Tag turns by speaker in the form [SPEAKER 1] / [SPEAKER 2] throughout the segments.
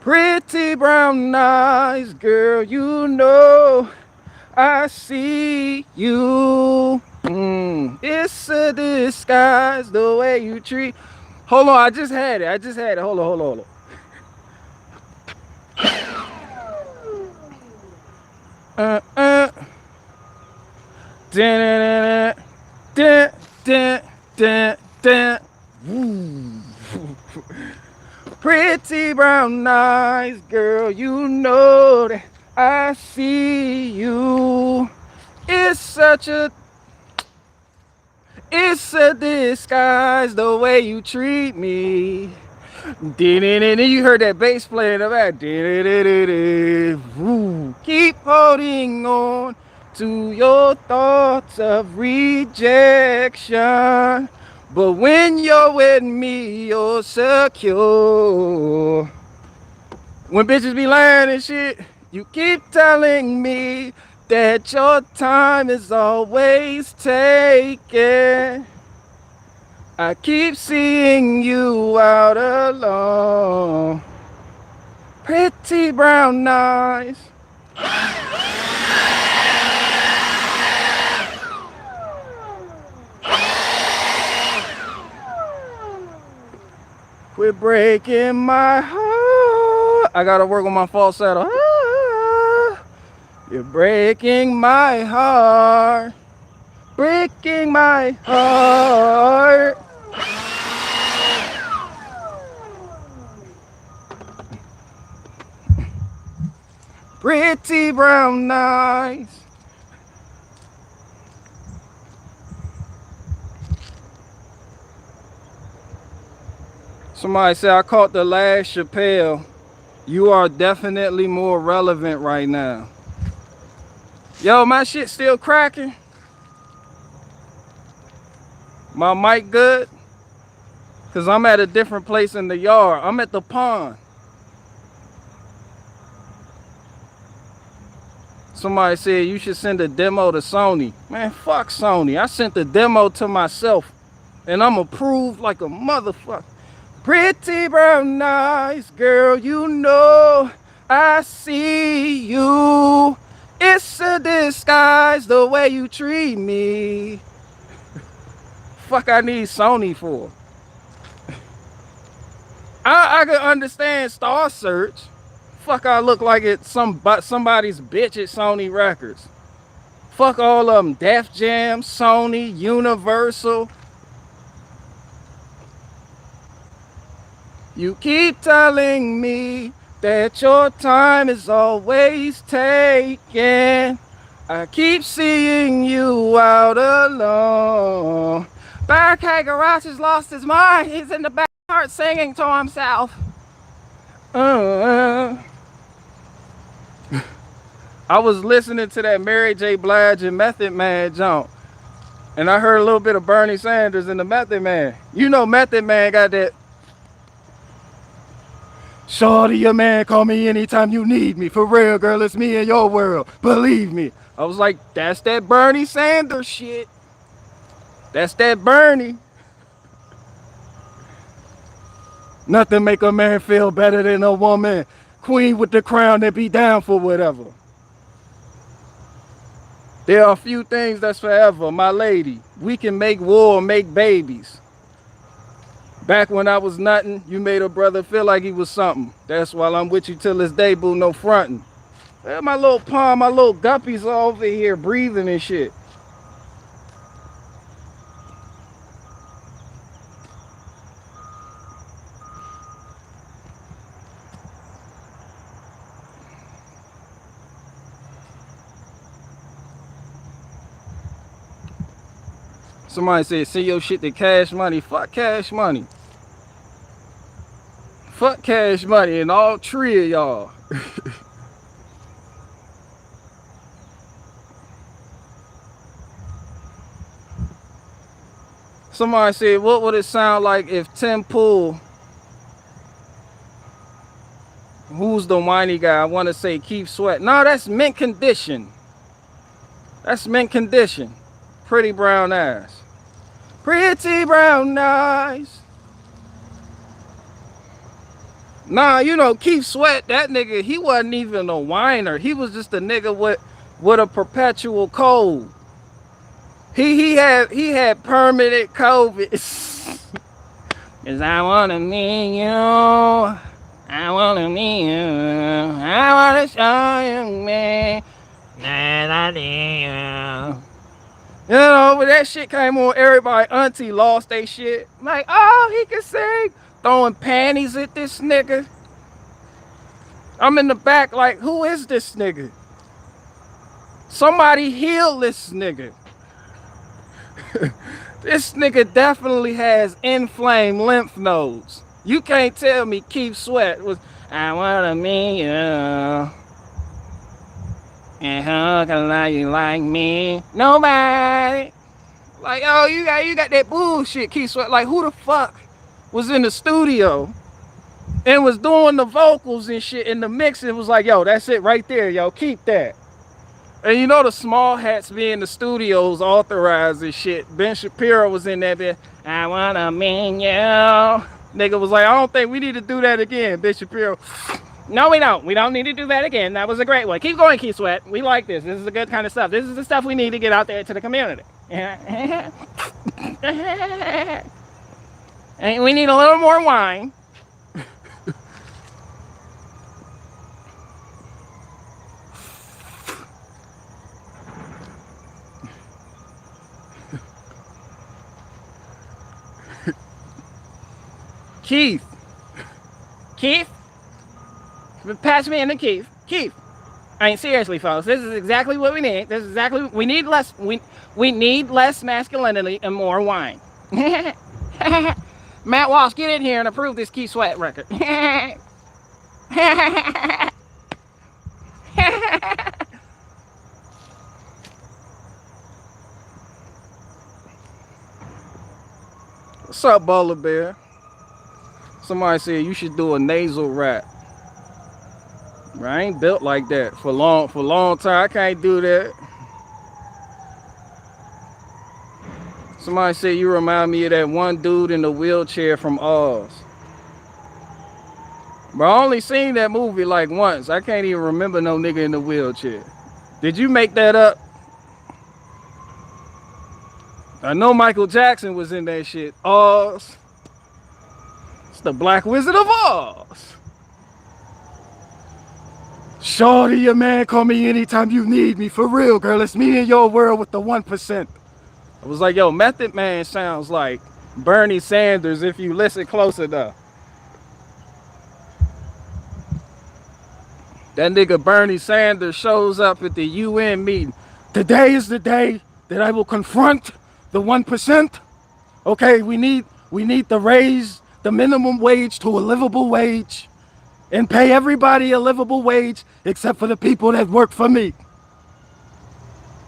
[SPEAKER 1] Pretty brown eyes, girl, you know I see you. It's a disguise the way you treat. Hold on, I just had it. I just had it. Hold on, hold on, hold on. Uh, uh. Dun, dun, dun, dun, dun. Woo. Pretty brown eyes, girl, you know that I see you. It's such a, it's a disguise the way you treat me. You heard that bass playing in the back. Keep holding on to your thoughts of rejection. But when you're with me, you're secure. When bitches be lying and shit, you keep telling me that your time is always taken. I keep seeing you out alone. Pretty brown eyes. Quit breaking my heart. I gotta work on my falsetto. You're breaking my heart. Breaking my heart. Pretty brown eyes. Somebody said I caught the last Chappelle. You are definitely more relevant right now. Yo, my shit still cracking. My mic good? Cause I'm at a different place in the yard. I'm at the pond. Somebody said you should send a demo to Sony. Man, fuck Sony. I sent the demo to myself. And I'm approved like a motherfucker. Pretty brown eyes, girl, you know I see you. It's a disguise the way you treat me. Fuck I need Sony for? I can understand Star Search. Fuck I look like it's somebody's bitch at Sony Records. Fuck all of them. Def Jam, Sony, Universal. You keep telling me that your time is always taken. I keep seeing you out alone. Barricade Garage has lost his mind. He's in the back part singing to himself. I was listening to that Mary J. Blige and Method Man jump. And I heard a little bit of Bernie Sanders in the Method Man. You know Method Man got that. Shorty, your man, call me anytime you need me. For real, girl, it's me in your world. Believe me. I was like, that's that Bernie Sanders shit. That's that Bernie. Nothing make a man feel better than a woman. Queen with the crown that be down for whatever. There are a few things that's forever, my lady. We can make war, make babies. Back when I was nothing, you made a brother feel like he was something. That's why I'm with you till this day, boo, no frontin'. My little pond, my little guppies are over here breathing and shit. Somebody said, send your shit to Cash Money. Fuck Cash Money. Fuck Cash Money and all three of y'all. Somebody said, what would it sound like if Tim Pool, who's the whiny guy? I want to say Keith Sweat. No, that's Mint Condition. That's Mint Condition. Pretty brown eyes. Pretty brown eyes. Nah, you know, Keith Sweat, that nigga, he wasn't even a whiner. He was just a nigga with a perpetual cold. He had permanent COVID. Cause I wanna meet you. I wanna meet you. I wanna show you me that I need you. You know, when that shit came on, everybody auntie lost they shit. Like, oh, he can sing. Throwing panties at this nigga. I'm in the back like, who is this nigga? Somebody heal this nigga. This nigga definitely has inflamed lymph nodes. You can't tell me Keith Sweat was, I wanna meet you. And how can I you like me? Nobody. Like, oh, you got that bullshit, Keith Sweat. Like, who the fuck was in the studio and was doing the vocals and shit in the mix? It was like, yo, that's it right there, yo, keep that. And you know the small hats be in the studios authorized and shit. Ben Shapiro was in that bit. I wanna meet you. Nigga was like, I don't think we need to do that again, Ben Shapiro. No, we don't. We don't need to do that again. That was a great one. Keep going, Keith Sweat. We like this. This is the good kind of stuff. This is the stuff we need to get out there to the community. And we need a little more wine. Keith. Pass me in to Keith. I mean, seriously, folks, this is exactly what we need. This is exactly, we need less masculinity and more wine. Matt Walsh, get in here and approve this Keith Sweat record. What's up, Bowler Bear? Somebody said you should do a nasal rap. I ain't built like that for long time. I can't do that. Somebody said you remind me of that one dude in the wheelchair from Oz. But I only seen that movie like once. I can't even remember no nigga in the wheelchair. Did you make that up? I know Michael Jackson was in that shit. Oz. It's the Black Wizard of Oz. Shorty, your man, call me anytime you need me. For real, girl. It's me in your world with the 1%. I was like, yo, Method Man sounds like Bernie Sanders if you listen close enough. That nigga Bernie Sanders shows up at the UN meeting. Today is the day that I will confront the 1%. Okay, we need to raise the minimum wage to a livable wage and pay everybody a livable wage except for the people that work for me.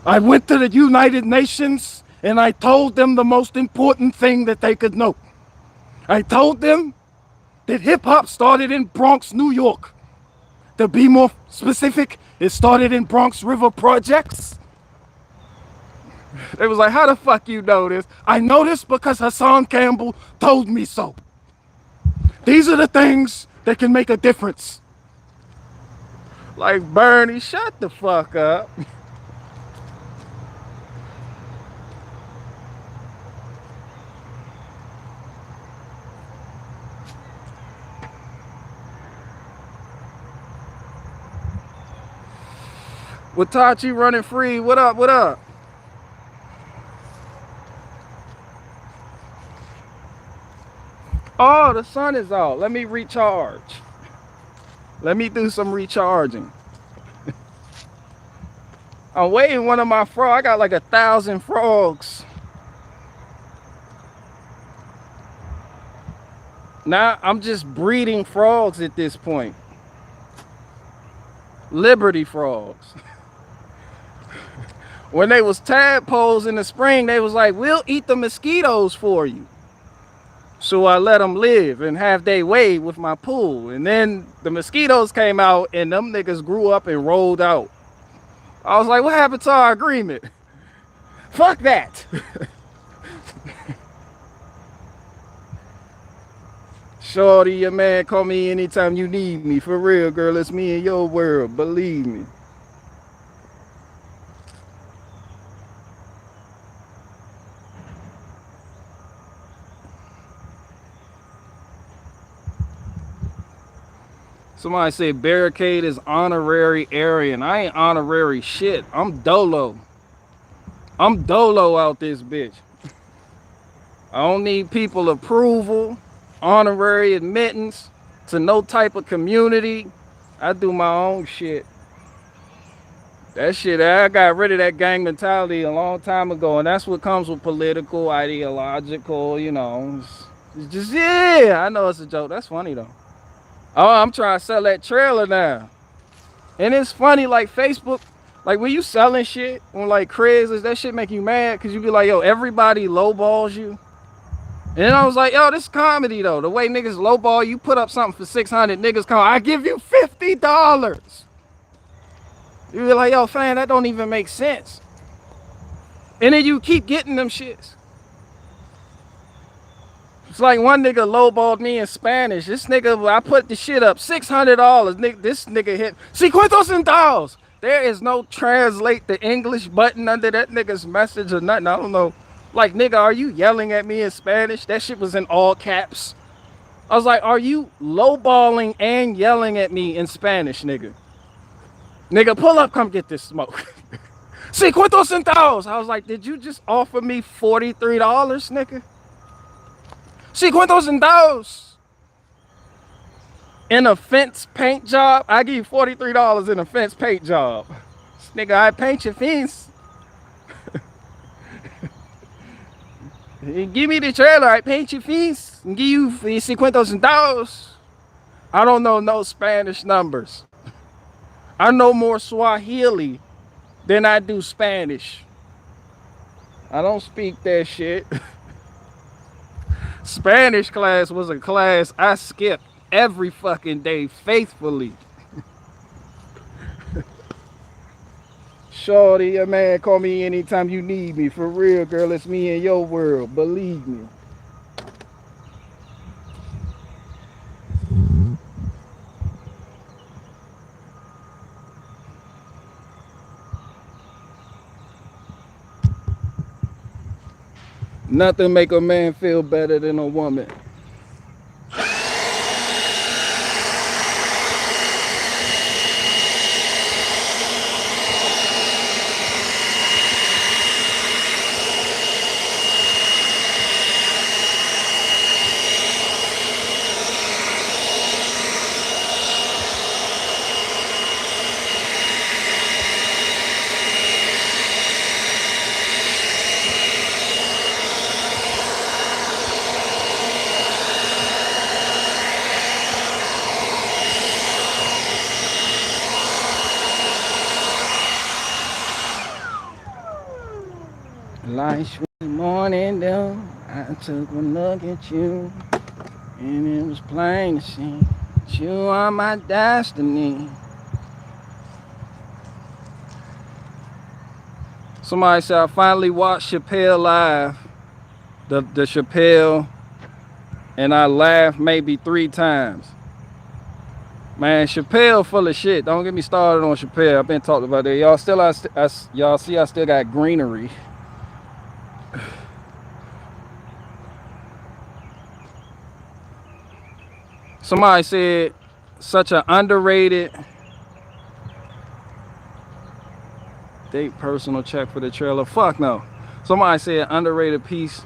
[SPEAKER 1] I went to the United Nations and I told them the most important thing that they could know. I told them that hip hop started in Bronx, New York. To be more specific, it started in Bronx River Projects. They was like, how the fuck you know this? I know this because Hassan Campbell told me so. These are the things that can make a difference. Like, Bernie, shut the fuck up. Watachi running free. What up? What up? Oh, the sun is out. Let me recharge. Let me do some recharging. I'm waiting one of my frogs. I got like 1,000 frogs. Now I'm just breeding frogs at this point. Liberty frogs. When they was tadpoles in the spring, they was like, we'll eat the mosquitoes for you. So I let them live and have their way with my pool. And then the mosquitoes came out and them niggas grew up and rolled out. I was like, what happened to our agreement? Fuck that. Shorty, your man, call me anytime you need me. For real, girl, it's me in your world. Believe me. Somebody said Barricade is honorary Aryan. I ain't honorary shit. I'm Dolo. I'm Dolo out this bitch. I don't need people approval, honorary admittance to no type of community. I do my own shit. That shit, I got rid of that gang mentality a long time ago, and that's what comes with political, ideological, you know. It's just, yeah, I know it's a joke. That's funny though. Oh, I'm trying to sell that trailer now. And it's funny, like Facebook, like when you selling shit on like Craigslist, that shit make you mad because you be like, yo, everybody lowballs you. And then I was like, yo, this is comedy though. The way niggas lowball, you put up something for 600, niggas come, I give you $50. You be like, yo, fam, that don't even make sense. And then you keep getting them shits. It's like one nigga lowballed me in Spanish. This nigga, I put the shit up, $600. This nigga hit, $50 centavos. There is no translate the English button under that nigga's message or nothing. I don't know. Like, nigga, are you yelling at me in Spanish? That shit was in all caps. I was like, are you lowballing and yelling at me in Spanish, nigga? Nigga, pull up, come get this smoke. $50 centavos. I was like, did you just offer me $43, nigga? $50 centavos. In a fence paint job, I give you $43 in a fence paint job. Nigga, I paint your fence. Give me the trailer, I paint your fence and give you $50 centavos. I don't know no Spanish numbers. I know more Swahili than I do Spanish. I don't speak that shit. Spanish class was a class I skipped every fucking day faithfully. Shorty, your man, call me anytime you need me. For real, girl, it's me in your world. Believe me. Nothing make a man feel better than a woman. Last morning though, I took a look at you, and it was plain to see that you are my destiny. Somebody said I finally watched Chappelle live, the Chappelle, and I laughed maybe 3 times. Man, Chappelle full of shit. Don't get me started on Chappelle. I've been talking about that. Y'all still, y'all see I still got greenery. Somebody said such an underrated date personal check for the trailer. Fuck no. Somebody said underrated piece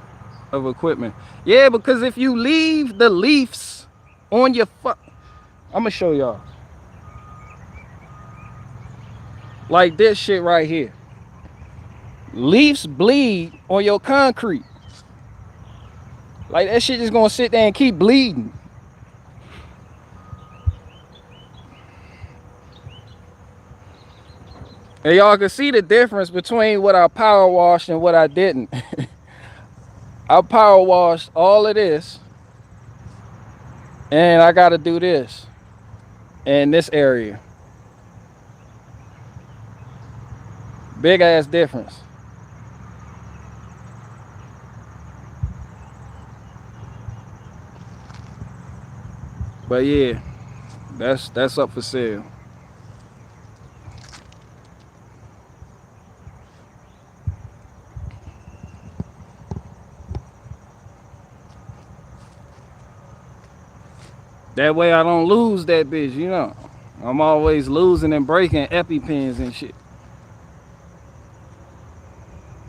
[SPEAKER 1] of equipment. Yeah, because if you leave the leaves on your I'm gonna show y'all. Like this shit right here. Leaves bleed on your concrete. Like that shit just gonna sit there and keep bleeding. And y'all can see the difference between what I power washed and what I didn't. I power washed all of this, and I gotta do this in this area. Big ass difference. But yeah, that's up for sale. That way I don't lose that bitch, you know. I'm always losing and breaking EpiPens and shit.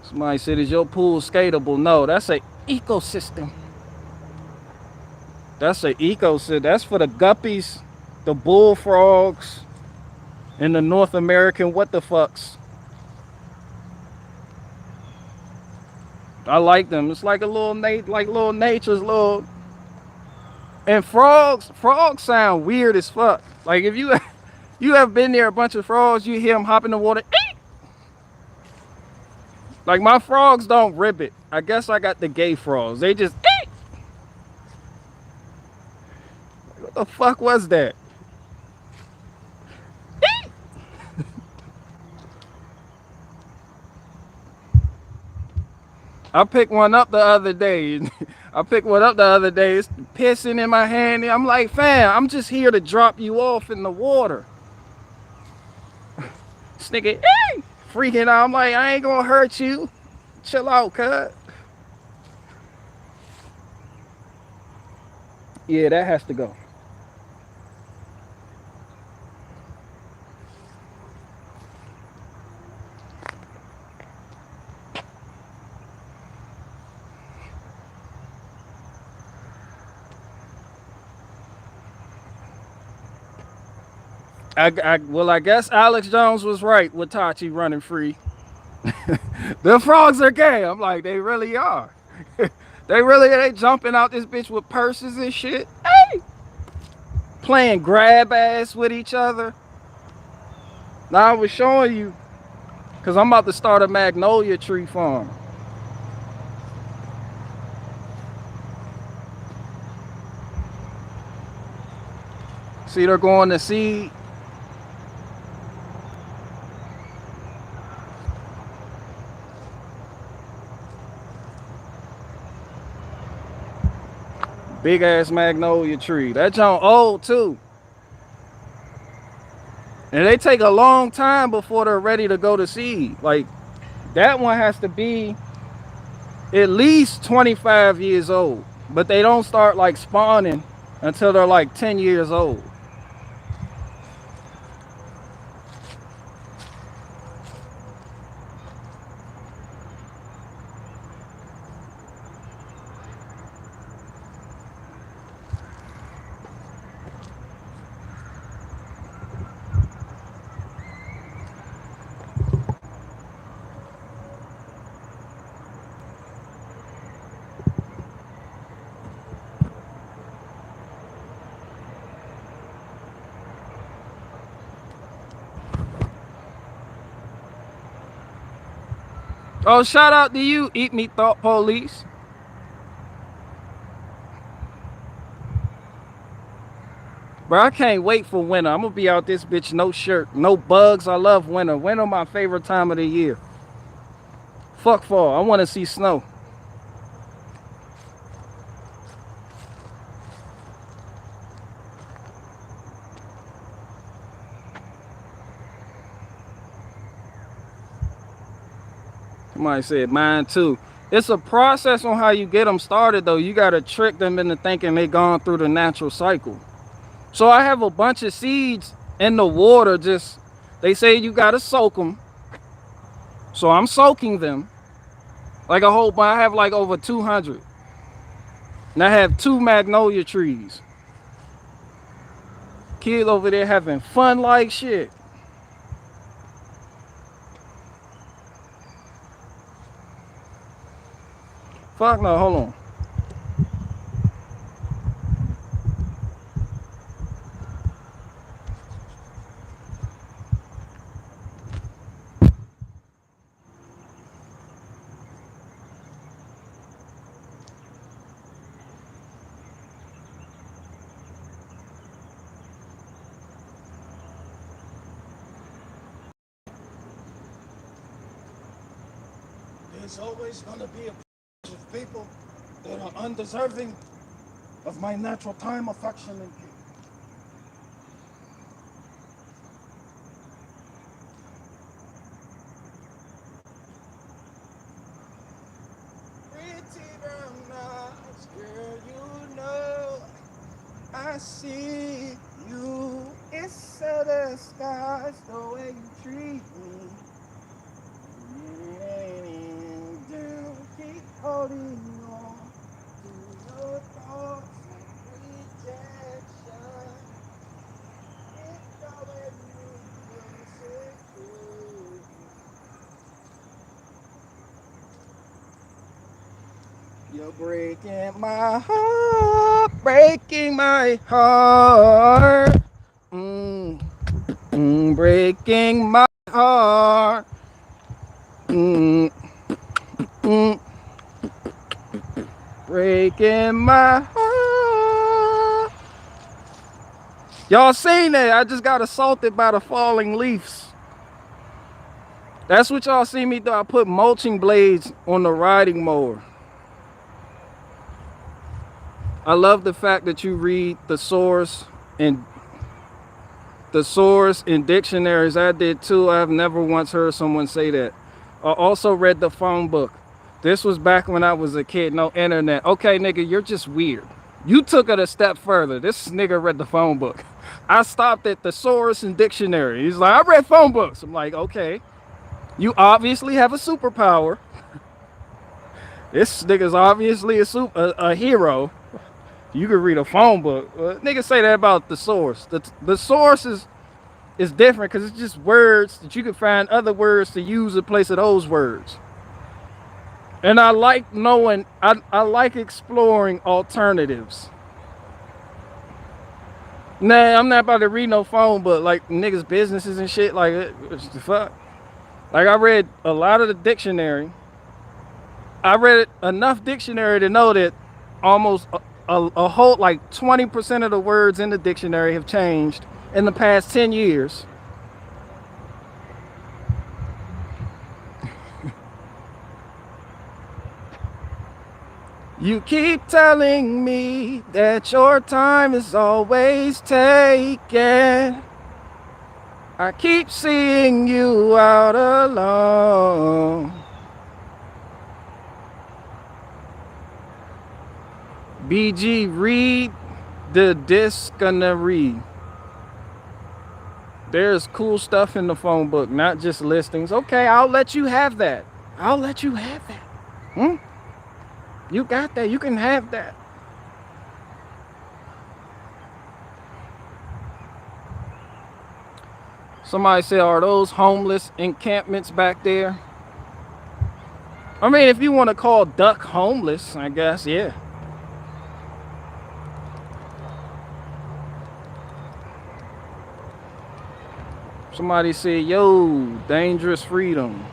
[SPEAKER 1] Somebody said, is your pool skatable? No, that's a ecosystem. That's a ecosystem. That's for the guppies, the bullfrogs, and the North American what the fucks. I like them. It's like a little little nature's little. And frogs sound weird as fuck. Like if you you have been near a bunch of frogs, you hear them hop in the water. Like my frogs don't ribbit. I guess I got the gay frogs. They just what the fuck was that? I picked one up the other day. I picked one up the other day. It's pissing in my hand. I'm like, fam, I'm just here to drop you off in the water. This nigga, freaking out. I'm like, I ain't gonna hurt you. Chill out, cuz. Yeah, that has to go. Well, I guess Alex Jones was right with Tachi running free. The frogs are gay. I'm like, they really are. They jumping out this bitch with purses and shit. Hey, playing grab ass with each other. Now I was showing you, cause I'm about to start a magnolia tree farm. See, they're going to seed. Big ass magnolia tree. That junk old too. And they take a long time before they're ready to go to seed. Like that one has to be at least 25 years old. But they don't start like spawning until they're like 10 years old. Oh, shout out to you, Eat Me Thought Police. Bro, I can't wait for winter. I'm gonna be out this bitch, no shirt, no bugs. I love winter. Winter my favorite time of the year. Fuck fall. I wanna see snow. Somebody said mine too. It's a process on how you get them started though. You gotta trick them into thinking they gone through the natural cycle. So I have a bunch of seeds in the water. Just they say you gotta soak them. So I'm soaking them. Like a whole bunch. I have like over 200. And I have 2 magnolia trees. Kid over there having fun like shit. Fuck no, hold on. There's always gonna be a of people that are undeserving of my natural time, affection, and care. brown eyes, girl, you know I see you. It's the skies, the way you treat me. Down, keep holding on to your thoughts and rejection. It's always you. You're breaking my heart, breaking my heart. Breaking my heart. Mm, mm, breaking my heart. Y'all seen that? I just got assaulted by the falling leaves. That's what y'all see me do. I put mulching blades on the riding mower. I love the fact that you read the source in dictionaries. I did too. I've never once heard someone say that. I also read the phone book. This was back when I was a kid, no internet. Okay, nigga, you're just weird. You took it a step further. This nigga read the phone book. I stopped at thesaurus and dictionary. He's like, I read phone books. I'm like, okay. You obviously have a superpower. This nigga's obviously a hero. You could read a phone book. Niggas say that about the source. The source is different because it's just words that you can find other words to use in place of those words. And I like knowing, I like exploring alternatives. Nah, I'm not about to read no phone book like niggas' businesses and shit. Like, what the fuck? Like, I read a lot of the dictionary. I read enough dictionary to know that almost a whole, like 20% of the words in the dictionary have changed in the past 10 years. You keep telling me that your time is always taken. I keep seeing you out alone. BG, read the dictionary. There's cool stuff in the phone book, not just listings. Okay, I'll let you have that. I'll let you have that. You got that. You can have that. Somebody said, are those homeless encampments back there? I mean, if you want to call Duck homeless, I guess, yeah. Somebody said, yo, dangerous freedom.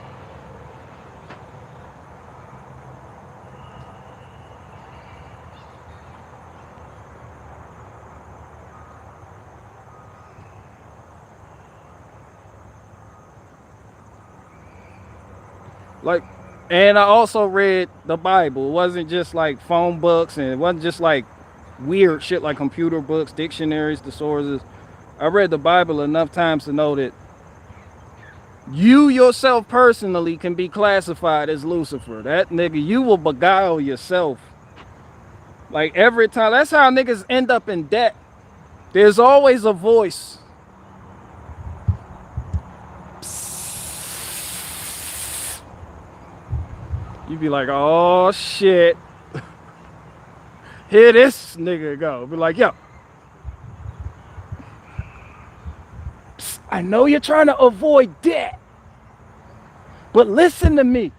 [SPEAKER 1] Like, and I also read the Bible. It wasn't just like phone books, and it wasn't just like weird shit like computer books, dictionaries, thesauruses. I read the Bible enough times to know that you yourself personally can be classified as Lucifer. That nigga, you will beguile yourself. Like every time. That's how niggas end up in debt. There's always a voice. You be like, oh shit. Here this nigga go. Be like, yo. I know you're trying to avoid debt. But listen to me.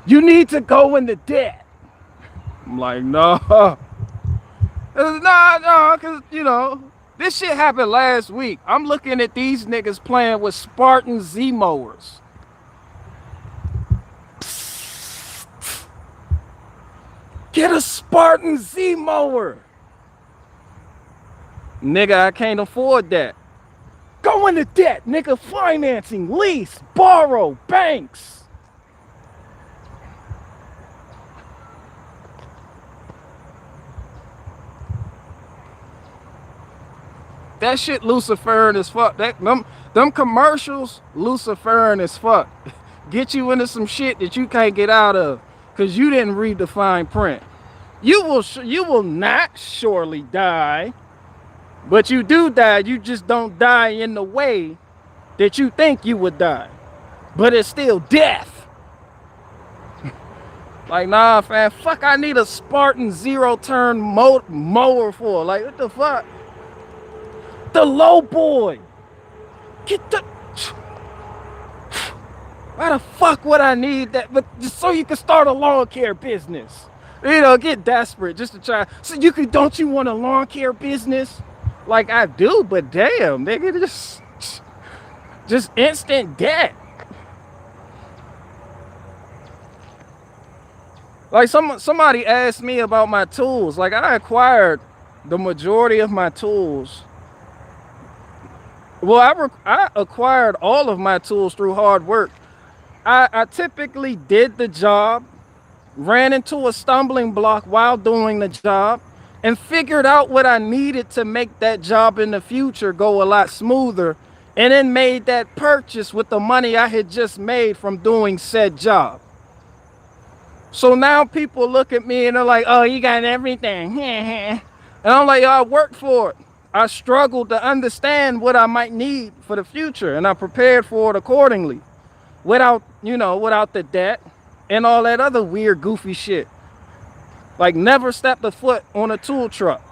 [SPEAKER 1] You need to go into debt. I'm like, no. No, because, you know, this shit happened last week. I'm looking at these niggas playing with Spartan Z mowers. Get a Spartan Z mower. Nigga, I can't afford that. Go into debt, nigga. Financing, lease, borrow, banks. That shit Luciferian as fuck. Them commercials Luciferian as fuck. Get you into some shit that you can't get out of. because you didn't read the fine print. You will not surely die, but you do die. You just don't die in the way that you think you would die, but it's still death. Like, nah, fam, fuck, I need a Spartan zero-turn mower for. Like, what the fuck? The low boy. Get the... Why the fuck would I need that? But just so you can start a lawn care business. You know, get desperate just to try. So you could, don't you want a lawn care business? Like I do, but damn, nigga, just instant debt. Like somebody asked me about my tools. Like I acquired the majority of my tools. Well, I acquired all of my tools through hard work. I typically did the job, ran into a stumbling block while doing the job, and figured out what I needed to make that job in the future go a lot smoother, and then made that purchase with the money I had just made from doing said job. So now people look at me and they're like, oh, you got everything. And I'm like, I worked for it. I struggled to understand what I might need for the future, and I prepared for it accordingly without, you know, without the debt and all that other weird, goofy shit. Like never stepped a foot on a tool truck.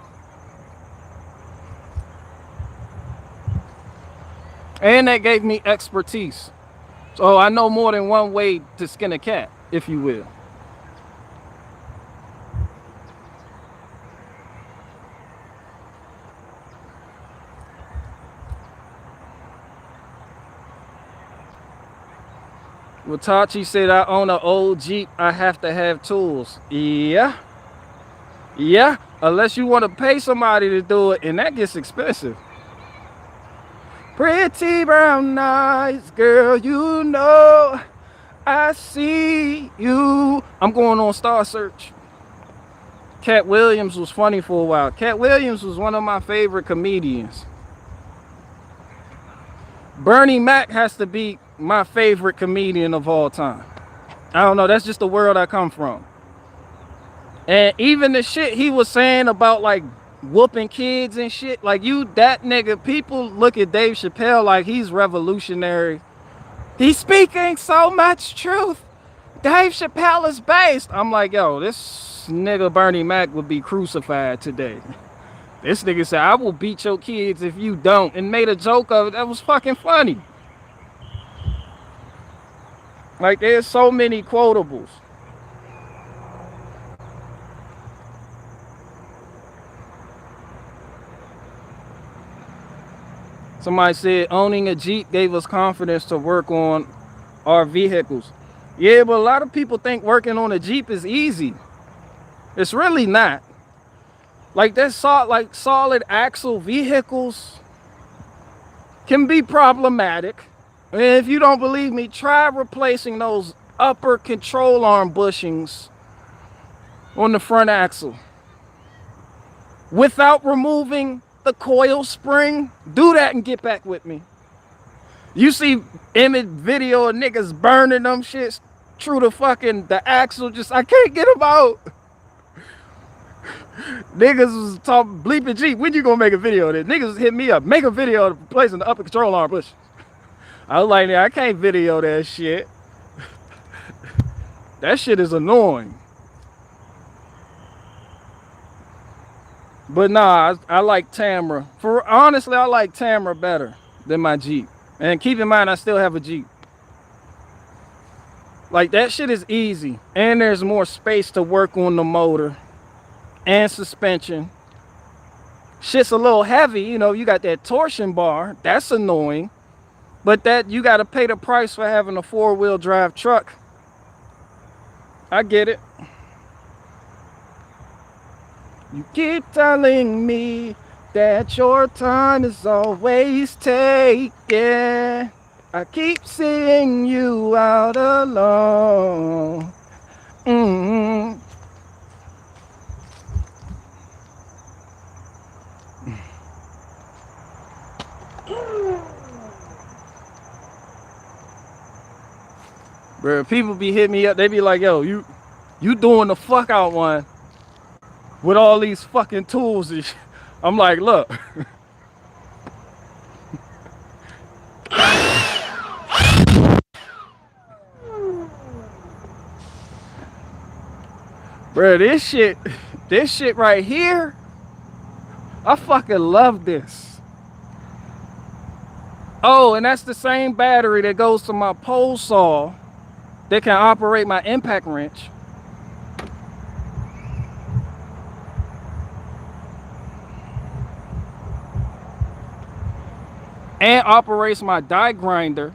[SPEAKER 1] And that gave me expertise. So I know more than one way to skin a cat, if you will. Watachi said, I own an old Jeep. I have to have tools. Yeah. Yeah. Unless you want to pay somebody to do it, and that gets expensive. Pretty brown eyes, girl, you know I see you. I'm going on Star Search. Cat Williams was funny for a while. Cat Williams was one of my favorite comedians. Bernie Mac has to be my favorite comedian of all time. I don't know, that's just the world I come from. And even the shit he was saying about like whooping kids and shit, like you, that nigga, people look at Dave Chappelle like he's revolutionary. He's speaking so much truth. Dave Chappelle is based. I'm like, yo, this nigga Bernie Mac would be crucified today. This nigga said, I will beat your kids if you don't, and made a joke of it. That was fucking funny. Like, there's so many quotables. Somebody said owning a Jeep gave us confidence to work on our vehicles. Yeah, but a lot of people think working on a Jeep is easy. It's really not. Like that solid axle vehicles can be problematic. And if you don't believe me, try replacing those upper control arm bushings on the front axle without removing the coil spring. Do that and get back with me. You see image video of niggas burning them shits through the axle, just I can't get them out. Niggas was talking bleeping Jeep. When you gonna make a video of this? Niggas hit me up. Make a video of replacing the upper control arm bush. I was like, I can't video that shit. That shit is annoying. But nah, I like Tamra. Honestly, I like Tamra better than my Jeep. And keep in mind, I still have a Jeep. Like that shit is easy. And there's more space to work on the motor and suspension. Shit's a little heavy, you know, you got that torsion bar. That's annoying. But that you got to pay the price for having a 4-wheel drive truck. I get it. You keep telling me that your time is always taken. I keep seeing you out alone. Bro, people be hitting me up. They be like, yo, you You doing the fuck out one with all these fucking tools and shit. I'm like, look. Bro, this shit right here, I fucking love this. Oh, and that's the same battery that goes to my pole saw that can operate my impact wrench. And operates my die grinder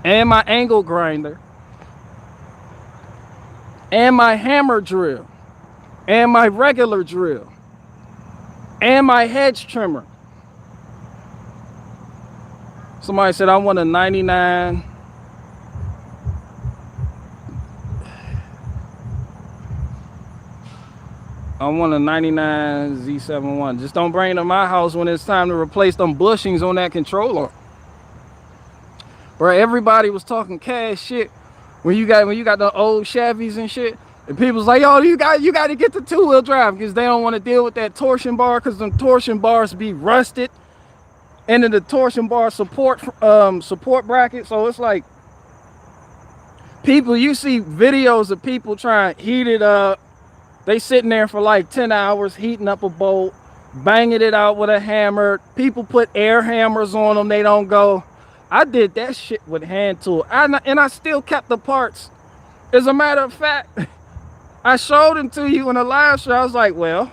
[SPEAKER 1] and my angle grinder and my hammer drill and my regular drill and my hedge trimmer. Somebody said I want a 99. I want a 99 Z71. Just don't bring it to my house when it's time to replace them bushings on that controller. Bro, everybody was talking cash shit when you got the old Chevys and shit. And people's like, yo, you got to get the two-wheel drive because they don't want to deal with that torsion bar because them torsion bars be rusted. And then the torsion bar support bracket. So it's like people, you see videos of people trying to heat it up. They sitting there for like 10 hours heating up a bolt, banging it out with a hammer. People put air hammers on them, they don't go. I did that shit with hand tool, and I still kept the parts. As a matter of fact, I showed them to you in the live show. I was like, well,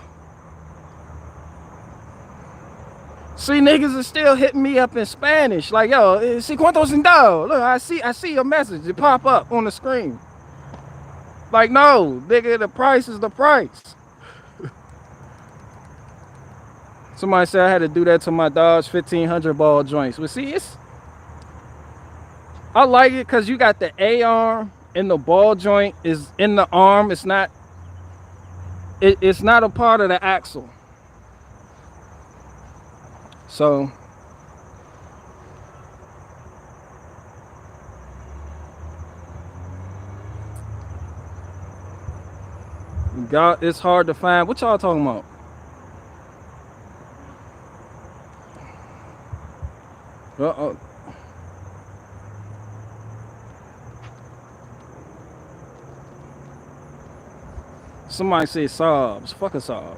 [SPEAKER 1] see, niggas are still hitting me up in Spanish. Like, yo, si cuánto centavos? Look, I see your message. It pop up on the screen. Like, no, nigga, the price is the price. Somebody said I had to do that to my Dodge 1500 ball joints. But see, I like it because you got the A-arm and the ball joint is in the arm. It's not a part of the axle. So God, it's hard to find. What y'all talking about? Uh-oh. Somebody say Saabs. Fuck a Saab.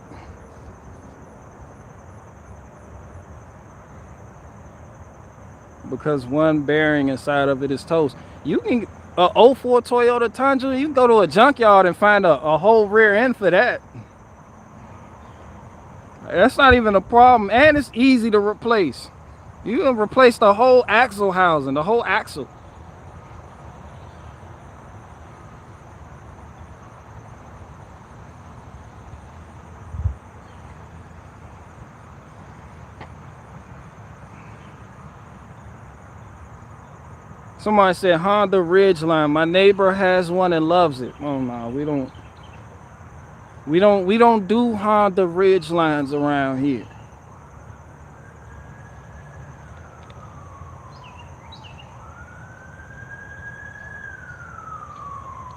[SPEAKER 1] Because one bearing inside of it is toast. You can a 04 Toyota Tundra, you can go to a junkyard and find a whole rear end for that. That's not even a problem, and it's easy to replace. You can replace the whole axle housing, the whole axle. Somebody said Honda Ridgeline. My neighbor has one and loves it. Oh no, we don't do Honda Ridgelines around here.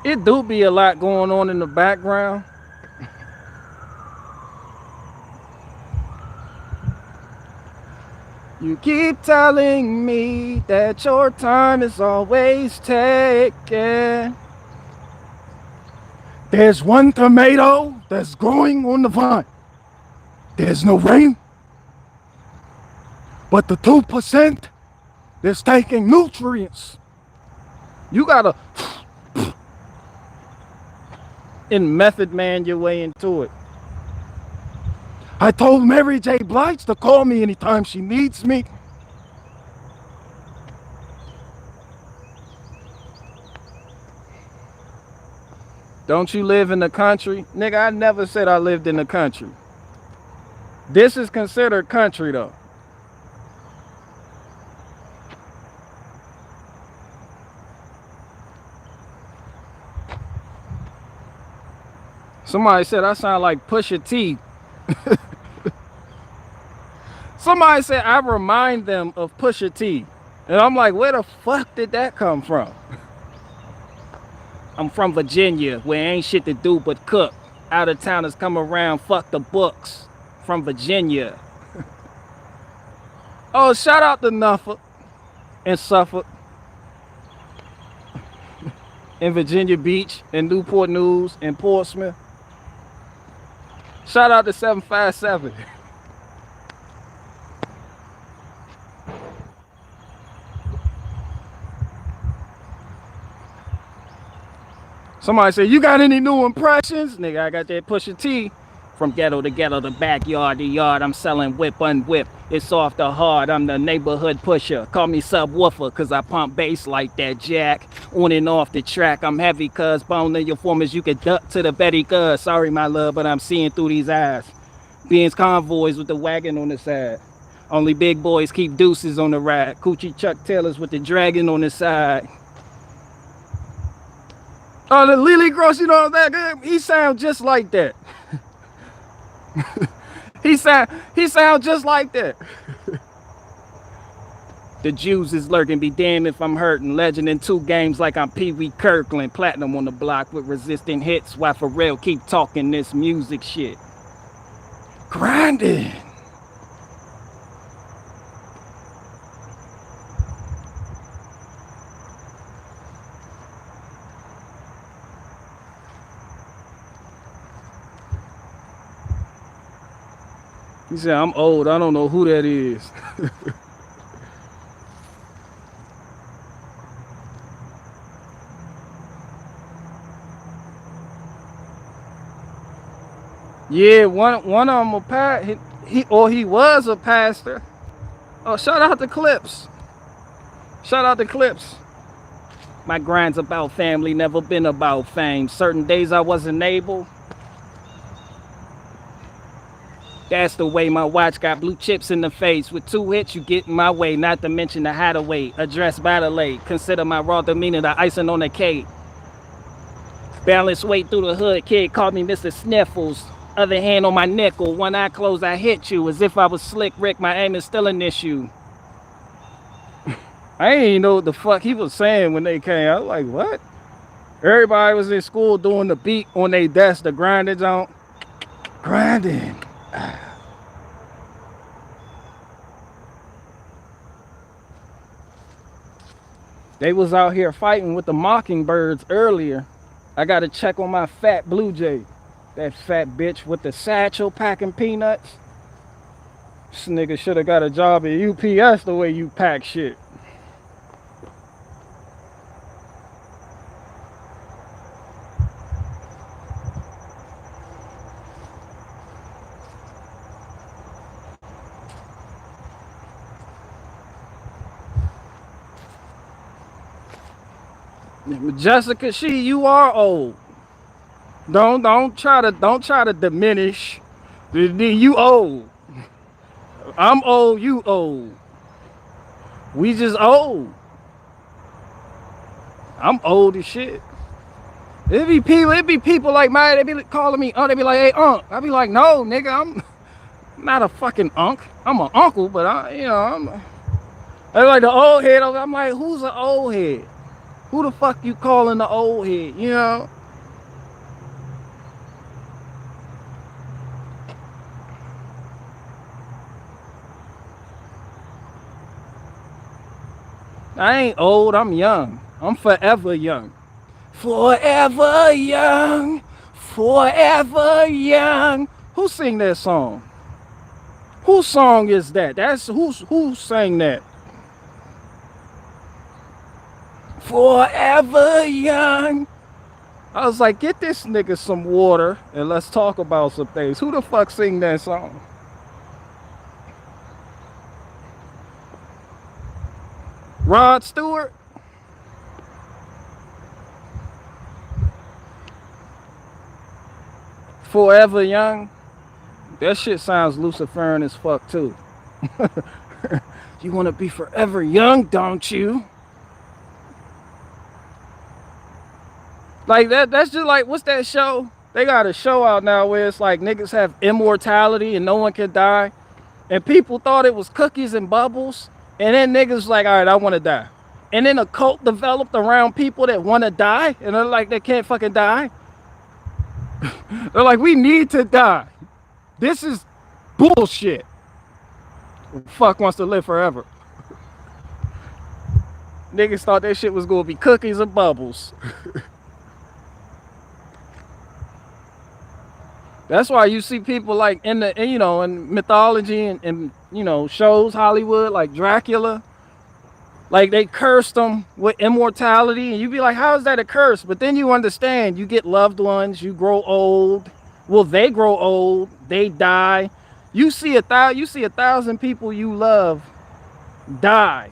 [SPEAKER 1] It do be a lot going on in the background. You keep telling me that your time is always taken. There's one tomato that's growing on the vine. There's no rain. But the 2% that's taking nutrients. You gotta in Method Man your way into it. I told Mary J. Blige to call me anytime she needs me. Don't you live in the country? Nigga, I never said I lived in the country. This is considered country though. Somebody said I sound like Pusha T. Somebody said I remind them of Pusha T. And I'm like, where the fuck did that come from? I'm from Virginia, where ain't shit to do but cook. Out of towners come around, fuck the books. From Virginia. Oh, shout out to Norfolk and Suffolk and Virginia Beach and Newport News and Portsmouth. Shout out to 757. Somebody say, you got any new impressions? Nigga, I got that Pusha T. From ghetto to ghetto, the backyard to yard, I'm selling whip, unwhip. It's off the hard, I'm the neighborhood pusher. Call me subwoofer, cause I pump bass like that, Jack. On and off the track, I'm heavy, cuz bone in your formers, you can duck to the Betty, cuz. Sorry, my love, but I'm seeing through these eyes. Beans convoys with the wagon on the side. Only big boys keep deuces on the ride. Coochie Chuck Taylors with the dragon on the side. Oh, the Lily Gross, you know that good? He sound just like that. he sound just like that. The Jews is lurking, be damned if I'm hurting. Legend in 2 games like I'm Pee Wee Kirkland. Platinum on the block with resistant hits. Why for real keep talking this music shit? Grinding. He said, I'm old, I don't know who that is. Yeah, one of them a pastor. He was a pastor. Oh, shout out to Clips. Shout out to Clips. My grind's about family, never been about fame. Certain days I wasn't able. That's the way my watch got blue chips in the face. With 2 hits, you get in my way. Not to mention the Hathaway, addressed by the late. Consider my raw demeanor the icing on the cake. Balance weight through the hood, kid called me Mr. Sniffles. Other hand on my nickel, one eye closed, I hit you. As if I was Slick Rick, my aim is still an issue. I ain't even know what the fuck he was saying when they came. I was like, what? Everybody was in school doing the beat on their desk, the grinding zone. Grinding. They was out here fighting with the mockingbirds earlier. I got to check on my fat blue jay. That fat bitch with the satchel packing peanuts. This nigga should have got a job at UPS the way you pack shit. Jessica, you are old. Don't try to diminish. You old. I'm old, you old. We just old. I'm old as shit. It be people like mine, they be calling me, they be like, hey, unc. I be like, no, nigga, I'm not a fucking unc. I'm an uncle, but I'm like the old head. I'm like, who's an old head? Who the fuck you calling the old head, you know? I ain't old, I'm young. I'm forever young. Forever young, forever young. Who sing that song? Whose song is that? That's who sang that? Forever young. I was like, get this nigga some water and let's talk about some things. Who the fuck sing that song? Rod Stewart? Forever young? That shit sounds Luciferian as fuck too. You want to be forever young, don't you? Like that's just like, what's that show? They got a show out now where it's like niggas have immortality and no one can die. And people thought it was cookies and bubbles. And then niggas like, all right, I want to die. And then a cult developed around people that want to die, and they're like, they can't fucking die. They're like, we need to die. This is bullshit. Fuck wants to live forever. Niggas thought that shit was gonna be cookies and bubbles. That's why you see people like in the, you know, in mythology and you know, shows, Hollywood, like Dracula, like they cursed them with immortality, and you be like, how is that a curse? But then you understand, you get loved ones, you grow old. Well, they grow old, they die. You see a thousand people you love die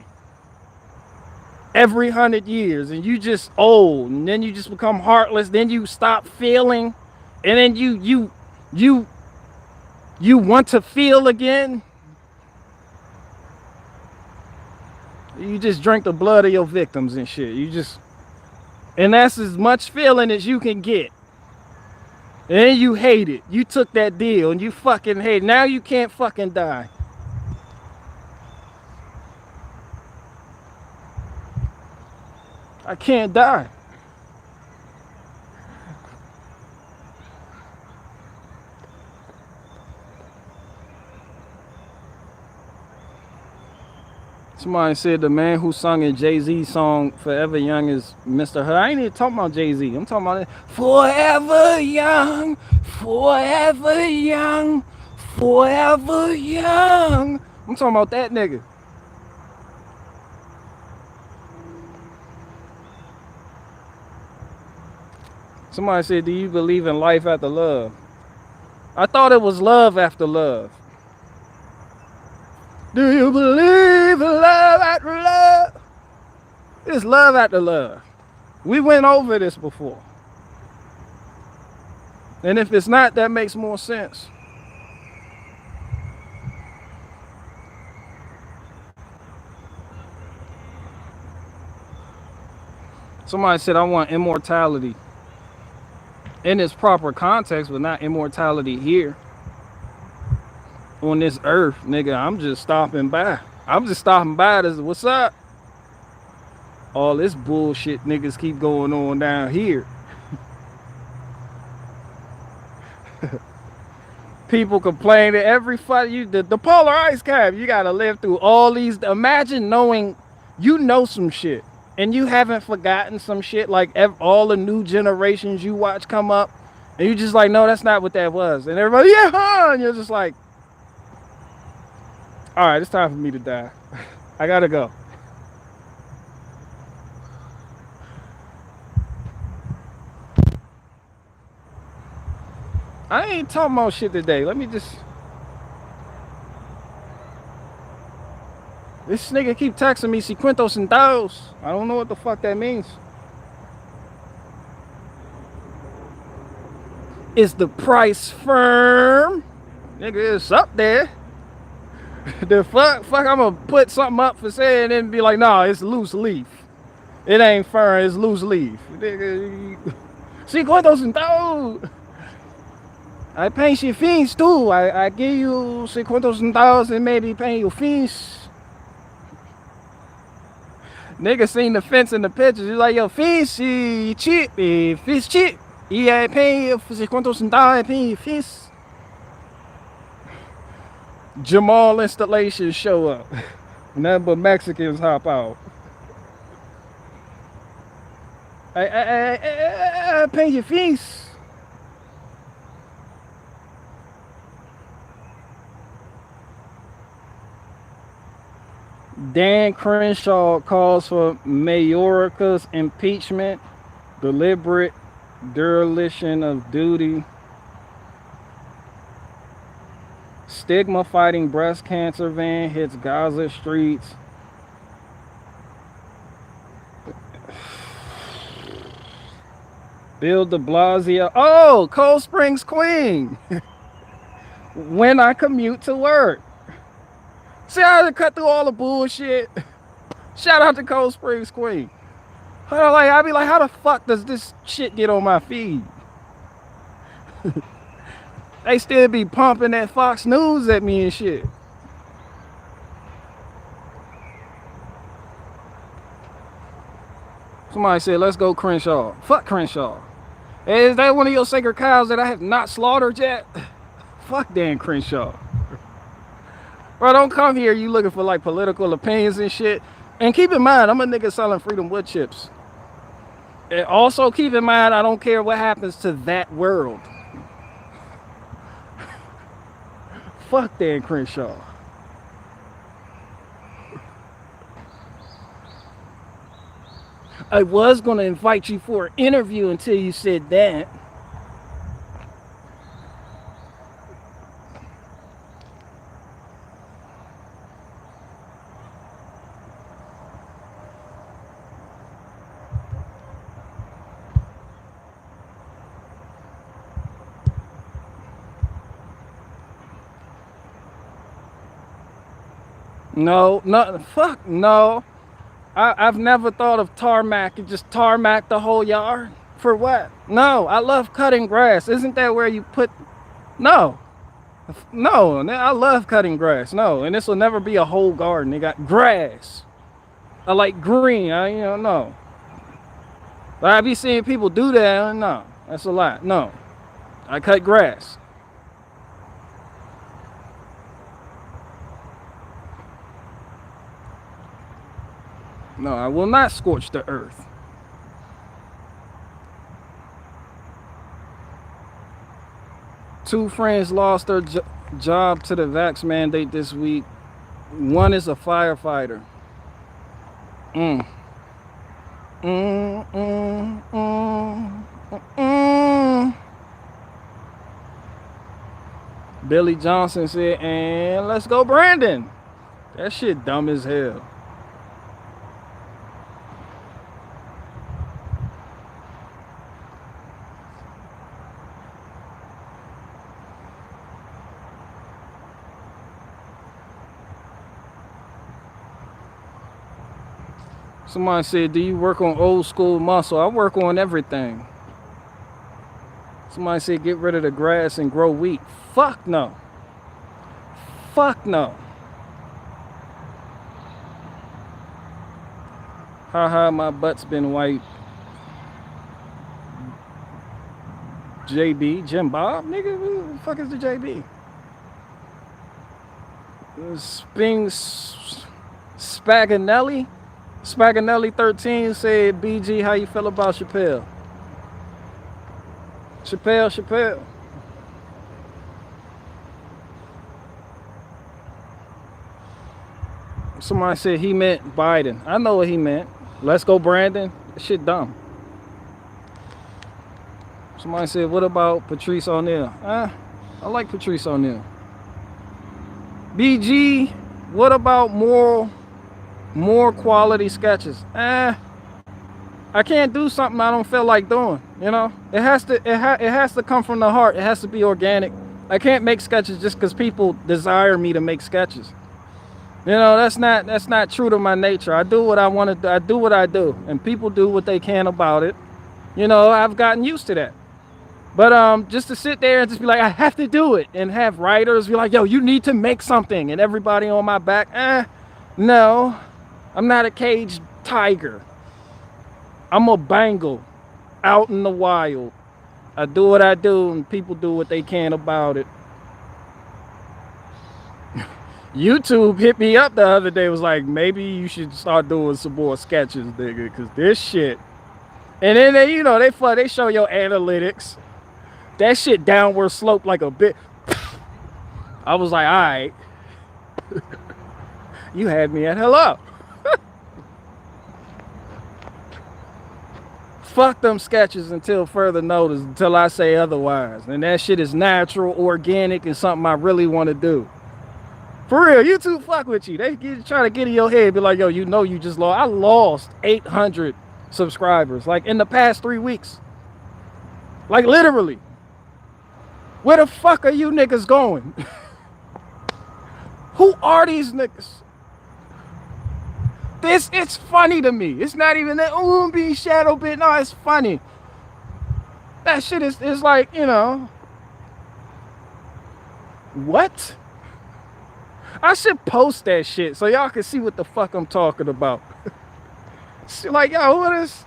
[SPEAKER 1] every 100 years, and you just old, and then you just become heartless. Then you stop feeling, and then you want to feel again. You just drink the blood of your victims and shit. And that's as much feeling as you can get. And then you hate it. You took that deal and you fucking hate it. Now you can't fucking die. I can't die. Somebody said the man who sung in Jay-Z's song Forever Young is Mr. Hood. I ain't even talking about Jay-Z. I'm talking about Forever Young, Forever Young, Forever Young. I'm talking about that nigga. Somebody said, do you believe in life after love? I thought it was love after love. Do you believe in love after love? It's love after love. We went over this before. And if it's not, that makes more sense. Somebody said, I want immortality in its proper context, but not immortality here on this earth, nigga. I'm just stopping by. I'm just stopping by to, what's up? All this bullshit niggas keep going on down here. People complain that every fight, the polar ice cap, you gotta live through all these. Imagine knowing, you know some shit, and you haven't forgotten some shit, like all the new generations you watch come up, and you just like, no, that's not what that was. And everybody, yeah, huh? And you're just like, all right, it's time for me to die. I gotta go. I ain't talking about shit today. Let me just. This nigga keep texting me 50 centavos. I don't know what the fuck that means. Is the price firm? Nigga, it's up there. The fuck, I'm gonna put something up for sale and then be like, nah, it's loose leaf. It ain't firm, it's loose leaf. Nigga, 50 centavos. I pay your fees too. I give you 50 centavos and maybe pay your fees. Nigga seen the fence in the pictures. He's like, yo, fees cheap, fees cheap. Yeah, I pay you 50 centavos, I pay you fees. Jamal installations show up. Nothing but Mexicans hop out. I pay your fees. Dan Crenshaw calls for Mayorkas impeachment, deliberate dereliction of duty. Stigma fighting breast cancer van hits Gaza streets. Bill de Blasio. Oh, Cold Springs Queen. When I commute to work. See how to cut through all the bullshit. Shout out to Cold Springs Queen. I be like, how the fuck does this shit get on my feed? They still be pumping that Fox News at me and shit. Somebody said, let's go Crenshaw. Fuck Crenshaw. Hey, is that one of your sacred cows that I have not slaughtered yet? Fuck Dan Crenshaw. Bro, don't come here you looking for like political opinions and shit. And keep in mind, I'm a nigga selling Freedom Wood Chips. And also keep in mind, I don't care what happens to that world. Fuck Dan Crenshaw. I was gonna invite you for an interview until you said that. No, fuck no. I've never thought of tarmac and just tarmac the whole yard. For what? No, I love cutting grass. Isn't that where you put... No. No, I love cutting grass. No, and this will never be a whole garden. They got grass. I like green. No. But I be seeing people do that. No, that's a lot. No, I cut grass. No, I will not scorch the earth. Two friends lost their job to the vax mandate this week. One is a firefighter. Billy Johnson said, and let's go Brandon. That shit dumb as hell. Somebody said, do you work on old school muscle? I work on everything. Somebody said, get rid of the grass and grow wheat. Fuck no. Fuck no. Haha, my butt's been wiped. JB, Jim Bob? Nigga, who the fuck is the JB? Spaganelli? Spaganelli 13 said, BG, how you feel about Chappelle? Chappelle. Somebody said he meant Biden. I know what he meant. Let's go Brandon. That shit dumb. Somebody said, what about Patrice O'Neal? I like Patrice O'Neal. BG, what about more quality sketches? I can't do something I don't feel like doing. You know, it has to come from the heart. It has to be organic. I can't make sketches just because people desire me to make sketches. You know, that's not true to my nature. I do what I want to do. I do what I do, and people do what they can about it. You know, I've gotten used to that. But just to sit there and just be like, I have to do it, and have writers be like, yo, you need to make something, and everybody on my back, no, I'm not a caged tiger. I'm a Bengal out in the wild. I do what I do, and people do what they can about it. YouTube hit me up the other day, was like, maybe you should start doing some more sketches, nigga, because this shit. And then they, you know, they show your analytics. That shit downward slope like a bit. I was like, all right. You had me at hello. Fuck them sketches until further notice, until I say otherwise. And that shit is natural, organic, and something I really want to do. For real, YouTube fuck with you. They try to get in your head, be like, yo, you know you just lost. I lost 800 subscribers, like in the past 3 weeks. Like literally. Where the fuck are you niggas going? Who are these niggas? It's funny to me. It's not even that, oh, be shadow bit. No, it's funny. That shit is like, you know. What? I should post that shit so y'all can see what the fuck I'm talking about. Like, yo, what is...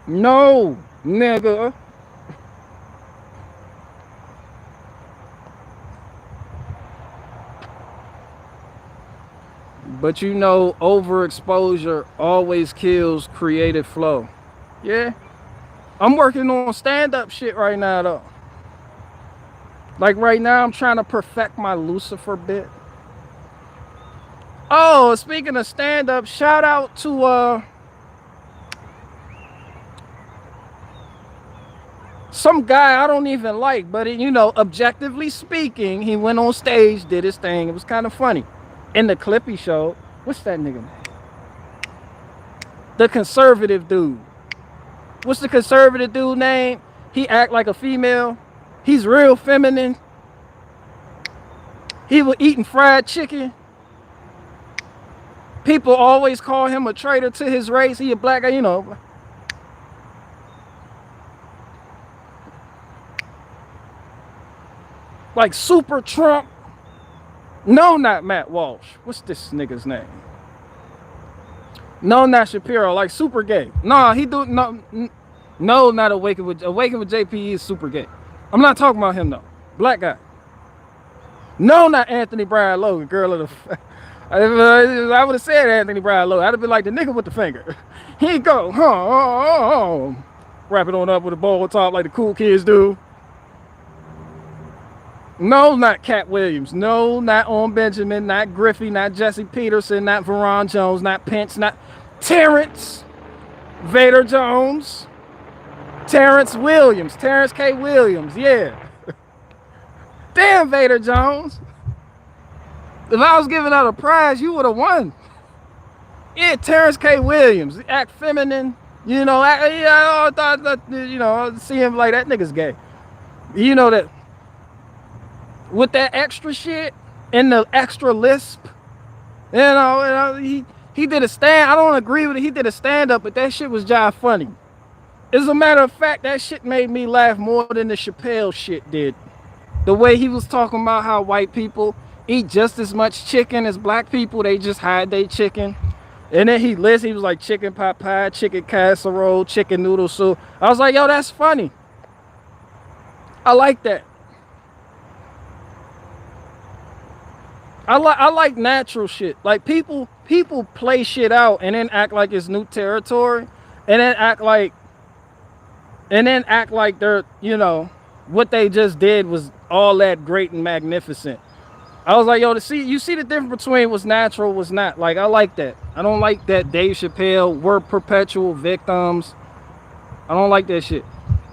[SPEAKER 1] No, nigga. But you know, overexposure always kills creative flow. Yeah. I'm working on stand-up shit right now though. Like right now I'm trying to perfect my Lucifer bit. Oh, speaking of stand-up, shout out to some guy I don't even like, but you know, objectively speaking, he went on stage, did his thing. It was kind of funny. In the clip he showed, what's that nigga name? The conservative dude. What's the conservative dude name? He act like a female. He's real feminine. He was eating fried chicken. People always call him a traitor to his race. He a black guy, you know. Like Super Trump. No, not Matt Walsh. What's this nigga's name? No, not Shapiro. Like super gay. Nah, he do no, not Awaken with JP is super gay. I'm not talking about him though. Black guy. No, not Anthony Brian Logan. Girl of the. I would have said Anthony Brian Logan. I'd have been like the nigga with the finger. He go, wrap it on up with a bowl top like the cool kids do. No, not Cat Williams. No, not On Benjamin. Not Griffey. Not Jesse Peterson. Not Veron Jones. Not Pence. Not Terrence Vader Jones. Terrence Williams. Terrence K. Williams. Yeah. Damn, Vader Jones. If I was giving out a prize, you would have won. Yeah, Terrence K. Williams. Act feminine. You know, I thought that, you know, I see him like that nigga's gay. You know that. With that extra shit and the extra lisp, you know, he did a stand. I don't agree with it. He did a stand up, but that shit was jive funny. As a matter of fact, that shit made me laugh more than the Chappelle shit did. The way he was talking about how white people eat just as much chicken as black people, they just hide their chicken. And then he was like chicken pot pie, chicken casserole, chicken noodle soup. I was like, yo, that's funny. I like that. I like natural shit. Like people play shit out and then act like it's new territory, and then act like they're, you know, what they just did was all that great and magnificent. I was like, yo, you see the difference between what's natural, what's not. Like, I like that. I don't like that Dave Chappelle, we're perpetual victims. I don't like that shit.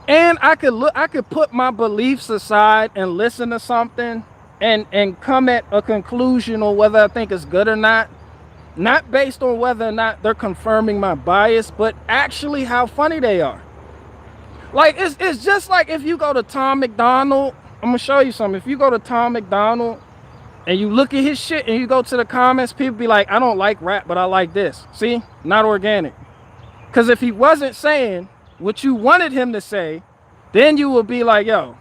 [SPEAKER 1] And I could put my beliefs aside and listen to something and come at a conclusion on whether I think it's good or not based on whether or not they're confirming my bias, but actually how funny they are. Like, it's just like if you go to Tom McDonald, I'm gonna show you something. If you go to Tom McDonald and you look at his shit and you go to the comments, people be like, I don't like rap, but I like this. See, not organic. Because if he wasn't saying what you wanted him to say, then you would be like, yo,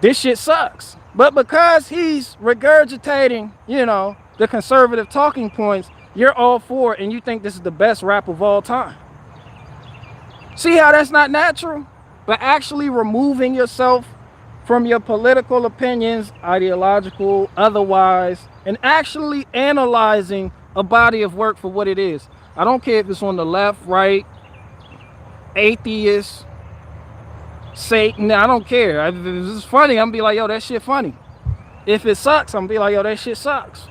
[SPEAKER 1] this shit sucks. But because he's regurgitating, you know, the conservative talking points, you're all for it and you think this is the best rap of all time. See how that's not natural? But actually removing yourself from your political opinions, ideological, otherwise, and actually analyzing a body of work for what it is. I don't care if it's on the left, right, atheist, Satan, I don't care. If it's funny, I'm gonna be like, yo, that shit funny. If it sucks, I'm gonna be like, yo, that shit sucks.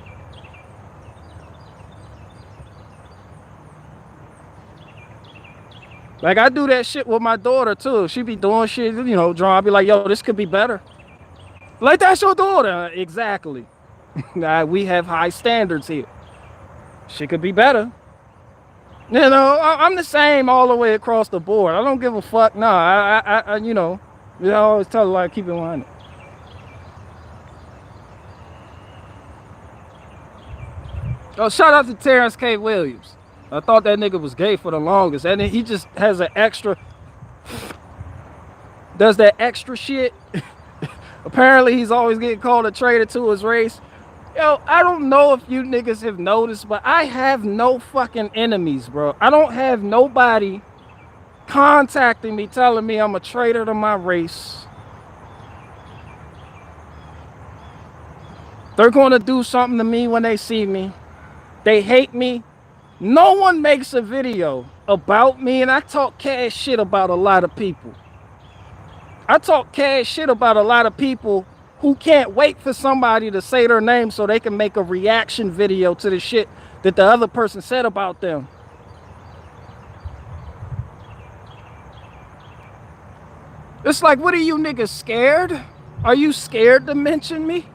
[SPEAKER 1] Like, I do that shit with my daughter too. She be doing shit, you know, drawing. I'll be like, yo, this could be better. Like, that's your daughter. Exactly. We have high standards here. She could be better. You know, I'm the same all the way across the board. I don't give a fuck. No, I you know, I always tell her, like, keep it 100. Oh, shout out to Terrence K. Williams. I thought that nigga was gay for the longest. And then he just has an extra, does that extra shit. Apparently he's always getting called a traitor to his race. Yo, I don't know if you niggas have noticed, but I have no fucking enemies, bro. I don't have nobody contacting me, telling me I'm a traitor to my race. They're going to do something to me when they see me. They hate me. No one makes a video about me, and I talk cash shit about a lot of people. I talk cash shit about a lot of people who can't wait for somebody to say their name so they can make a reaction video to the shit that the other person said about them. It's like, what are you niggas scared? Are you scared to mention me?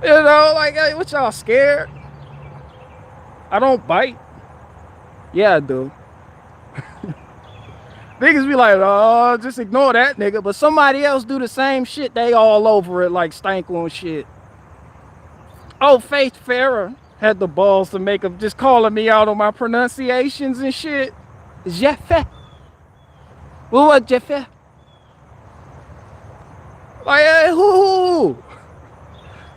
[SPEAKER 1] You know, like, hey, what y'all scared? I don't bite. Yeah, I do. Niggas be like, oh, just ignore that nigga. But somebody else do the same shit. They all over it like stank on shit. Oh, Faith Farah had the balls to make them just calling me out on my pronunciations and shit. Jeffet. What Jeffet? Like, hey, who?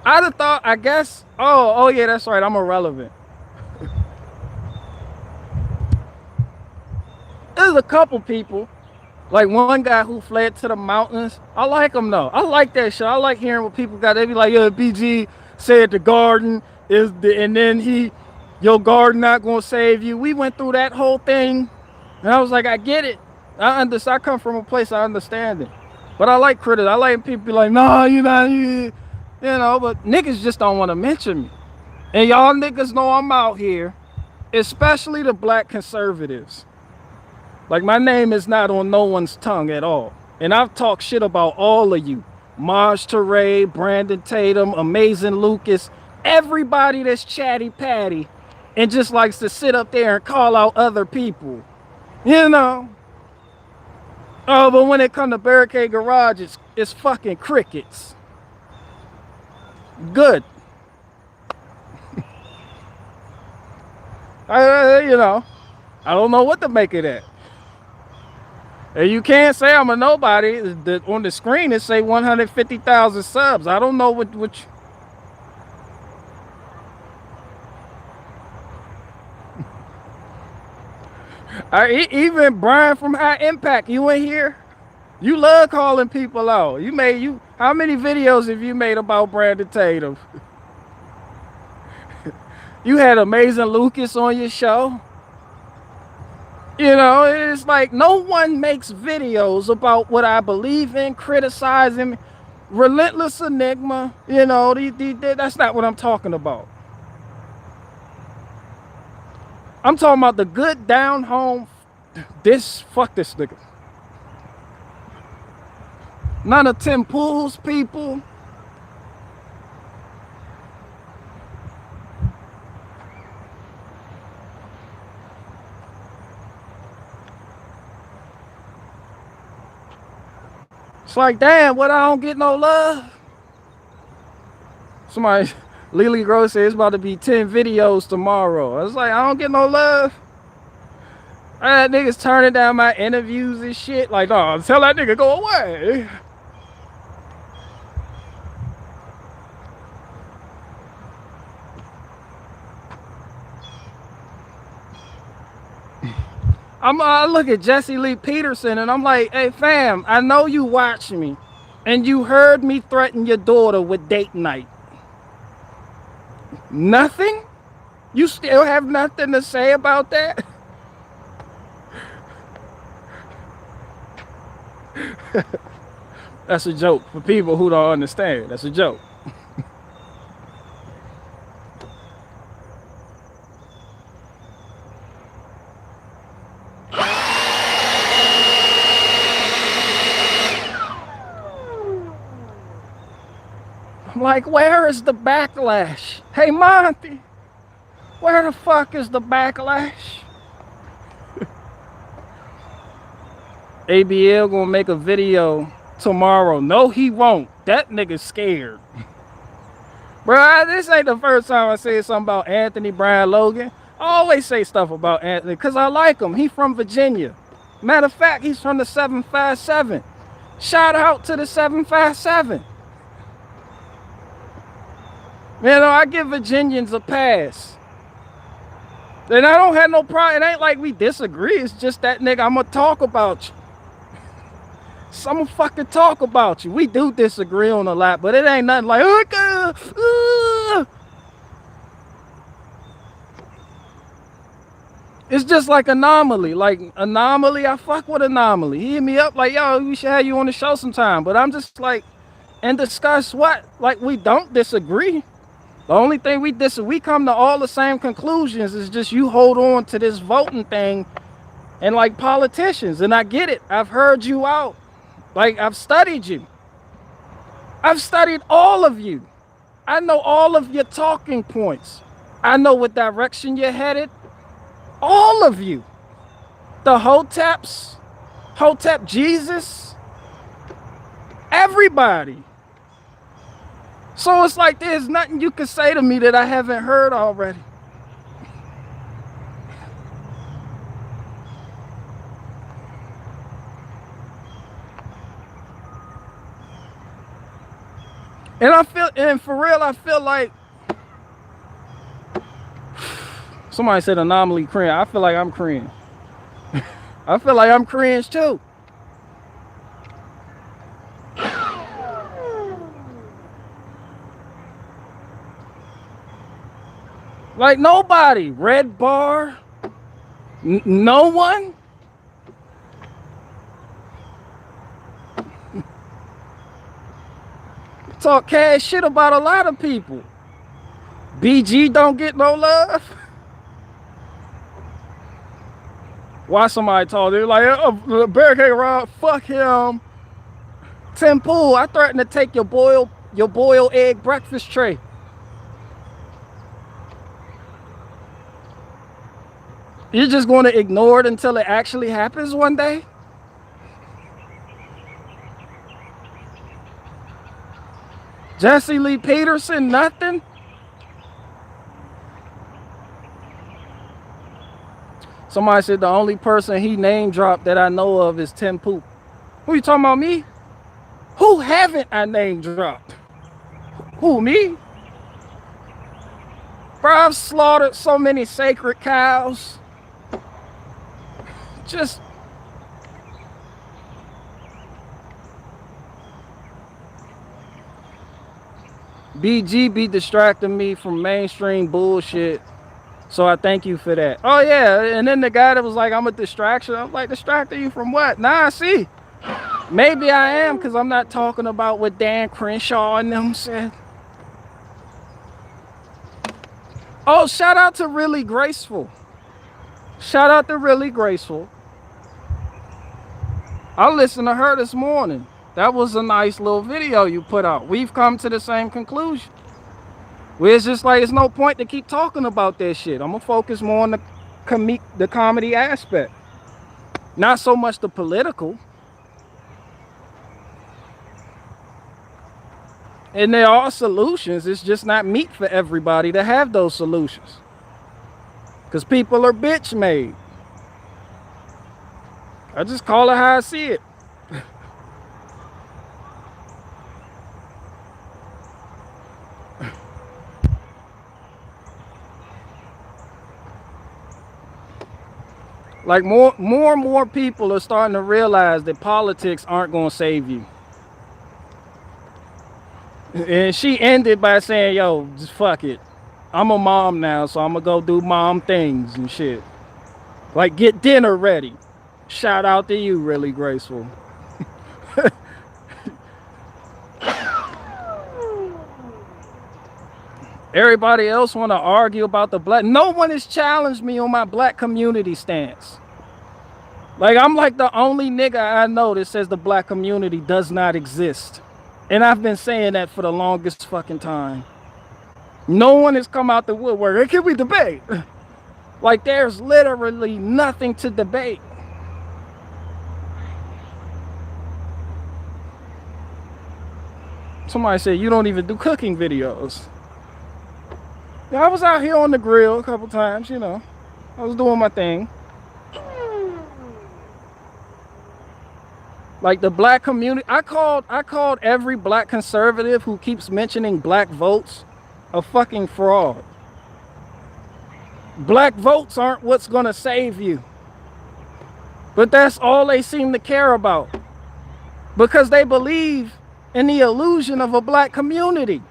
[SPEAKER 1] I'd have thought, I guess, oh yeah, that's right, I'm irrelevant. There's a couple people, like one guy who fled to the mountains. I like him though. I like that shit. I like hearing what people got. They be like, yeah, BG said the garden is the, and then your garden not gonna save you. We went through that whole thing, and I was like, I get it. I understand. I come from a place I understand it. But I like critics. I like people be like, nah, you know, but niggas just don't want to mention me. And y'all niggas know I'm out here, especially the black conservatives. Like, my name is not on no one's tongue at all. And I've talked shit about all of you. Maj Toure, Brandon Tatum, Amazing Lucas, everybody that's chatty patty and just likes to sit up there and call out other people. You know? Oh, but when it comes to Barricade Garage, it's fucking crickets. Good. You know, I don't know what to make of that. And you can't say I'm a nobody. On the screen it say 150,000 subs. I don't know what even Brian from High Impact, you in here? You love calling people out. How many videos have you made about Brandon Tatum? You had Amazing Lucas on your show. You know, it's like no one makes videos about what I believe in, criticizing, Relentless Enigma. You know, that's not what I'm talking about. I'm talking about the good down home. Fuck this nigga. None of Tim Pool's people. It's like, damn, what, I don't get no love? Somebody, Lily Gross said it's about to be 10 videos tomorrow. I was like, I don't get no love. I had niggas turning down my interviews and shit. Like, oh, tell that nigga go away. I look at Jesse Lee Peterson and I'm like, hey fam, I know you watch me and you heard me threaten your daughter with date night. Nothing? You still have nothing to say about that? That's a joke for people who don't understand. That's a joke. I'm like, where is the backlash? Hey, Monty, where the fuck is the backlash? ABL gonna make a video tomorrow. No, he won't. That nigga's scared. Bro, this ain't the first time I said something about Anthony Brian Logan. I always say stuff about Anthony because I like him. He from Virginia. Matter of fact, he's from the 757. Shout out to the 757. You know, I give Virginians a pass. And I don't have no problem. It ain't like we disagree. It's just that, nigga, I'm gonna talk about you. So I'm gonna fucking talk about you. We do disagree on a lot, but it ain't nothing like, it's just like Anomaly. Like Anomaly, I fuck with Anomaly. He hit me up like, yo, we should have you on the show sometime. But I'm just like, and discuss what? Like, we don't disagree. The only thing we come to all the same conclusions. Is just you hold on to this voting thing and like politicians. And I get it. I've heard you out. Like, I've studied you. I've studied all of you. I know all of your talking points. I know what direction you're headed. All of you. The Hoteps, Hotep Jesus, everybody. So it's like there's nothing you can say to me that I haven't heard already. And for real, I feel like somebody said Anomaly cringe. I feel like I'm cringe. I feel like I'm cringe too. Like nobody. Red Bar. No one. Talk cash shit about a lot of people. BG don't get no love. Why somebody told they're like, Barricade Rob, fuck him. Tim Pool, I threatened to take your boiled egg breakfast tray. You're just going to ignore it until it actually happens one day? Jesse Lee Peterson, nothing? Somebody said the only person he name dropped that I know of is Tim Poop. Who you talking about, me? Who haven't I name dropped? Who, me? Bro, I've slaughtered so many sacred cows. Just... BG be distracting me from mainstream bullshit. So I thank you for that. Oh yeah, and then the guy that was like, I'm a distraction. I'm like, distracting you from what? Nah, see. Maybe I am, because I'm not talking about what Dan Crenshaw and them said. Oh, shout out to Really Graceful. Shout out to Really Graceful. I listened to her this morning. That was a nice little video you put out. We've come to the same conclusion. Where it's just like, it's no point to keep talking about that shit. I'm going to focus more on the comedy aspect. Not so much the political. And there are solutions. It's just not meat for everybody to have those solutions. Because people are bitch made. I just call it how I see it. Like more and more people are starting to realize that politics aren't going to save you. And she ended by saying, yo, just fuck it. I'm a mom now, so I'm going to go do mom things and shit. Like, get dinner ready. Shout out to you, Really Graceful. Everybody else want to argue about the black. No one has challenged me on my black community stance. Like, I'm like the only nigga I know that says the black community does not exist. And I've been saying that for the longest fucking time. No one has come out the woodwork. Hey, can we debate? Like, there's literally nothing to debate. Somebody said, you don't even do cooking videos. Yeah, I was out here on the grill a couple times, you know. I was doing my thing. Like the black community, I called every black conservative who keeps mentioning black votes a fucking fraud. Black votes aren't what's gonna save you. But that's all they seem to care about. Because they believe in the illusion of a black community.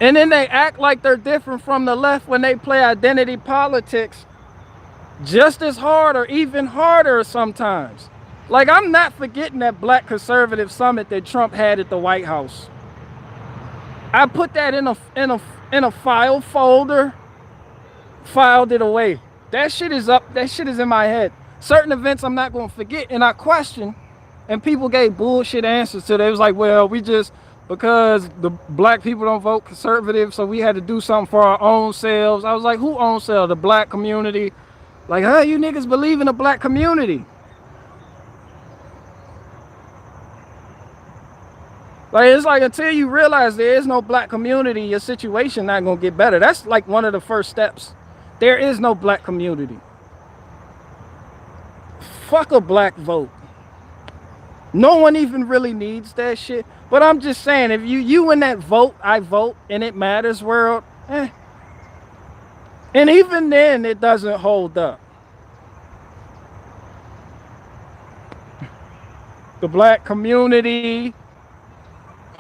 [SPEAKER 1] And then they act like they're different from the left when they play identity politics just as hard or even harder sometimes. Like, I'm not forgetting that Black Conservative Summit that Trump had at the White House. I put that in a file folder, filed it away. That shit is up, that shit is in my head. Certain events I'm not gonna forget, and I question, and people gave bullshit answers to it. It was like, well, we just, because the black people don't vote conservative, so we had to do something for our own selves. I was like, who owns selves? The black community? Like, huh, you niggas believe in the black community? Like, it's like until you realize there is no black community, your situation not gonna get better. That's like one of the first steps. There is no black community. Fuck a black vote. No one even really needs that shit. But I'm just saying, if you in that vote, I vote, and it matters world, and even then, it doesn't hold up. The black community.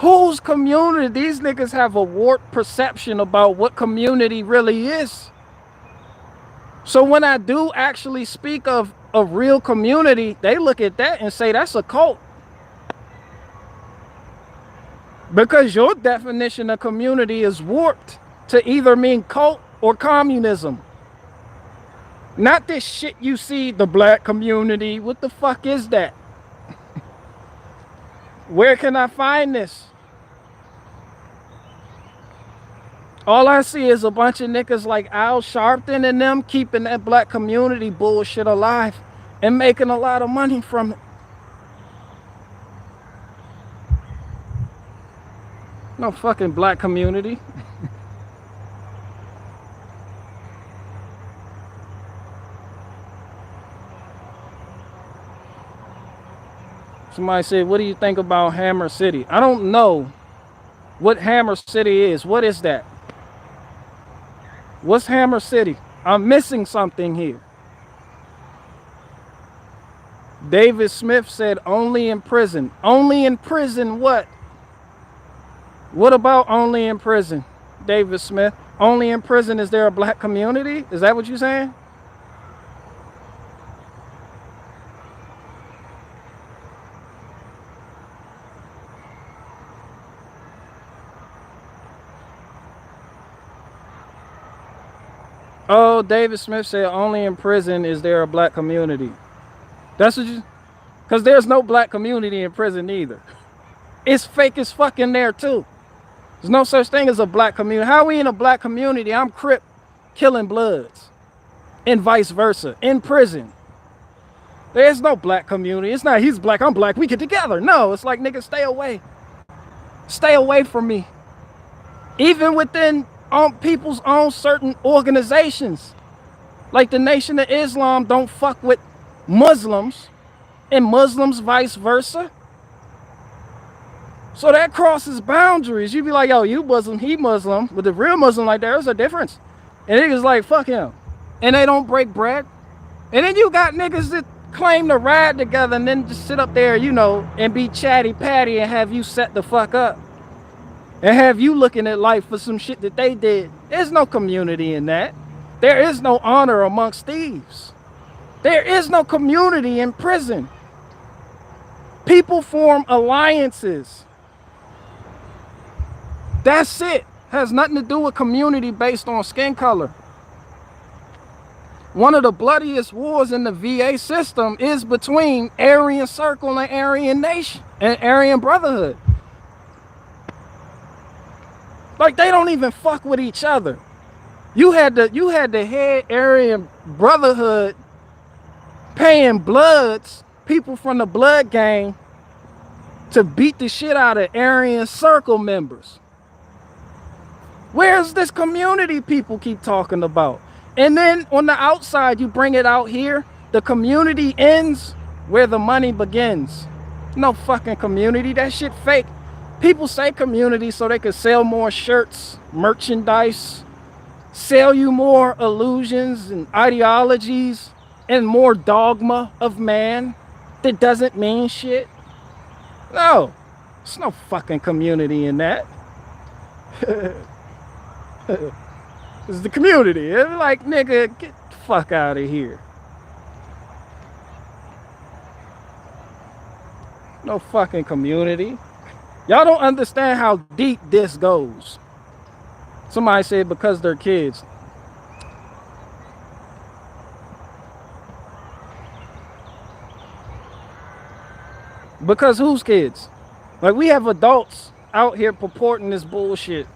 [SPEAKER 1] Whose community? These niggas have a warped perception about what community really is. So when I do actually speak of a real community, they look at that and say that's a cult. Because your definition of community is warped to either mean cult or communism. Not this shit you see, the black community. What the fuck is that? Where can I find this? All I see is a bunch of niggas like Al Sharpton and them keeping that black community bullshit alive and making a lot of money from it. No fucking black community. Somebody said, what do you think about Hammer City? I don't know what Hammer City is. What is that? What's Hammer City? I'm missing something here. David Smith said only in prison. Only in prison what? What about only in prison, David Smith? Only in prison is there a black community? Is that what you're saying? Oh, David Smith said only in prison is there a black community. That's what you... Because there's no black community in prison either. It's fake as fuck in there too. There's no such thing as a black community. How are we in a black community? I'm Crip killing Bloods. And vice versa. In prison. There's no black community. It's not he's black, I'm black, we get together. No, it's like, nigga, stay away. Stay away from me. Even within people's own certain organizations. Like the Nation of Islam don't fuck with Muslims. And Muslims vice versa. So that crosses boundaries. You be like, yo, you Muslim, he Muslim. With the real Muslim, like, there's a difference. And niggas like, fuck him. And they don't break bread. And then you got niggas that claim to ride together and then just sit up there, you know, and be chatty patty and have you set the fuck up. And have you looking at life for some shit that they did. There's no community in that. There is no honor amongst thieves. There is no community in prison. People form alliances. That's it. Has nothing to do with community based on skin color. One of the bloodiest wars in the VA system is between Aryan Circle and Aryan Nation and Aryan Brotherhood. Like, they don't even fuck with each other. You had the head Aryan Brotherhood paying Bloods, people from the Blood gang, to beat the shit out of Aryan Circle members. Where's this community people keep talking about? And then on the outside, you bring it out here, the community ends where the money begins. No fucking community. That shit fake. People say community so they could sell more shirts, merchandise, sell you more illusions and ideologies and more dogma of man that doesn't mean shit. No, there's no fucking community in that. It's the community. It's like, nigga, get the fuck out of here. No fucking community. Y'all don't understand how deep this goes. Somebody said because they're kids. Because whose kids? Like, we have adults out here purporting this bullshit.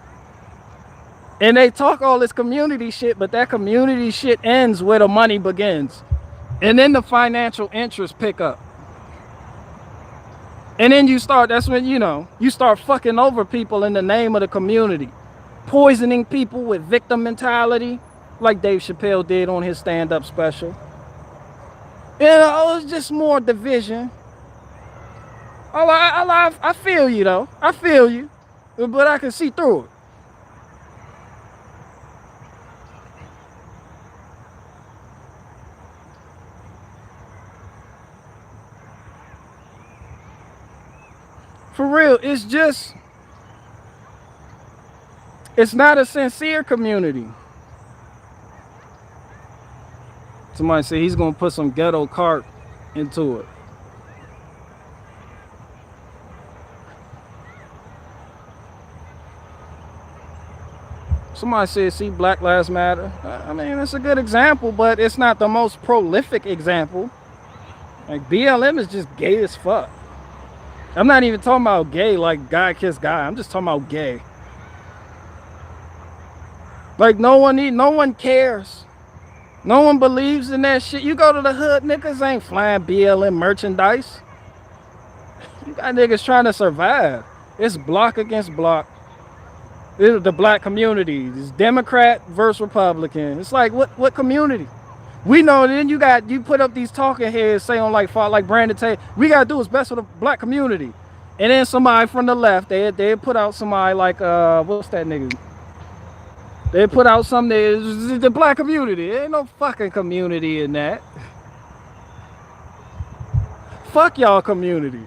[SPEAKER 1] And they talk all this community shit, but that community shit ends where the money begins. And then the financial interests pick up. And then you start, that's when, you start fucking over people in the name of the community. Poisoning people with victim mentality, like Dave Chappelle did on his stand-up special. It's just more division. I feel you, though. I feel you. But I can see through it. For real, it's not a sincere community. Somebody said he's gonna put some ghetto cart into it. Somebody said, see, Black Lives Matter. I mean, it's a good example, but it's not the most prolific example. Like, BLM is just gay as fuck. I'm not even talking about gay like guy kiss guy. I'm just talking about gay. Like, no one cares. No one believes in that shit. You go to the hood, niggas ain't flying BLM merchandise. You got niggas trying to survive. It's block against block. It's the black community. It's Democrat versus Republican. It's like, what community? We know. Then you put up these talking heads saying like Brandon Tate, we gotta do what's best for the black community. And then somebody from the left, they put out somebody like what's that nigga? They put out something, the black community. There ain't no fucking community in that. Fuck y'all community.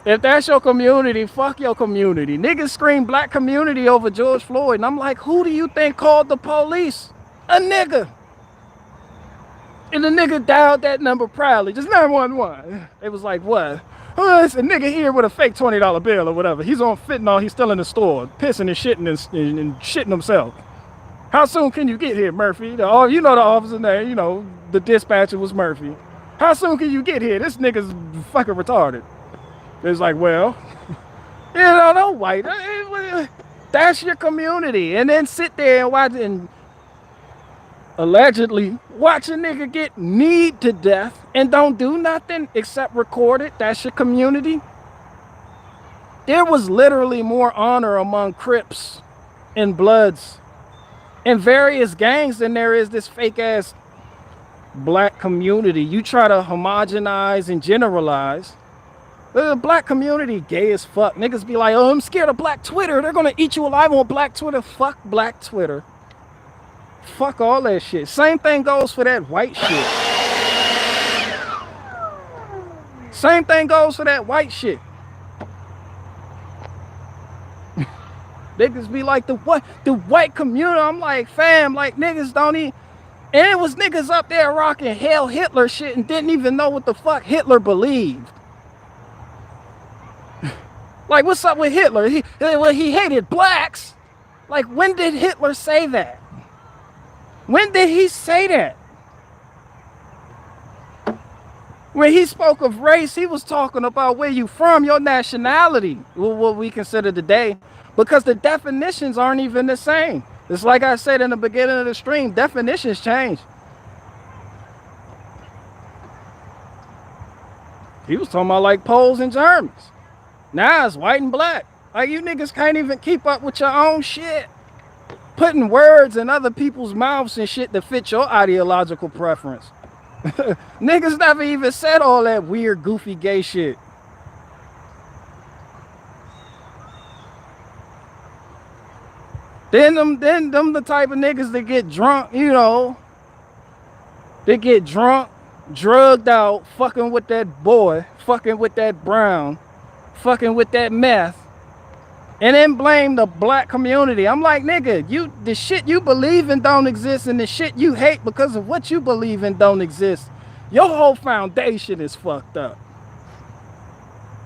[SPEAKER 1] If that's your community, fuck your community. Niggas scream black community over George Floyd. And I'm like, who do you think called the police? A nigga. And the nigga dialed that number proudly. Just 911. It was like, what? Oh, it's a nigga here with a fake $20 bill or whatever. He's on fentanyl. He's still in the store, pissing and shitting and shitting himself. How soon can you get here, Murphy? The officer there, the dispatcher was Murphy. How soon can you get here? This nigga's fucking retarded. It's like, well, no white. That's your community. And then sit there and watch and allegedly watch a nigga get kneed to death and don't do nothing except record it. That's your community. There was literally more honor among Crips and Bloods and various gangs than there is this fake ass black community. You try to homogenize and generalize. The black community gay as fuck. Niggas be like, oh, I'm scared of black Twitter. They're gonna eat you alive on black Twitter. Fuck black Twitter. Fuck all that shit. Same thing goes for that white shit. Same thing goes for that white shit. Niggas be like, the white community. I'm like, fam, like niggas don't eat. And it was niggas up there rocking Hail Hitler shit and didn't even know what the fuck Hitler believed. Like, what's up with Hitler? He hated blacks. Like, when did Hitler say that? When did he say that? When he spoke of race, he was talking about where you from, your nationality, what we consider today, because the definitions aren't even the same. It's like I said in the beginning of the stream, definitions change. He was talking about like Poles and Germans. Now it's white and black. Like, you niggas can't even keep up with your own shit. Putting words in other people's mouths and shit to fit your ideological preference. Niggas never even said all that weird, goofy, gay shit. Then them the type of niggas that get drunk, you know. They get drunk, drugged out, fucking with that boy, fucking with that brown, fucking with that meth, and then blame the black community. I'm like, nigga, the shit you believe in don't exist, and the shit you hate because of what you believe in don't exist. Your whole foundation is fucked up.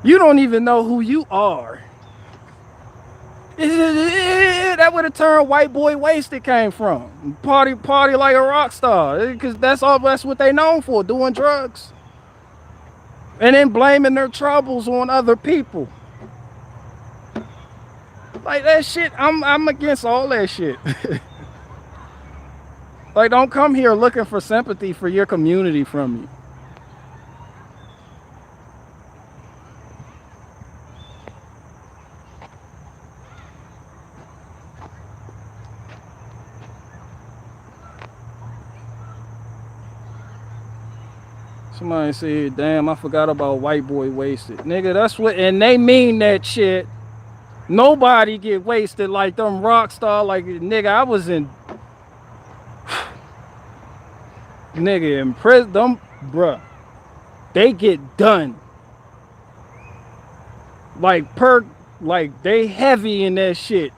[SPEAKER 1] You don't even know who you are. That would have turned white boy wasted came from. Party like a rock star. Because that's what they known for, doing drugs. And then blaming their troubles on other people. Like that shit, I'm against all that shit. Like, don't come here looking for sympathy for your community from me. Somebody said, damn, I forgot about white boy wasted. Nigga, that's what, and they mean that shit. Nobody get wasted like them rock star, like, nigga, I was in, nigga, in prison, them, bruh, they get done. Like, like, they heavy in that shit.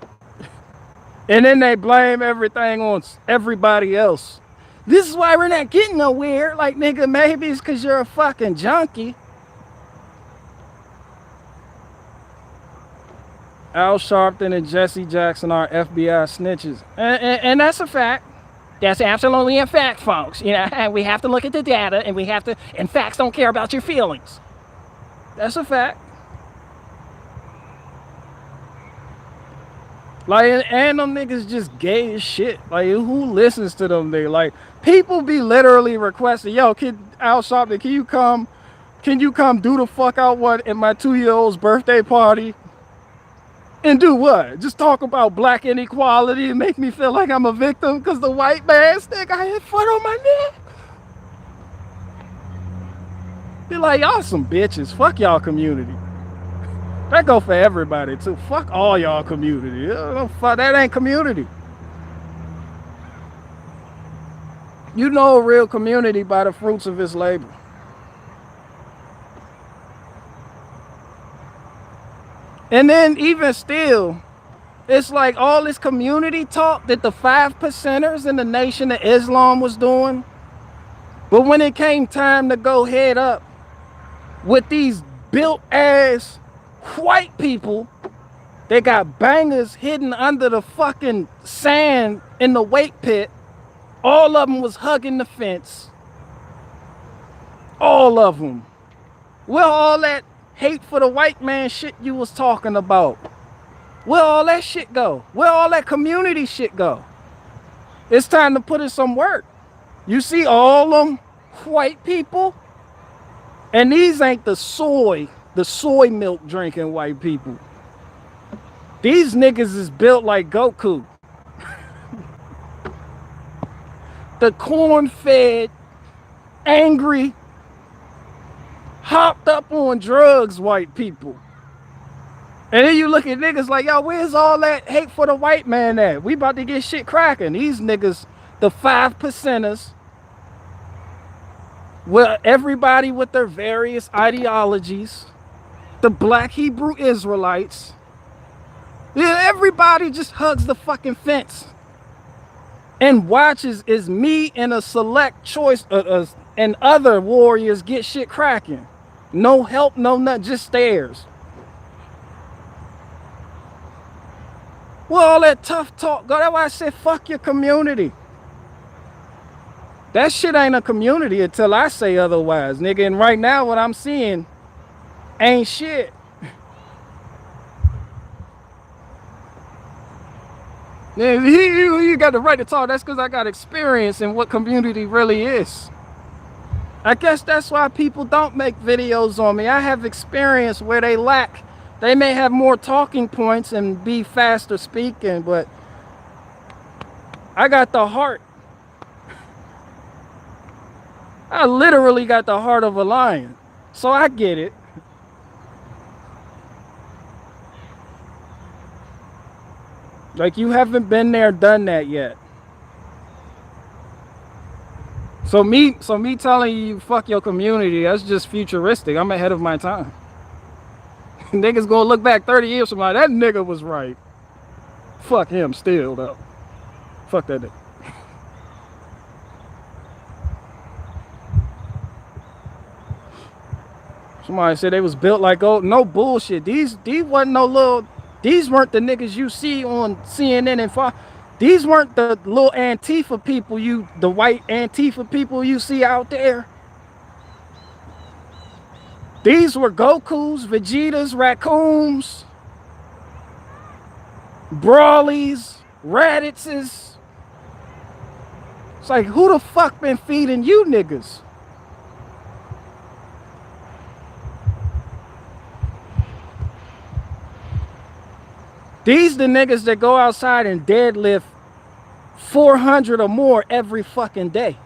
[SPEAKER 1] And then they blame everything on everybody else. This is why we're not getting nowhere. Like, nigga, maybe it's because you're a fucking junkie. Al Sharpton and Jesse Jackson are FBI snitches. And that's a fact. That's absolutely a fact, folks. You know, we have to look at the data, and we have to, and facts don't care about your feelings. That's a fact. Like, and them niggas just gay as shit. Like, who listens to them? They like, people be literally requesting, yo, Al Sharpton, can you come do the fuck out what at my 2-year-old's birthday party? And do what? Just talk about black inequality and make me feel like I'm a victim because the white man stick I had foot on my neck? Be like, y'all some bitches. Fuck y'all community. That go for everybody too. Fuck all y'all community. Fuck, that ain't community. You know a real community by the fruits of its labor. And then even still, it's like all this community talk that the 5%ers in the Nation of Islam was doing. But when it came time to go head up with these built ass white people, they got bangers hidden under the fucking sand in the weight pit. All of them was hugging the fence. All of them. Where all that hate for the white man shit you was talking about? Where all that shit go? Where all that community shit go? It's time to put in some work. You see all them white people? And these ain't the soy milk drinking white people. These niggas is built like Goku. The corn-fed, angry, hopped up on drugs white people. And then you look at niggas like, yo, where's all that hate for the white man at? We about to get shit cracking. These niggas, the 5%ers, well, everybody with their various ideologies, the black Hebrew Israelites, yeah, everybody just hugs the fucking fence and watches as me and a select choice and other warriors get shit cracking. No help, no nothing, just stares. Well, all that tough talk, that's why I said fuck your community. That shit ain't a community until I say otherwise, nigga. And right now what I'm seeing ain't shit. You got the right to talk. That's because I got experience in what community really is. I guess that's why people don't make videos on me. I have experience where they lack. They may have more talking points and be faster speaking, but I got the heart. I literally got the heart of a lion. So I get it. Like, you haven't been there, done that yet. So me telling you fuck your community, that's just futuristic. I'm ahead of my time. Niggas gonna look back 30 years from now, that nigga was right. Fuck him still though. Fuck that nigga. Somebody said they was built like old. No bullshit. These wasn't no little. These weren't the niggas you see on CNN and Fox. These weren't the little Antifa people the white Antifa people you see out there. These were Gokus, Vegetas, Raccoons, Brawlies, Raditses. It's like, who the fuck been feeding you niggas? These the niggas that go outside and deadlift 400 or more every fucking day.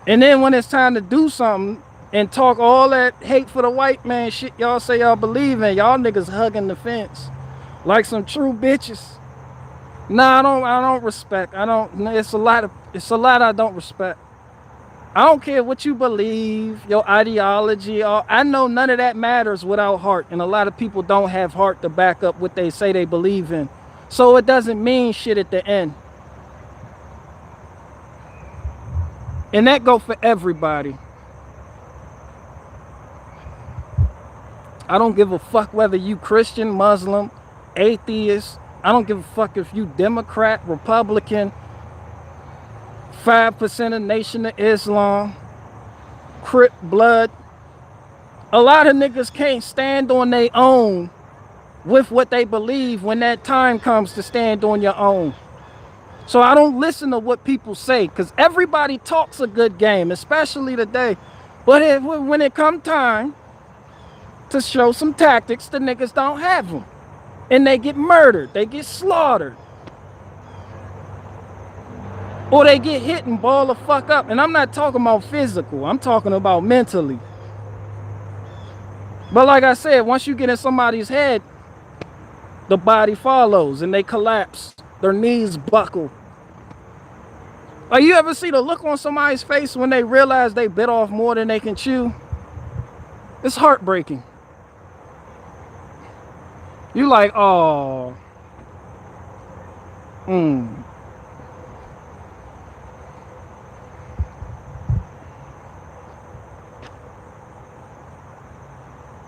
[SPEAKER 1] And then when it's time to do something and talk all that hate for the white man shit y'all say y'all believe in, y'all niggas hugging the fence like some true bitches. Nah, I don't respect. It's a lot I don't respect. I don't care what you believe, your ideology. I know none of that matters without heart. And a lot of people don't have heart to back up what they say they believe in. So it doesn't mean shit at the end. And that go for everybody. I don't give a fuck whether you Christian, Muslim, atheist. I don't give a fuck if you Democrat, Republican, 5% of Nation of Islam, Crip, Blood. A lot of niggas can't stand on their own with what they believe when that time comes to stand on your own. So I don't listen to what people say, because everybody talks a good game, especially today. But when it come time to show some tactics, the niggas don't have them. And they get murdered, they get slaughtered. Or they get hit and ball the fuck up. And I'm not talking about physical, I'm talking about mentally. But like I said, once you get in somebody's head, the body follows and they collapse. Their knees buckle. Like, you ever see the look on somebody's face when they realize they bit off more than they can chew? It's heartbreaking. You like, oh.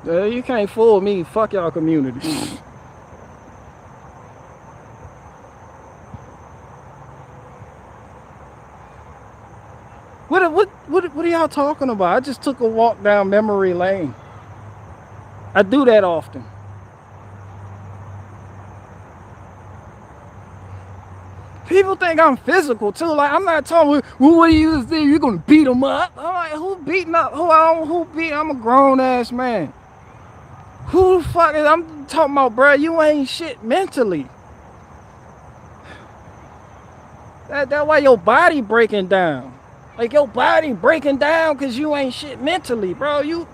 [SPEAKER 1] You can't fool me. Fuck y'all community. What are y'all talking about? I just took a walk down memory lane. I do that often. People think I'm physical too. Like, I'm not talking, well, what do you think? You're gonna beat them up? I'm like, who beating up? I'm a grown ass man. Who the fuck is, I'm talking about, bro, you ain't shit mentally. That's why your body breaking down. Like, your body breaking down because you ain't shit mentally, bro.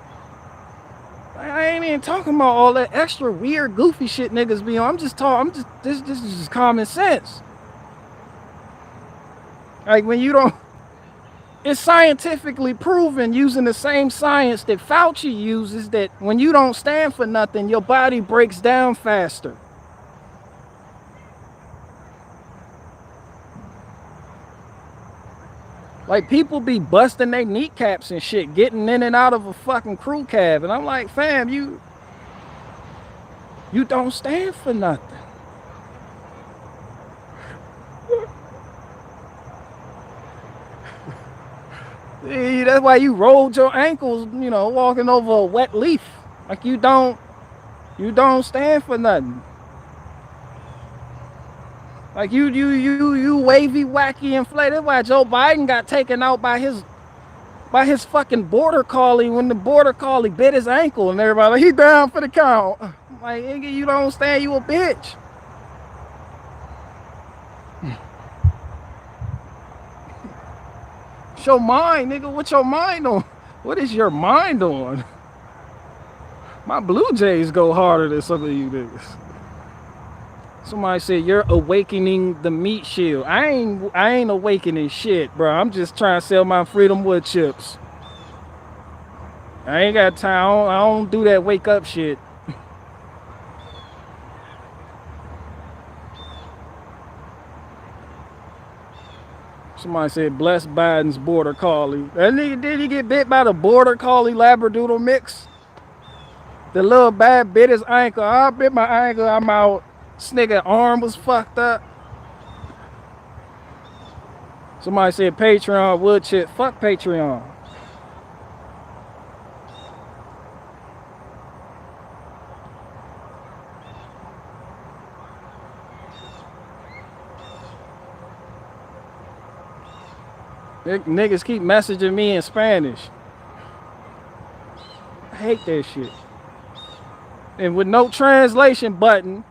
[SPEAKER 1] I ain't even talking about all that extra weird, goofy shit niggas be on. This is just common sense. Like, when you don't, it's scientifically proven using the same science that Fauci uses, that when you don't stand for nothing, your body breaks down faster. Like, people be busting their kneecaps and shit, getting in and out of a fucking crew cab. And I'm like, fam, you don't stand for nothing. That's why you rolled your ankles, walking over a wet leaf. Like, you don't stand for nothing. Like, you wavy, wacky, inflated. That's why Joe Biden got taken out by his fucking border collie when the border collie bit his ankle, and everybody like, he down for the count. Like, nigga, you don't stand, you a bitch. your mind, nigga? What your mind on? What is your mind on? My Blue Jays go harder than some of you niggas. Somebody said you're awakening the meat shield. I ain't awakening shit, bro. I'm just trying to sell my Freedom Wood chips. I ain't got time. I don't do that wake up shit. Somebody said bless Biden's border collie. That nigga, did he get bit by the border collie labradoodle mix? The little bad bit his ankle. I bit my ankle. I'm out. This nigga arm was fucked up. Somebody said Patreon wood chip. Fuck Patreon. Niggas keep messaging me in Spanish. I hate that shit. And with no translation button,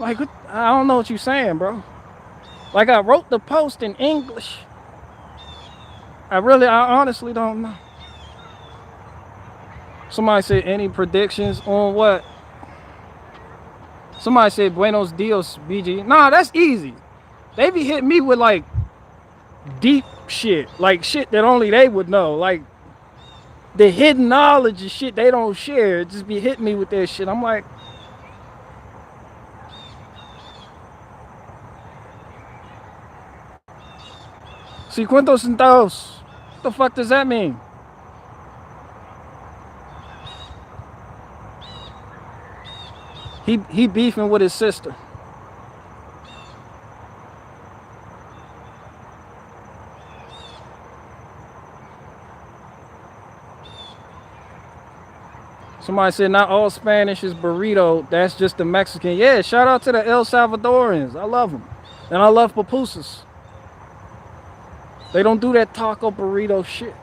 [SPEAKER 1] like, I don't know what you're saying, bro. Like, I wrote the post in English. I honestly don't know. Somebody said, any predictions on what? Somebody said, Buenos Dias, BG. Nah, that's easy. They be hitting me with, like, deep shit. Like, shit that only they would know. Like, the hidden knowledge of shit they don't share. Just be hitting me with that shit. I'm like, $50 centavos. What the fuck does that mean? He beefing with his sister. Somebody said not all Spanish is burrito. That's just the Mexican. Yeah, shout out to the El Salvadorians. I love them. And I love pupusas. They don't do that taco burrito shit.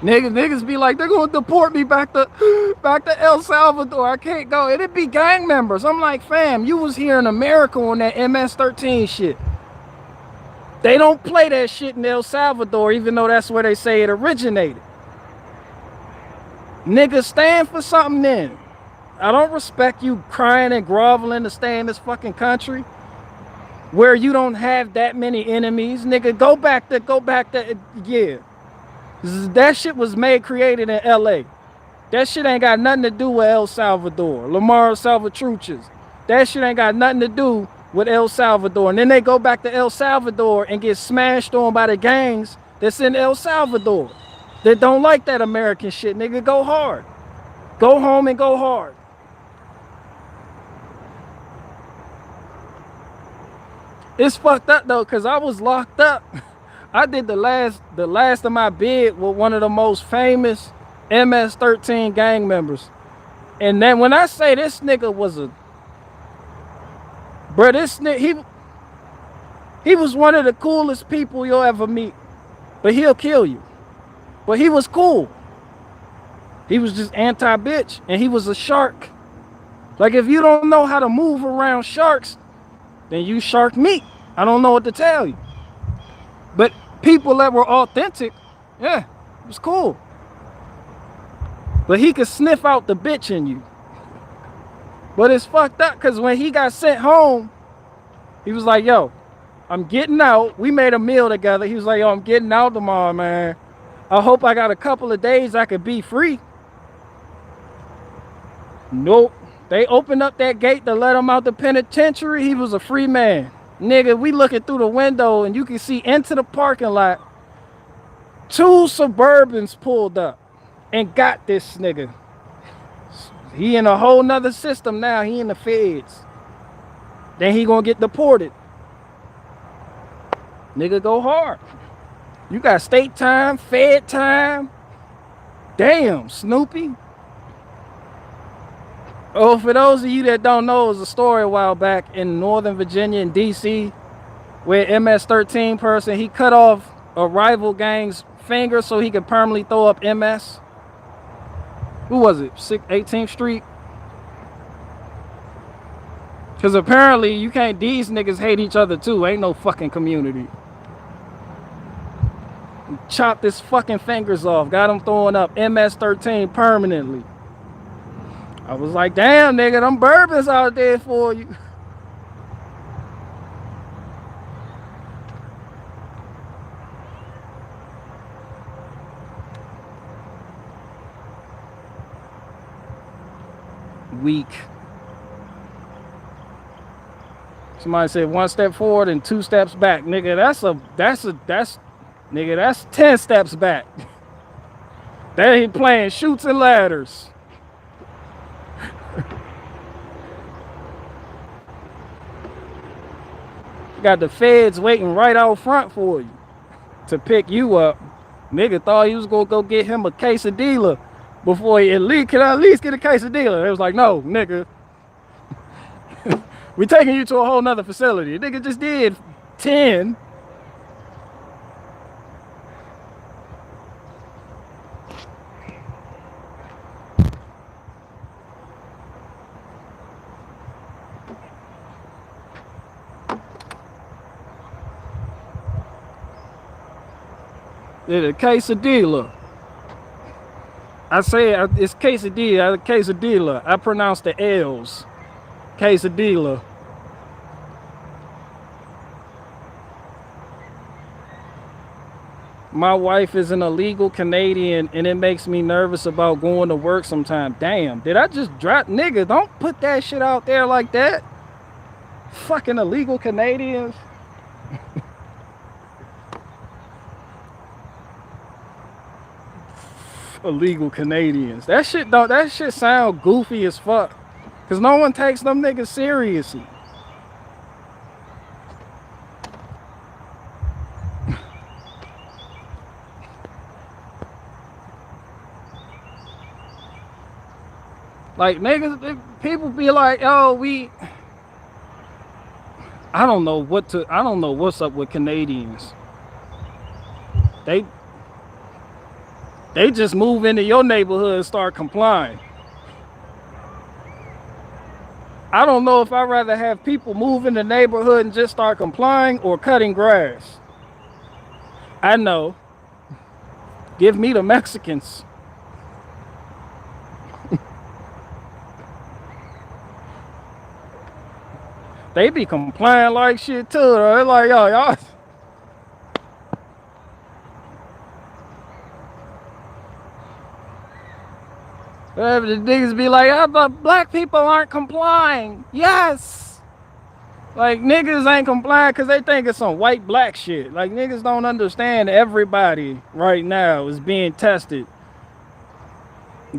[SPEAKER 1] Niggas be like, they're gonna deport me back to El Salvador. I can't go. It'd be gang members. I'm like, fam, you was here in America on that MS-13 shit. They don't play that shit in El Salvador, even though that's where they say it originated. Niggas, stand for something then. I don't respect you crying and groveling to stay in this fucking country where you don't have that many enemies. Nigga, go back to, yeah. That shit was created in LA. That shit ain't got nothing to do with El Salvador. Lamar Salvatruchas. That shit ain't got nothing to do with El Salvador. And then they go back to El Salvador and get smashed on by the gangs that's in El Salvador that don't like that American shit. Nigga, go hard. Go home and go hard. It's fucked up though, cause I was locked up. I did the last of my bid with one of the most famous MS-13 gang members. And then when I say this nigga was this nigga, he was one of the coolest people you'll ever meet. But he'll kill you. But he was cool. He was just anti-bitch, and he was a shark. Like, if you don't know how to move around sharks, then you shark meat. I don't know what to tell you. But people that were authentic, yeah, it was cool. But he could sniff out the bitch in you. But it's fucked up because when he got sent home, he was like, yo, I'm getting out. We made a meal together. He was like, yo, I'm getting out tomorrow, man. I hope I got a couple of days I could be free. Nope. They opened up that gate to let him out the penitentiary. He was a free man. Nigga, we looking through the window and you can see into the parking lot. 2 Suburbans pulled up and got this nigga. He in a whole nother system now. He in the feds. Then he gonna get deported. Nigga, go hard. You got state time, fed time. Damn, Snoopy. Oh, for those of you that don't know, it was a story a while back in Northern Virginia and DC where MS-13 person, he cut off a rival gang's finger so he could permanently throw up MS. Who was it? 18th Street? Cause apparently you can't, these niggas hate each other too. Ain't no fucking community. Chopped his fucking fingers off. Got him throwing up MS-13 permanently. I was like, damn nigga, them bourbons out there for you. Weak. Somebody said 1 step forward and 2 steps back. Nigga, nigga, that's 10 steps back. They ain't playing shoots and ladders. Got the feds waiting right out front for you to pick you up. Nigga thought he was gonna go get him a quesadilla before he can I at least get a quesadilla? It was like, no, nigga. We taking you to a whole nother facility. Nigga just did 10. Did a quesadilla. I say it's quesadilla. I pronounce the L's. Quesadilla. My wife is an illegal Canadian and it makes me nervous about going to work sometime. Damn, did I just drop? Nigga, don't put that shit out there like that. Fucking illegal Canadians. Illegal Canadians. That shit sound goofy as fuck. Cause no one takes them niggas seriously. Like niggas, people be like, oh, I don't know what's up with Canadians. They just move into your neighborhood and start complying. I don't know if I'd rather have people move in the neighborhood and just start complying or cutting grass. I know. Give me the Mexicans. They be complying like shit too. They're like, yo, y'all. The niggas be like, oh, but black people aren't complying. Yes. Like niggas ain't complying because they think it's some white black shit. Like niggas don't understand everybody right now is being tested.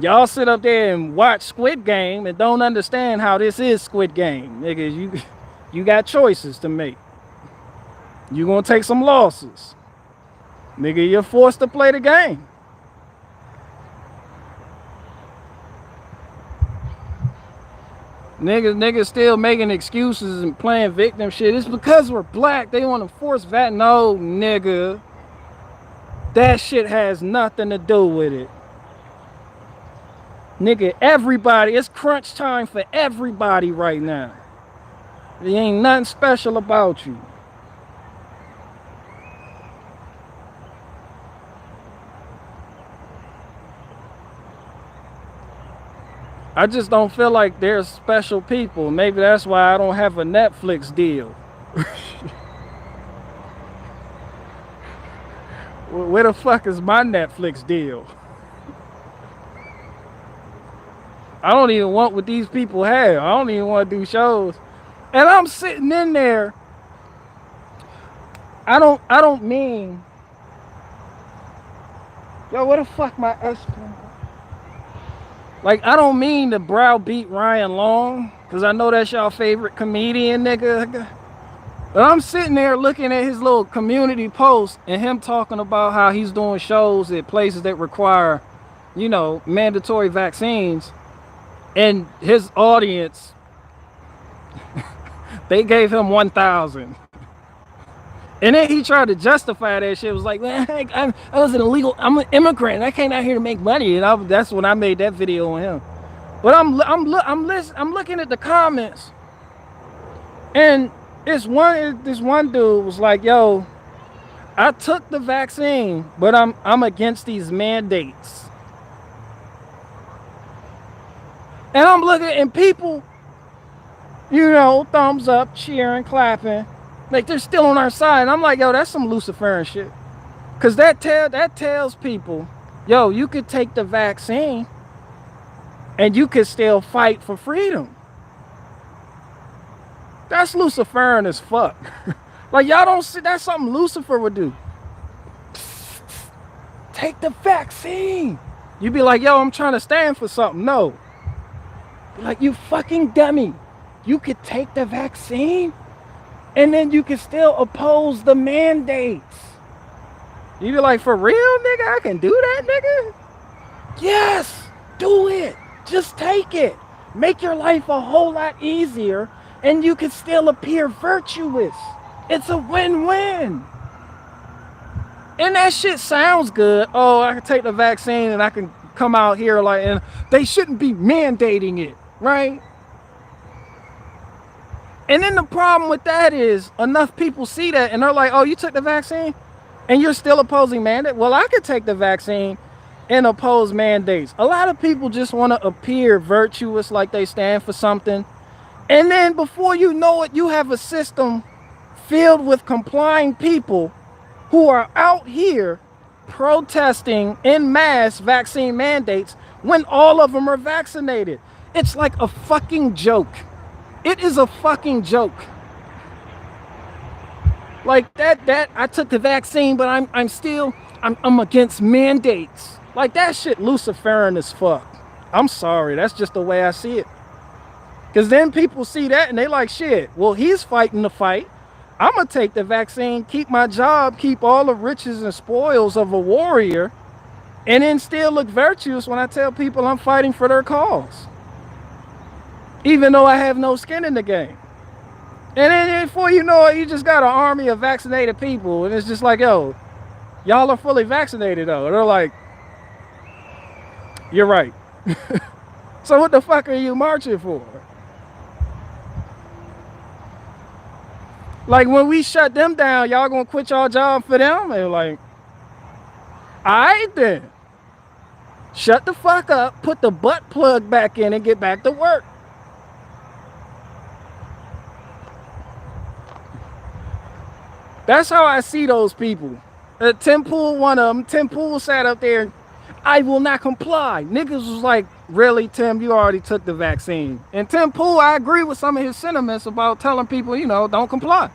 [SPEAKER 1] Y'all sit up there and watch Squid Game and don't understand how this is Squid Game. Niggas, you got choices to make. You gonna take some losses. Nigga, you're forced to play the game. Niggas still making excuses and playing victim shit. It's because we're black. They want to force that. No, nigga. That shit has nothing to do with it. Nigga, everybody, it's crunch time for everybody right now. There ain't nothing special about you. I just don't feel like they're special people. Maybe that's why I don't have a Netflix deal. Where the fuck is my Netflix deal? I don't even want what these people have. I don't even want to do shows. And I'm sitting in there. I don't mean. Yo, what the fuck my Like, I don't mean to browbeat Ryan Long, because I know that's y'all favorite comedian, nigga. But I'm sitting there looking at his little community post and him talking about how he's doing shows at places that require, you know, mandatory vaccines. And his audience, they gave him 1,000. And then he tried to justify that shit. It was like, man, I was an illegal, I'm an immigrant. I came out here to make money. And that's when I made that video on him. But I'm looking at the comments. And this one dude was like, yo, I took the vaccine, but I'm against these mandates. And I'm looking and people, thumbs up, cheering, clapping. Like they're still on our side. And I'm like, yo, that's some Luciferian shit. Cause that tells people, yo, you could take the vaccine and you could still fight for freedom. That's Luciferian as fuck. Like y'all don't see that's something Lucifer would do. Take the vaccine. You'd be like, yo, I'm trying to stand for something. No. Like, you fucking dummy. You could take the vaccine and then you can still oppose the mandates. You be like, for real, nigga? I can do that, nigga? Yes, do it. Just take it. Make your life a whole lot easier and you can still appear virtuous. It's a win-win. And that shit sounds good. Oh, I can take the vaccine and I can come out here like, and they shouldn't be mandating it, right? And then the problem with that is enough people see that and they're like, oh, you took the vaccine and you're still opposing mandate? Well, I could take the vaccine and oppose mandates. A lot of people just want to appear virtuous, like they stand for something. And then before you know it, you have a system filled with complying people who are out here protesting en masse vaccine mandates when all of them are vaccinated. It's like a fucking joke. It is a fucking joke. Like that I took the vaccine, but I'm against mandates. Like that shit Luciferian as fuck. I'm sorry, that's just the way I see it. Because then people see that and they like, shit, well, he's fighting the fight. I'm going to take the vaccine, keep my job, keep all the riches and spoils of a warrior, and then still look virtuous when I tell people I'm fighting for their cause. Even though I have no skin in the game. And then before you know it, you just got an army of vaccinated people. And it's just like, yo, y'all are fully vaccinated though. They're like, you're right. So what the fuck are you marching for? Like when we shut them down, y'all gonna quit y'all job for them? They're like, all right then. Shut the fuck up, put the butt plug back in and get back to work. That's how I see those people. Tim Pool, one of them, Tim Pool sat up there and I will not comply. Niggas was like, really, Tim, you already took the vaccine. And Tim Pool, I agree with some of his sentiments about telling people, don't comply.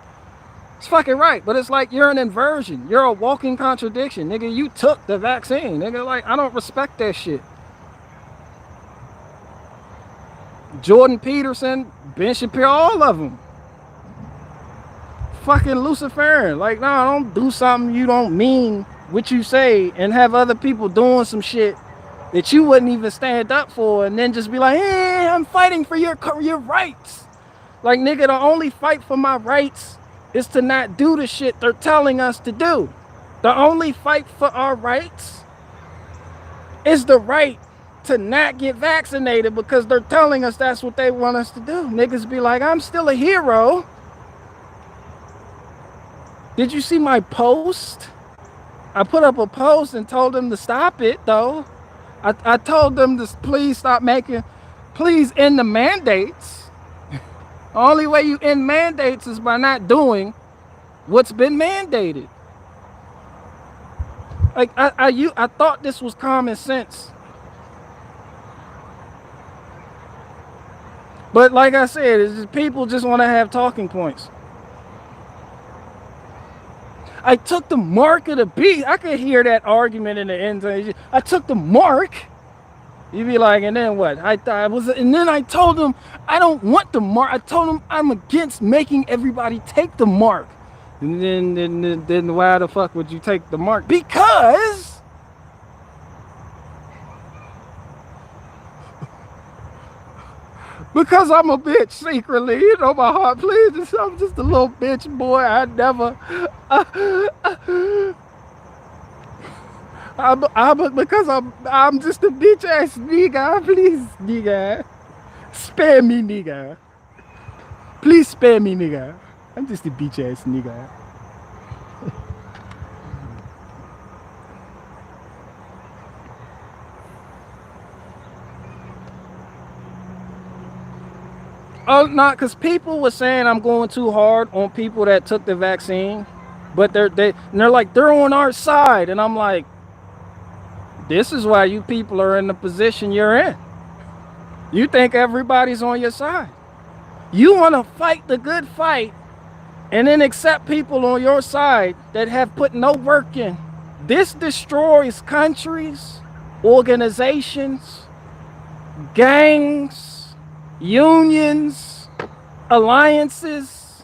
[SPEAKER 1] It's fucking right. But it's like you're an inversion. You're a walking contradiction. Nigga, you took the vaccine. Nigga, like, I don't respect that shit. Jordan Peterson, Ben Shapiro, all of them. Fucking Luciferian. Like, no, don't do something you don't mean what you say and have other people doing some shit that you wouldn't even stand up for and then just be like, hey, I'm fighting for your rights. Like, nigga, the only fight for my rights is to not do the shit they're telling us to do. The only fight for our rights is the right to not get vaccinated because they're telling us that's what they want us to do. Niggas be like, I'm still a hero. Did you see my post? I put up a post and told them to stop it, though. I told them to please end the mandates. The only way you end mandates is by not doing what's been mandated. Like, I thought this was common sense. But like I said, it's just people just want to have talking points. I took the mark of the beast. I could hear that argument in the end. I took the mark. You'd be like, and then what? And then I told them I don't want the mark. I told them I'm against making everybody take the mark. And then why the fuck would you take the mark? Because I'm a bitch secretly, my heart, please. I'm just a little bitch boy. Because I'm just a bitch ass nigga. Please, nigga, spare me, nigga. Please spare me, nigga. I'm just a bitch ass nigga. Oh, not because people were saying I'm going too hard on people that took the vaccine, but they're like they're on our side, and I'm like, this is why you people are in the position you're in. You think everybody's on your side. You want to fight the good fight, and then accept people on your side that have put no work in. This destroys countries, organizations, gangs, unions, alliances.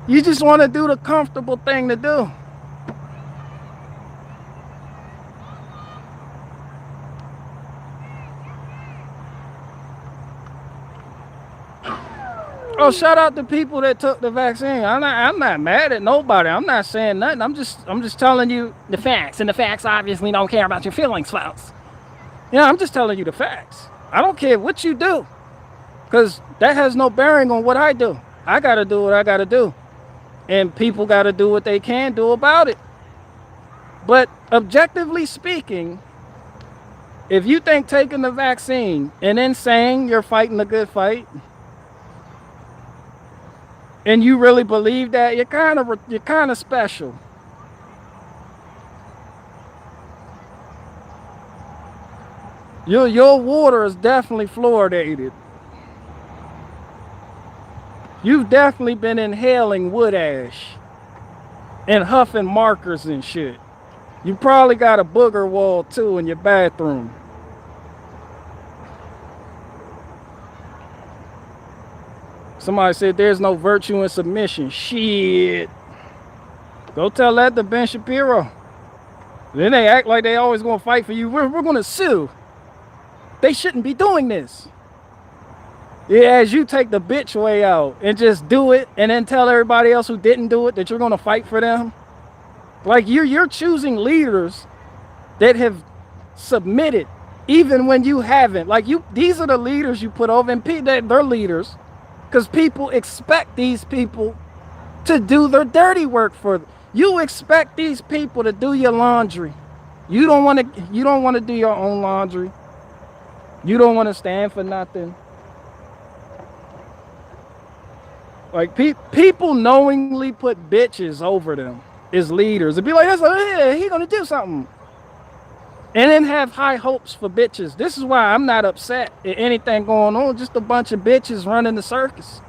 [SPEAKER 1] You just want to do the comfortable thing to do. Oh, shout out to people that took the vaccine. I'm not mad at nobody. I'm not saying nothing. I'm just telling you the facts, and the facts obviously don't care about your feelings, folks. Yeah, I'm just telling you the facts. I don't care what you do, because that has no bearing on what I do. I gotta do what I gotta do, and people gotta do what they can do about it. But objectively speaking, if you think taking the vaccine and then saying you're fighting a good fight, and you really believe that, you're kind of special. Your water is definitely fluoridated. You've definitely been inhaling wood ash and huffing markers and shit. You probably got a booger wall too in your bathroom. Somebody said there's no virtue in submission. Shit. Go tell that to Ben Shapiro. Then they act like they always gonna fight for you. We're gonna sue. They shouldn't be doing this. Yeah, as you take the bitch way out and just do it, and then tell everybody else who didn't do it that you're gonna fight for them. Like you're choosing leaders that have submitted even when you haven't. Like these are the leaders you put over, and they're leaders because people expect these people to do their dirty work for them. You expect these people to do your laundry. You don't want to do your own laundry. You don't want to stand for nothing. Like people knowingly put bitches over them as leaders. It'd be like, yeah, he gonna do something. And then have high hopes for bitches. This is why I'm not upset at anything going on. Just a bunch of bitches running the circus.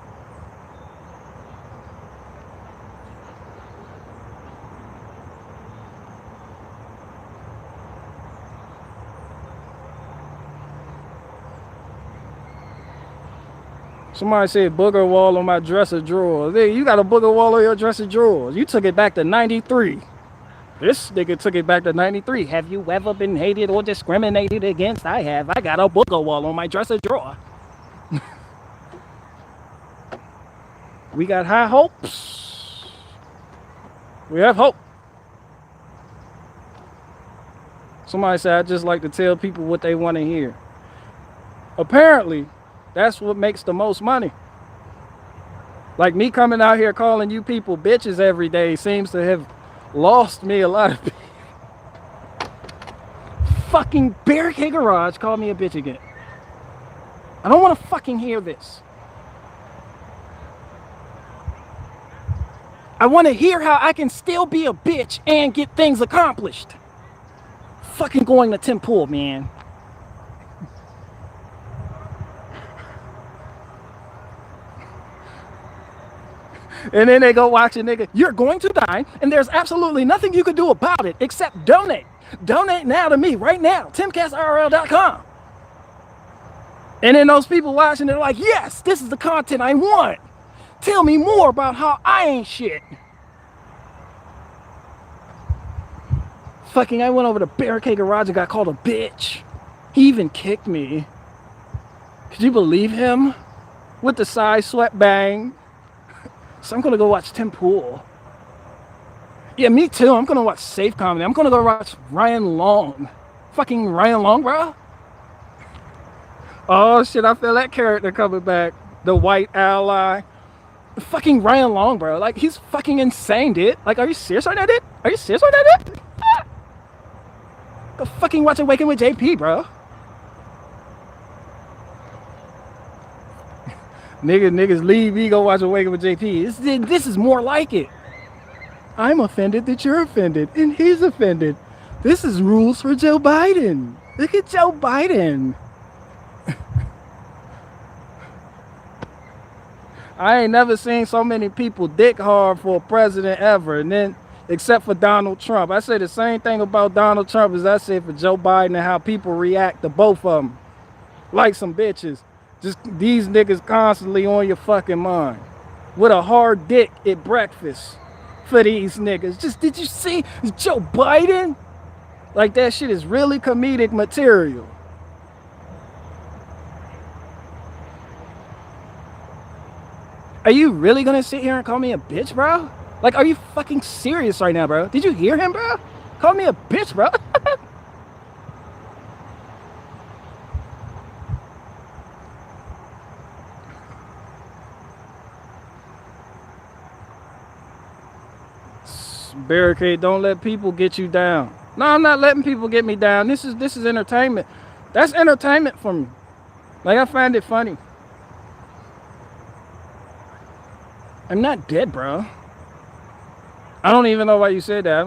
[SPEAKER 1] Somebody said booger wall on my dresser drawer. You got a booger wall on your dresser drawer. You took it back to 93. This nigga took it back to 93. Have you ever been hated or discriminated against? I have. I got a booger wall on my dresser drawer. We got high hopes. We have hope. Somebody said, I just like to tell people what they want to hear. Apparently, that's what makes the most money. Like me coming out here calling you people bitches every day seems to have lost me a lot of people. Fucking Barricade Garage called me a bitch again. I don't want to fucking hear this. I want to hear how I can still be a bitch and get things accomplished. Fucking going to Tim Pool, man. And then they go watch a nigga. You're going to die, and there's absolutely nothing you can do about it except donate. Donate now to me right now. TimCastIRL.com. And then those people watching, they're like, yes, this is the content I want. Tell me more about how I ain't shit. Fucking, I went over to Barricade Garage and got called a bitch. He even kicked me. Could you believe him? With the side sweat bang. So I'm gonna go watch Tim Pool. Yeah, me too. I'm gonna watch Safe Comedy. I'm gonna go watch Ryan Long. Fucking Ryan Long, bro. Oh shit, I feel that character coming back. The white ally. Fucking Ryan Long, bro. Like, he's fucking insane, dude. Like, are you serious right now, dude? Are you serious right now, dude? Go fucking watch Awaken with JP, bro. Niggas leave me, go watch Awaken with JP. This is more like it. I'm offended that you're offended, and he's offended. This is rules for Joe Biden. Look at Joe Biden. I ain't never seen so many people dick hard for a president ever, and then except for Donald Trump. I say the same thing about Donald Trump as I said for Joe Biden and how people react to both of them. Like some bitches. Just these niggas constantly on your fucking mind. With a hard dick at breakfast for these niggas. Just, did you see Joe Biden? Like, that shit is really comedic material. Are you really gonna sit here and call me a bitch, bro? Like, are you fucking serious right now, bro? Did you hear him, bro? Call me a bitch, bro. Barricade, don't let people get you down. No, I'm not letting people get me down. This is entertainment. That's entertainment for me. Like, I find it funny. I'm not dead, bro. I don't even know why you said that.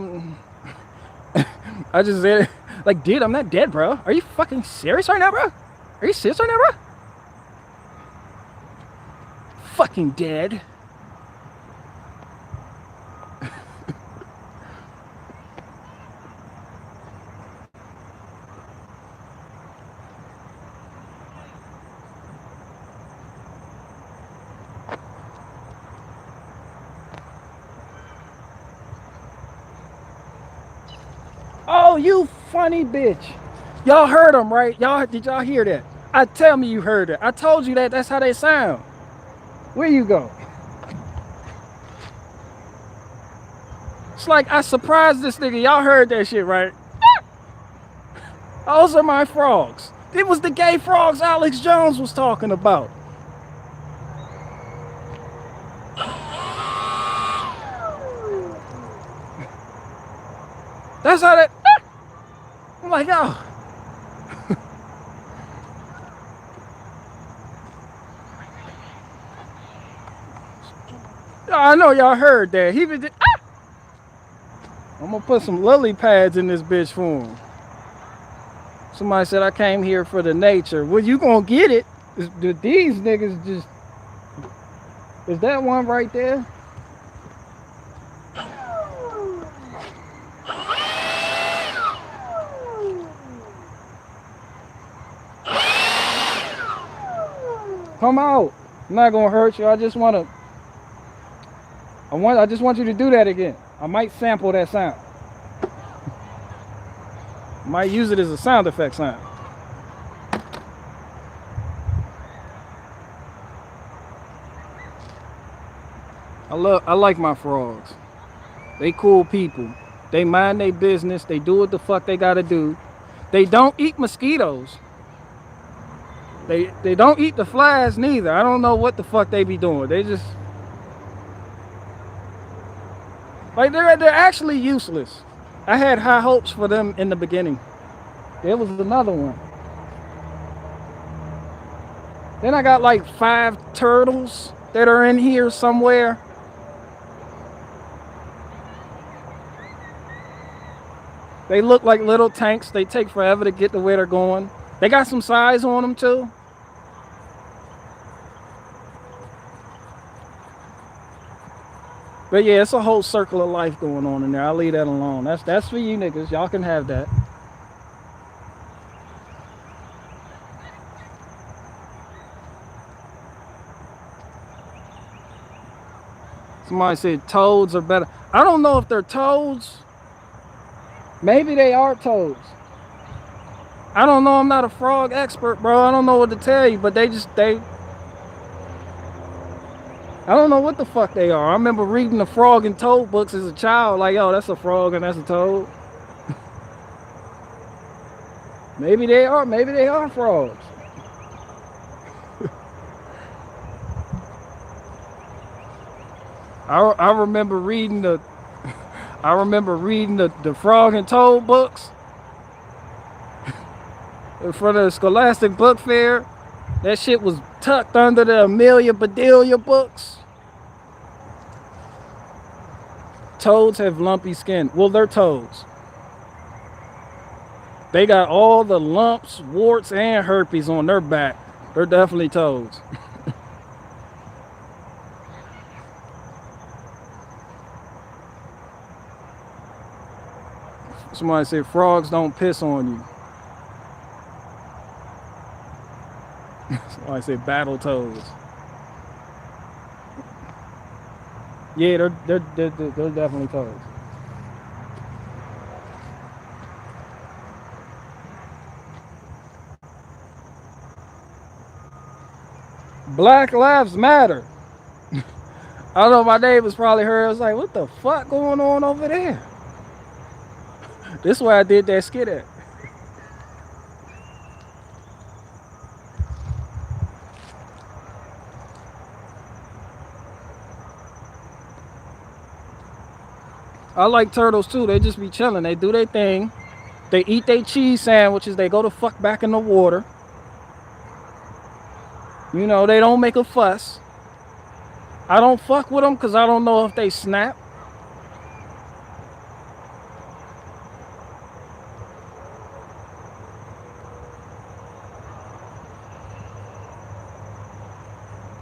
[SPEAKER 1] I just said it. Like, dude, I'm not dead, bro. Are you fucking serious right now, bro? Are you serious right now, bro? Fucking dead. Oh, you funny bitch. Y'all heard them, right? Did y'all hear that? Tell me you heard it. I told you that that's how they sound. Where you go? It's like I surprised this nigga. Y'all heard that shit, right? Those are my frogs. It was the gay frogs Alex Jones was talking about. That's how that. I'm like, oh. I know y'all heard that. He was. I'm gonna put some lily pads in this bitch for him. Somebody said I came here for the nature. Well, you gonna get it. These niggas just. Is that one right there? Come out. I'm not gonna hurt you. I just want you to do that again. I might sample that sound. Might use it as a sound effect sound. I like my frogs. They cool people. They mind their business. They do what the fuck they gotta do. They don't eat mosquitoes. They don't eat the flies neither. I don't know what the fuck they be doing. They just like they're actually useless. I had high hopes for them in the beginning. There was another one. Then I got like 5 turtles that are in here somewhere. They look like little tanks. They take forever to get to where they're going. They got some size on them too. But yeah, it's a whole circle of life going on in there. I'll leave that alone. That's for you niggas. Y'all can have that. Somebody said toads are better. I don't know if they're toads. Maybe they are toads. I don't know. I'm not a frog expert, bro. I don't know what to tell you, but they I don't know what the fuck they are. I remember reading the frog and toad books as a child. Like, yo, that's a frog and that's a toad. Maybe they are frogs. I remember reading the Frog and Toad books for the Scholastic Book Fair. That shit was tucked under the Amelia Bedelia books. Toads have lumpy skin. Well, they're toads. They got all the lumps, warts, and herpes on their back. They're definitely toads. Somebody said frogs don't piss on you. Somebody said battle toads. Yeah, they're definitely toads. Black Lives Matter. I don't know, my neighbors probably heard. I was like, what the fuck going on over there? This is where I did that skit at. I like turtles too. They just be chilling. They do their thing. They eat their cheese sandwiches. They go to fuck back in the water. You know, they don't make a fuss. I don't fuck with them because I don't know if they snap.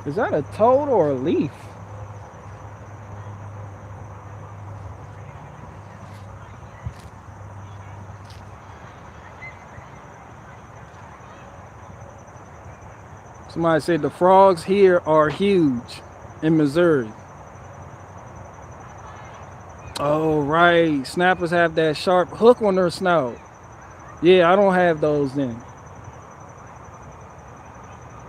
[SPEAKER 1] Is that a toad or a leaf? Somebody said the frogs here are huge in Missouri. Oh, right. Snappers have that sharp hook on their snout. Yeah, I don't have those then.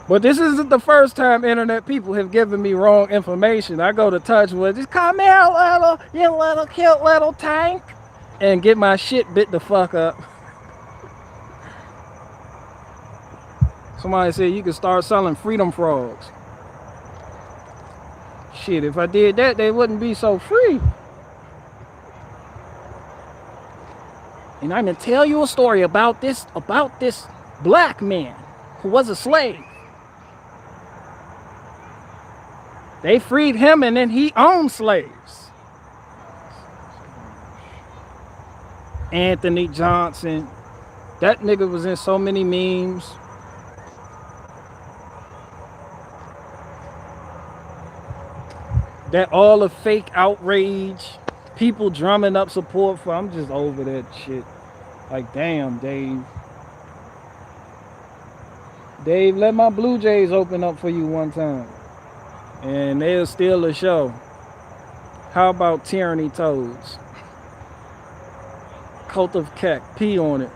[SPEAKER 1] But this isn't the first time internet people have given me wrong information. I go to Touchwood, just come here, you little cute little tank, and get my shit bit the fuck up. Somebody said you could start selling freedom frogs. Shit, if I did that, they wouldn't be so free. And I'm gonna tell you a story about this black man who was a slave. They freed him and then he owned slaves. Anthony Johnson. That nigga was in so many memes. That all the fake outrage, people drumming up support for. I'm just over that shit. Like, damn, Dave. Dave, let my Blue Jays open up for you one time. And they'll steal the show. How about Tyranny Toads? Cult of Keck, pee on it.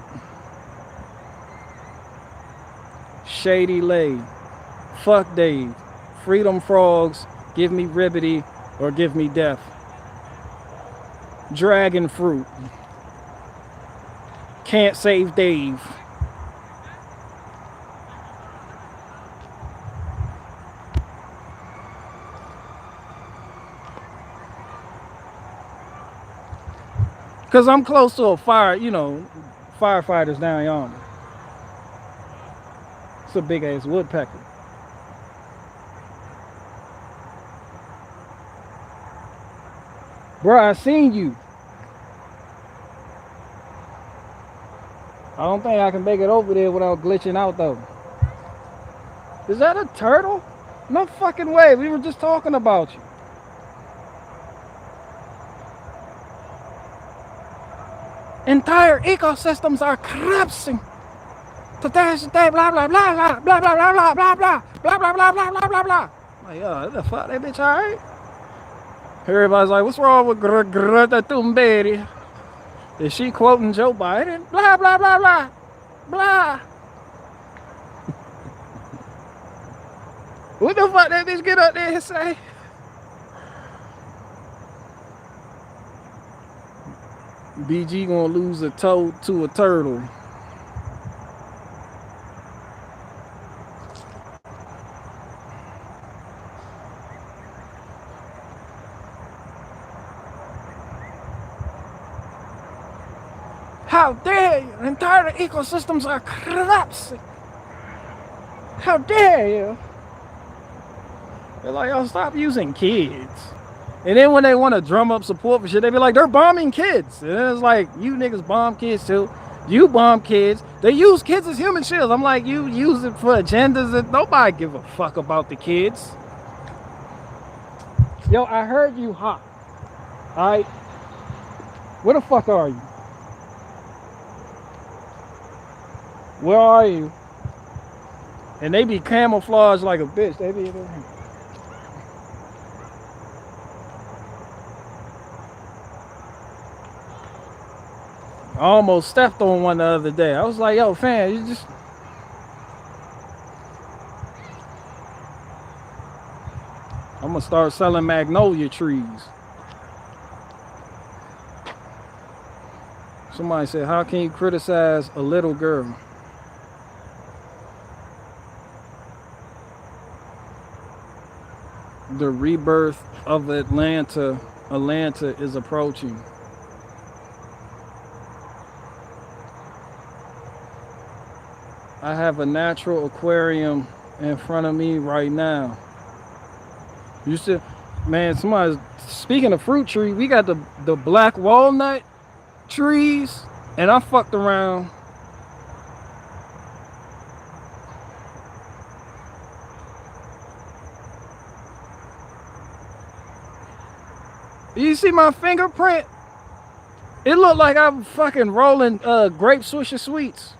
[SPEAKER 1] Shady Lay, fuck Dave. Freedom Frogs, give me Ribbity or give me death. Dragon Fruit, can't save Dave. Because I'm close to a fire, you know, firefighters down yonder. It's a big ass woodpecker. Bro, I seen you. I don't think I can make it over there without glitching out though. Is that a turtle? No fucking way. We were just talking about you. Entire ecosystems are collapsing. Today's the day, blah blah blah blah blah blah blah blah blah blah blah blah blah blah blah blah blah. Like, what the fuck, that bitch alright? Everybody's like, what's wrong with Greta Thunberg? Is she quoting Joe Biden? Blah blah blah blah blah. What the fuck that bitch get up there and say? BG gonna lose a toad to a turtle. How dare you? Entire ecosystems are collapsing. How dare you? They're like, oh, stop using kids. And then when they want to drum up support for shit, they be like, they're bombing kids. And it's like, you niggas bomb kids too. You bomb kids. They use kids as human shields. I'm like, you use it for agendas that nobody give a fuck about the kids. Yo, I heard you hot. Alright? Where the fuck are you? Where are you? And they be camouflaged like a bitch. They be I almost stepped on one the other day. I was like, yo, fam, you just... I'm gonna start selling magnolia trees. Somebody said, how can you criticize a little girl? The rebirth of Atlanta is approaching. I have a natural aquarium in front of me right now. You should, man, somebody, speaking of fruit tree, we got the black walnut trees, and I fucked around. You see my fingerprint? It looked like I'm fucking rolling grape Swisher Sweets.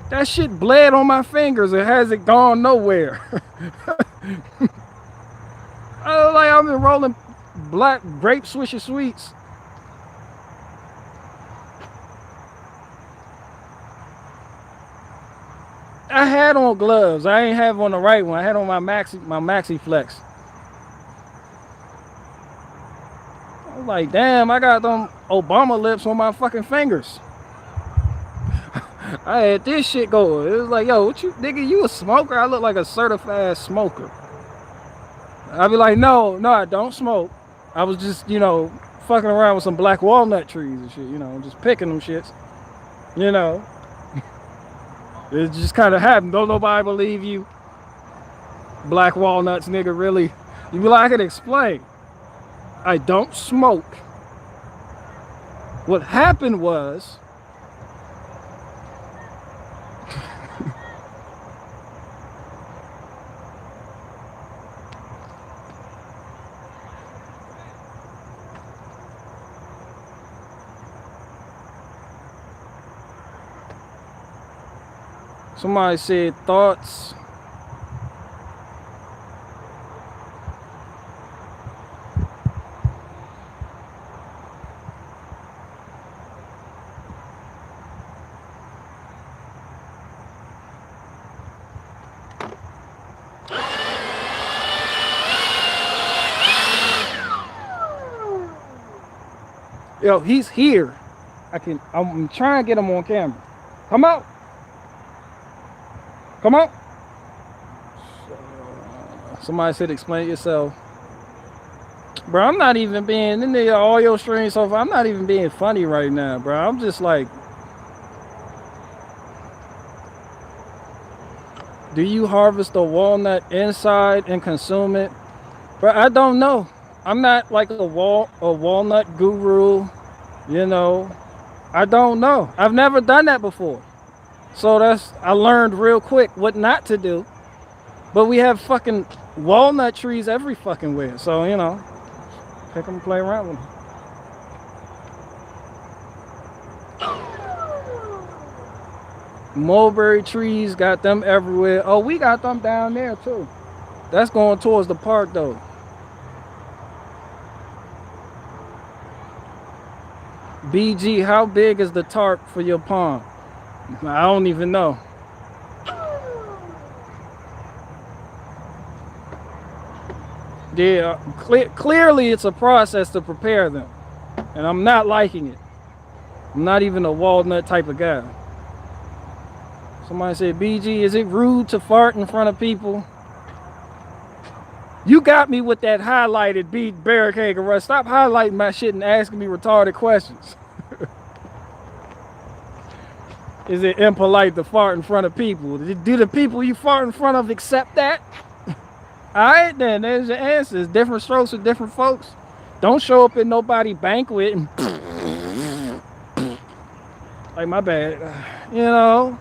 [SPEAKER 1] That shit bled on my fingers. It hasn't gone nowhere. I look like I've been rolling black grape Swisher Sweets. I had on gloves. I ain't have on the right one. I had on my Maxi Flex. I was like, damn, I got them Obama lips on my fucking fingers. I had this shit going. It was like, yo, what you, nigga, you a smoker? I look like a certified smoker. I'd be like, no, I don't smoke. I was just, you know, fucking around with some black walnut trees and shit, you know, just picking them shits. You know. It just kind of happened. Don't nobody believe you. Black walnuts, nigga, really. You be like, I can explain. I don't smoke. What happened was, somebody said thoughts. Yo, he's here. I'm trying to get him on camera. Come out. Come on. Somebody said explain yourself. Bro, I'm not even being in the all your streams so far. I'm not even being funny right now, bro. I'm just like, do you harvest the walnut inside and consume it? Bro, I don't know. I'm not like a walnut guru, you know. I don't know. I've never done that before. So I learned real quick what not to do. But we have fucking walnut trees every fucking where. So, you know, pick them and play around with them. Mulberry trees, got them everywhere. Oh, we got them down there too. That's going towards the park though. BG, how big is the tarp for your pond? I don't even know. Yeah, clearly it's a process to prepare them. And I'm not liking it. I'm not even a walnut type of guy. Somebody said, BG, is it rude to fart in front of people? You got me with that highlighted beat barricade, Russ. Stop highlighting my shit and asking me retarded questions. Is it impolite to fart in front of people? Do the people you fart in front of accept that? All right, then there's your answers. Different strokes for different folks. Don't show up at nobody banquet and like my bad, you know.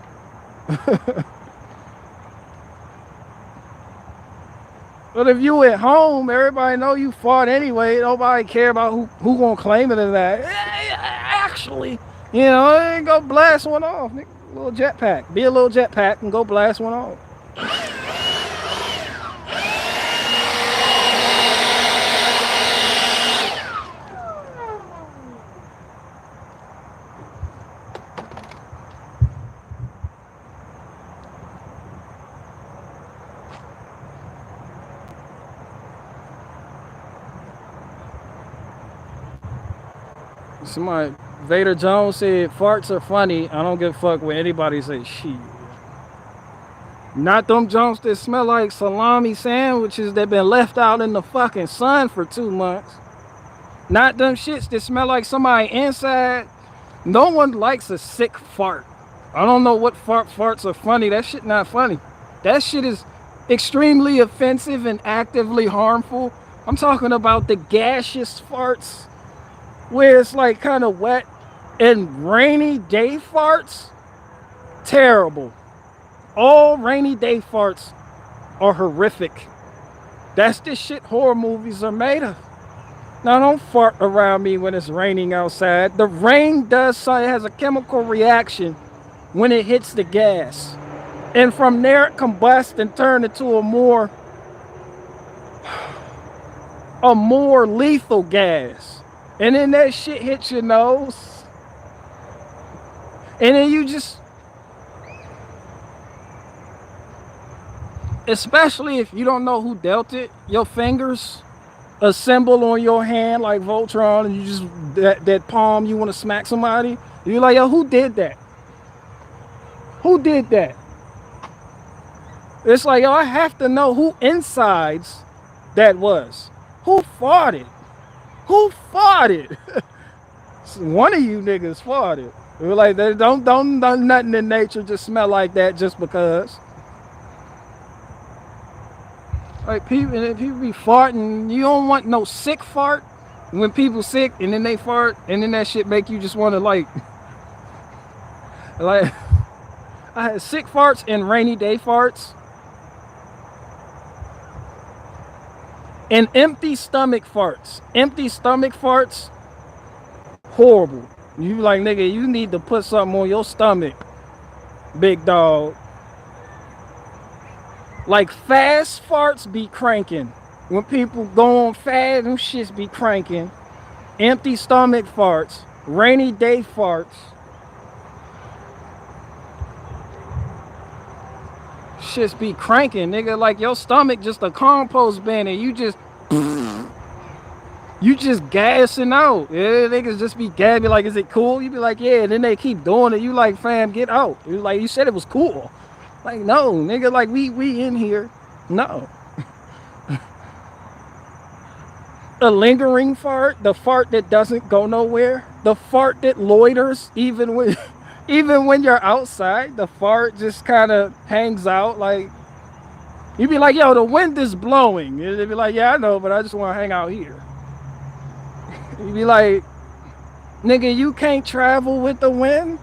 [SPEAKER 1] But if you at home, everybody know you fart anyway. Nobody care about who gonna claim it or that. Actually, you know, go blast one off. A little jetpack. Be a little jetpack and go blast one off. Somebody, Vader Jones said, farts are funny. I don't give a fuck when anybody say shit. Not them Jones that smell like salami sandwiches that been left out in the fucking sun for 2 months. Not them shits that smell like somebody inside. No one likes a sick fart. I don't know what farts are funny. That shit not funny. That shit is extremely offensive and actively harmful. I'm talking about the gaseous farts where it's like kind of wet and rainy day farts. Terrible. All rainy day farts are horrific. That's the shit horror movies are made of. Now don't fart around me when it's raining outside. The rain does, it has a chemical reaction when it hits the gas. And from there it combusts and turns into a more lethal gas. And then that shit hits your nose. And then you just, especially if you don't know who dealt it, your fingers assemble on your hand like Voltron, and you just, that palm, you want to smack somebody. You're like, yo, who did that? Who did that? It's like, yo, I have to know who insides that was. Who farted? Who farted? One of you niggas farted. We're like, don't nothing in nature just smell like that just because. Like people be farting. You don't want no sick fart. When people sick and then they fart and then that shit make you just want to like I had sick farts and rainy day farts. And empty stomach farts. Empty stomach farts, horrible. You like, nigga, you need to put something on your stomach, big dog. Like fast farts be cranking. When people go on fast, them shits be cranking. Empty stomach farts, rainy day farts. Shits be cranking, nigga. Like your stomach just a compost bin and you just gassing out. Yeah, niggas just be gabbing like, is it cool? You be like, yeah, and then they keep doing it. You like, fam, get out. You like, you said it was cool. Like, no, nigga, like we in here. No. A lingering fart, the fart that doesn't go nowhere, the fart that loiters even when you're outside, the fart just kind of hangs out. Like, you be like, yo, the wind is blowing. And they be like, yeah, I know, but I just want to hang out here. You be like, nigga, you can't travel with the wind?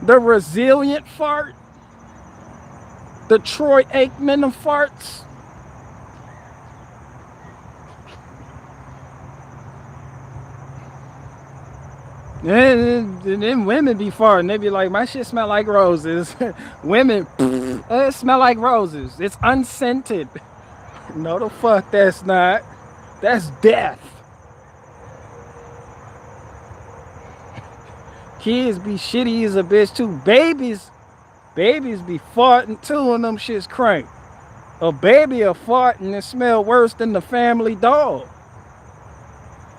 [SPEAKER 1] The resilient fart? The Troy Aikman of farts? And then women be farting. They be like, my shit smell like roses. Women, it smell like roses. It's unscented. No, the fuck that's not. That's death. Kids be shitty as a bitch too. Babies be farting too, and them shits crank. A baby a fart and it smell worse than the family dog.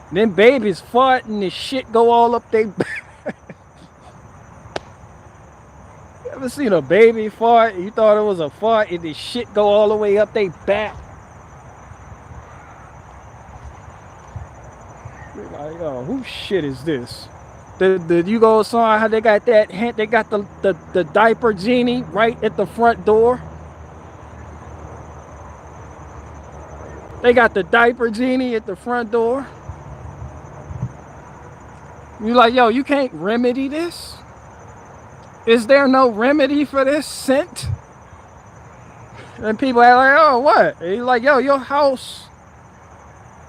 [SPEAKER 1] Then babies fart and the shit go all up they back. You ever seen a baby fart? You thought it was a fart and the shit go all the way up they back. You're like, oh, whose shit is this? The Yugo song, how they got that hint, they got the diaper genie right at the front door. They got the diaper genie at the front door. You're like, yo, you can't remedy this? Is there no remedy for this scent? And people are like, oh, what? And he's like, yo, your house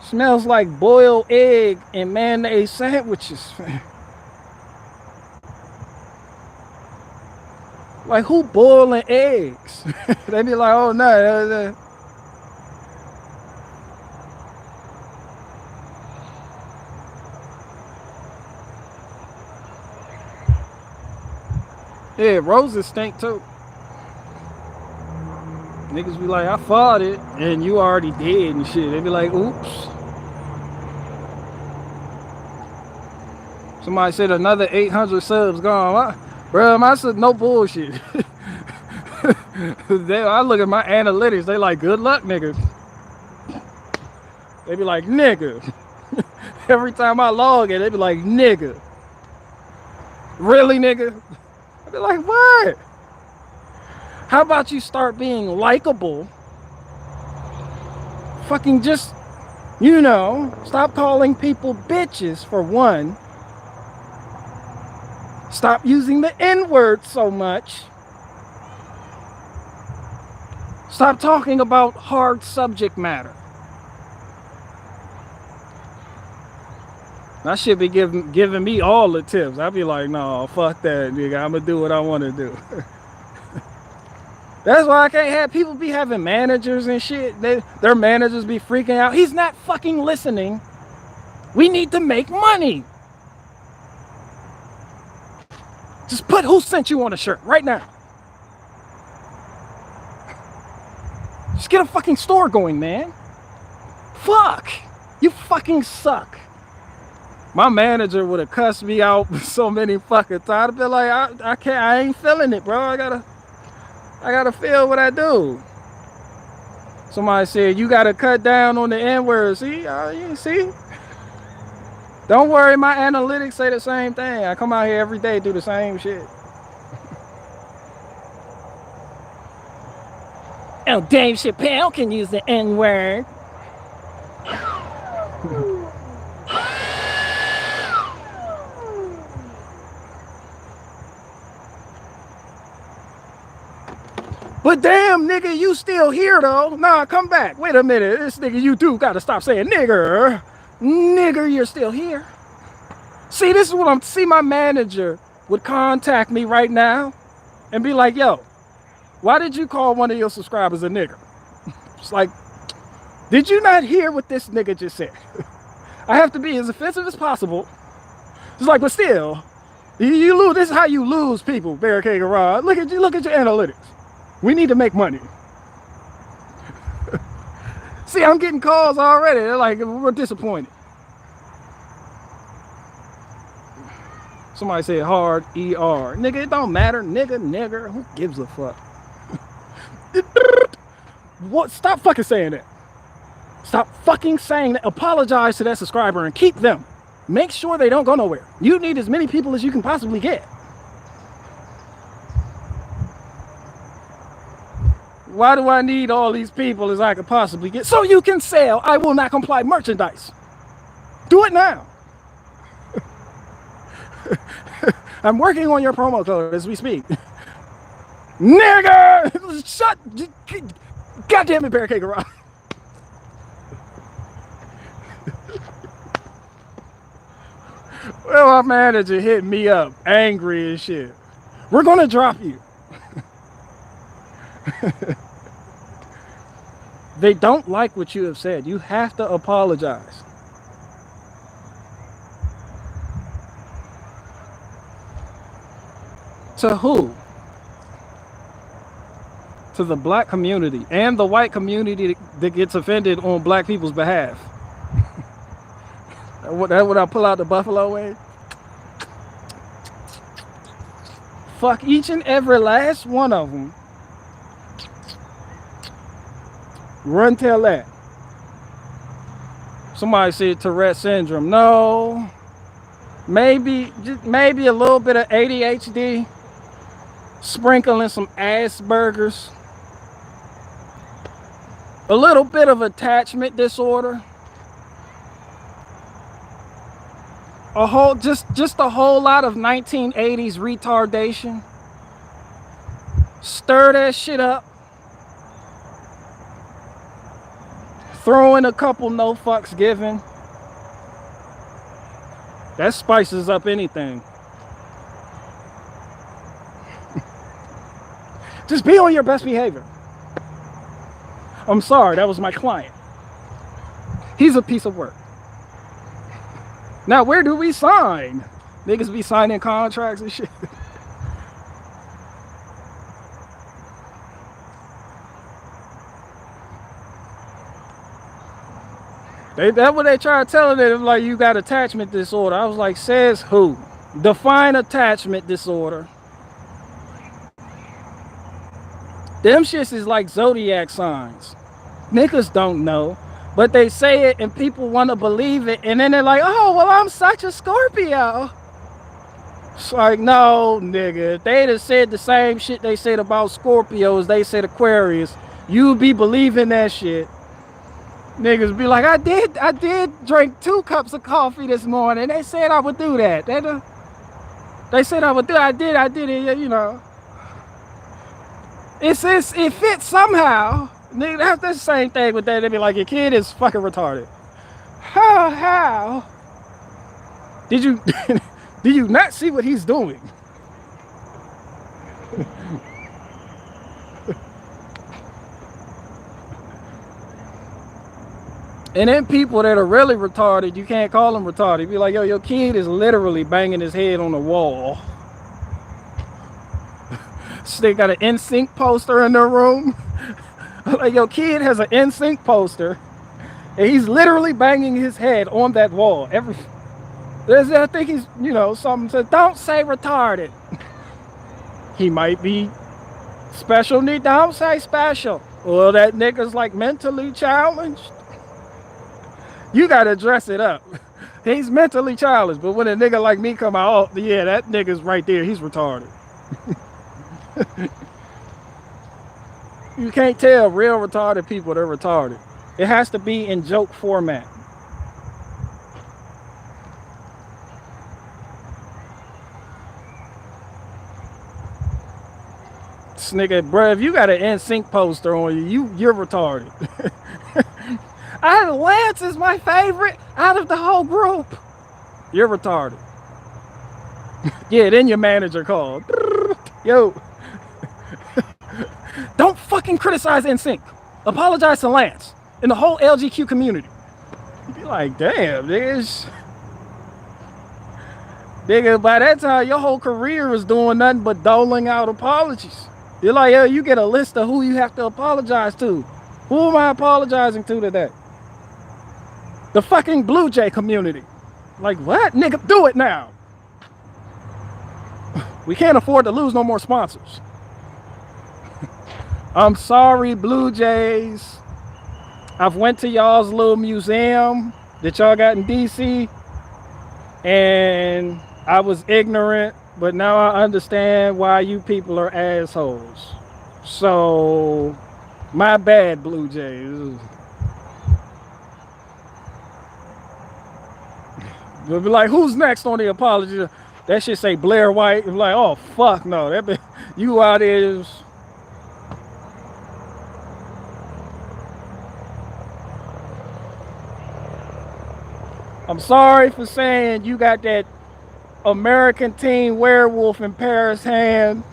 [SPEAKER 1] smells like boiled egg and mayonnaise sandwiches. Like, who boiling eggs? They be like, oh, no. Yeah, roses stink too. Niggas be like, I fought it, and you already dead and shit. They be like, oops. Somebody said another 800 subs gone. Bro, I said no bullshit. I look at my analytics, they like, good luck, nigga. They be like, nigga. Every time I log in, they be like, nigga. Really, nigga? I be like, what? How about you start being likable? Fucking just, you know, stop calling people bitches for one. Stop using the N-word so much. Stop talking about hard subject matter. I should be giving me all the tips. I'd be like, no, fuck that, nigga. I'm gonna do what I want to do. That's why I can't have people be having managers and shit. Their managers be freaking out. He's not fucking listening. We need to make money. Just put who sent you on a shirt right now. Just get a fucking store going, man. Fuck. You fucking suck. My manager would have cussed me out so many fucking times. I'd be like, I ain't feeling it, bro. I gotta feel what I do. Somebody said, you gotta cut down on the N-word. See? You see? Don't worry, my analytics say the same thing. I come out here every day, do the same shit. Oh, Dave Chappelle can use the N-word. But damn, nigga, you still here though. Nah, come back. Wait a minute. This nigga, you do gotta stop saying nigger. Nigger, you're still here. See, this is what see, my manager would contact me right now and be like, yo, why did you call one of your subscribers a nigger? It's like, did you not hear what this nigga just said? I have to be as offensive as possible. It's like, but still, you lose. This is how you lose people, Barricade Garage. Look at your analytics. We need to make money. See, I'm getting calls already. They're like, we're disappointed. Somebody said hard ER. Nigga, it don't matter. Nigger. Who gives a fuck? What? Stop fucking saying that. Stop fucking saying that. Apologize to that subscriber and keep them. Make sure they don't go nowhere. You need as many people as you can possibly get. Why do I need all these people as I could possibly get? So you can sell I will not comply merchandise. Do it now. I'm working on your promo code as we speak. Nigga! Shut! God damn it, Barricade Garage. Well, our manager hit me up, angry as shit. We're gonna drop you. They don't like what you have said. You have to apologize. To who? To the black community and the white community that gets offended on black people's behalf. That's what I pull out the buffalo way. Fuck each and every last one of them. Run tell that. Somebody said Tourette syndrome. No. maybe a little bit of ADHD, sprinkling some Asperger's, a little bit of attachment disorder, just a whole lot of 1980s retardation. Stir that shit up, throw in a couple no fucks given. That spices up anything. Just be on your best behavior. I'm sorry, that was my client. He's a piece of work. Now, where do we sign? Niggas be signing contracts and shit. That's what they try telling it, like you got attachment disorder. I was like, says who? Define attachment disorder. Them shits is like zodiac signs. Niggas don't know, but they say it and people want to believe it, and then they're like, oh, well, I'm such a Scorpio. It's like, no, nigga. If they'd have said the same shit they said about Scorpios, they said Aquarius, you'd be believing that shit. Niggas be like, I did drink 2 cups of coffee this morning. They said I would do that. They said I would do it. I did it, you know. It fits somehow. Nigga, that's the same thing with that. They be like, your kid is fucking retarded. How? Did you not see what he's doing? And then people that are really retarded, you can't call them retarded. You be like, yo, your kid is literally banging his head on the wall. So they got an NSYNC poster in their room. Like, your kid has an NSYNC poster, and he's literally banging his head on that wall. I think he's, you know, something says, don't say retarded. He might be special need. Don't say special. Well, that nigga's like mentally challenged. You gotta dress it up. He's mentally challenged, but when a nigga like me come out, oh, yeah, that nigga's right there. He's retarded. You can't tell real retarded people they're retarded. It has to be in joke format. This nigga, bro, if you got an NSYNC poster on you're retarded. Lance is my favorite out of the whole group. You're retarded. Yeah, then your manager called. Yo. Don't fucking criticize NSYNC. Apologize to Lance and the whole LGQ community. You be like, damn, nigga, by that time, your whole career is doing nothing but doling out apologies. You're like, yo, you get a list of who you have to apologize to. Who am I apologizing to today? The fucking Blue Jay community. Like, what? Nigga, do it now. We can't afford to lose no more sponsors. I'm sorry, Blue Jays. I've went to y'all's little museum that y'all got in DC, and I was ignorant, but now I understand why you people are assholes. So, my bad, Blue Jays. We'll be like, who's next on the apology? That shit say Blair White. I'm like, oh, fuck no. That be, you out there is... I'm sorry for saying you got that American Teen Werewolf in Paris hand.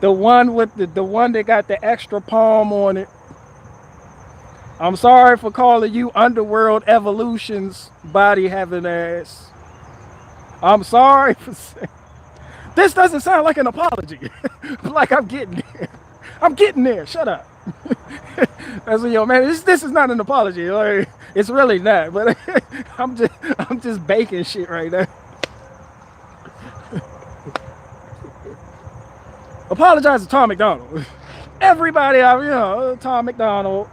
[SPEAKER 1] The one with the one that got the extra palm on it. I'm sorry for calling you Underworld Evolution's body having ass. I'm sorry for saying... This doesn't sound like an apology. Like I'm getting there. I'm getting there. Shut up. That's what, yo, man, this is not an apology. Like, it's really not. But I'm just baking shit right now. Apologize to Tom McDonald. Everybody, Tom McDonald,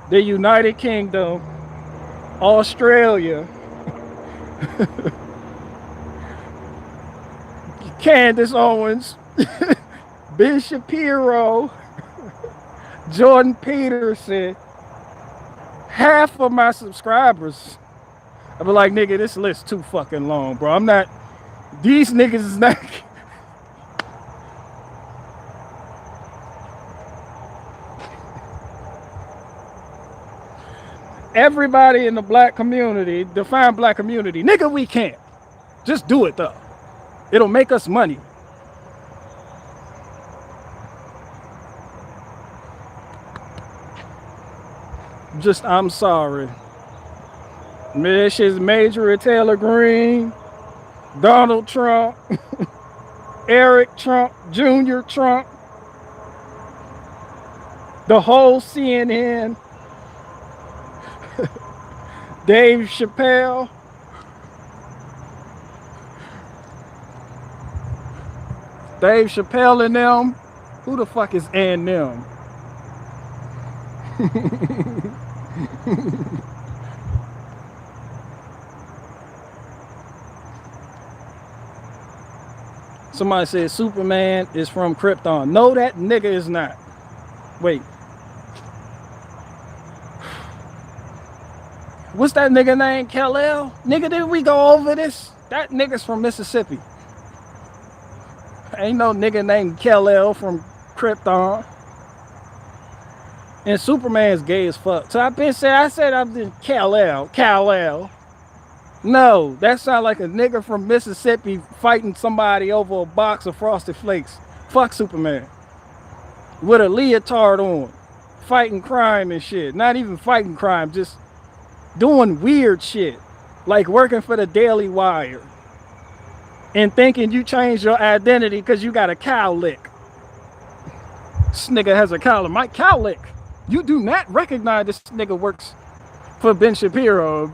[SPEAKER 1] the United Kingdom, Australia. Candace Owens, Ben Shapiro, Jordan Peterson, half of my subscribers. I be like, nigga, this list too fucking long, bro. I'm not, these niggas is not. Everybody in the black community, define black community. Nigga, we can't. Just do it though. It'll make us money. Just, I'm sorry. This is Major Taylor Greene, Donald Trump, Eric Trump, Jr. Trump, the whole CNN, Dave Chappelle, and them. Who the fuck is and them? Somebody said Superman is from Krypton. No, that nigga is not. Wait. What's that nigga name? Kal-El? Nigga, did we go over this? That nigga's from Mississippi. Ain't no nigga named Kal-El from Krypton. And Superman's gay as fuck. So I said I'm the Kal-El. No, that sounds like a nigga from Mississippi fighting somebody over a box of Frosted Flakes. Fuck Superman. With a leotard on. Fighting crime and shit. Not even fighting crime, just doing weird shit. Like working for the Daily Wire. And thinking you changed your identity because you got a cowlick. This nigga has a cowlick. Mike Cowlick. You do not recognize this nigga works for Ben Shapiro.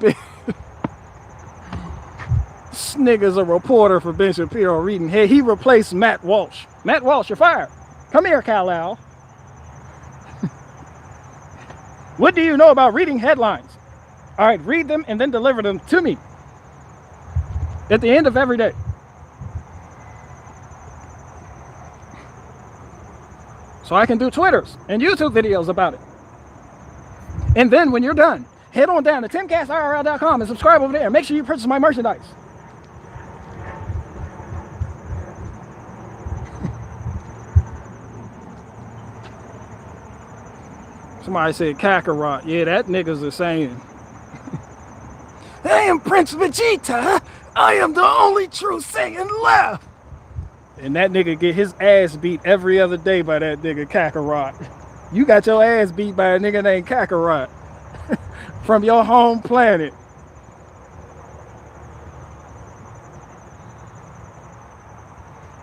[SPEAKER 1] This nigga's a reporter for Ben Shapiro reading. Hey, he replaced Matt Walsh. Matt Walsh, you're fired. Come here, Kal-El. What do you know about reading headlines? All right, read them and then deliver them to me at the end of every day. So I can do Twitters and YouTube videos about it. And then when you're done, head on down to timcastirl.com and subscribe over there. Make sure you purchase my merchandise. Somebody said Kakarot. Yeah, that nigga's a saying. I am Prince Vegeta. I am the only true Saiyan left. And that nigga get his ass beat every other day by that nigga Kakarot. You got your ass beat by a nigga named Kakarot. From your home planet.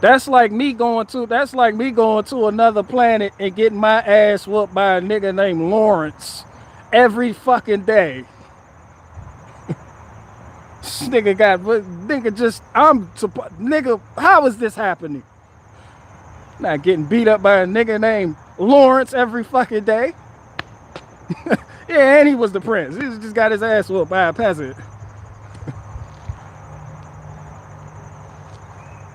[SPEAKER 1] That's like me going to another planet and getting my ass whooped by a nigga named Lawrence every fucking day. This nigga nigga, how is this happening? Not getting beat up by a nigga named Lawrence every fucking day. Yeah, and he was the prince. He just got his ass whooped by a peasant.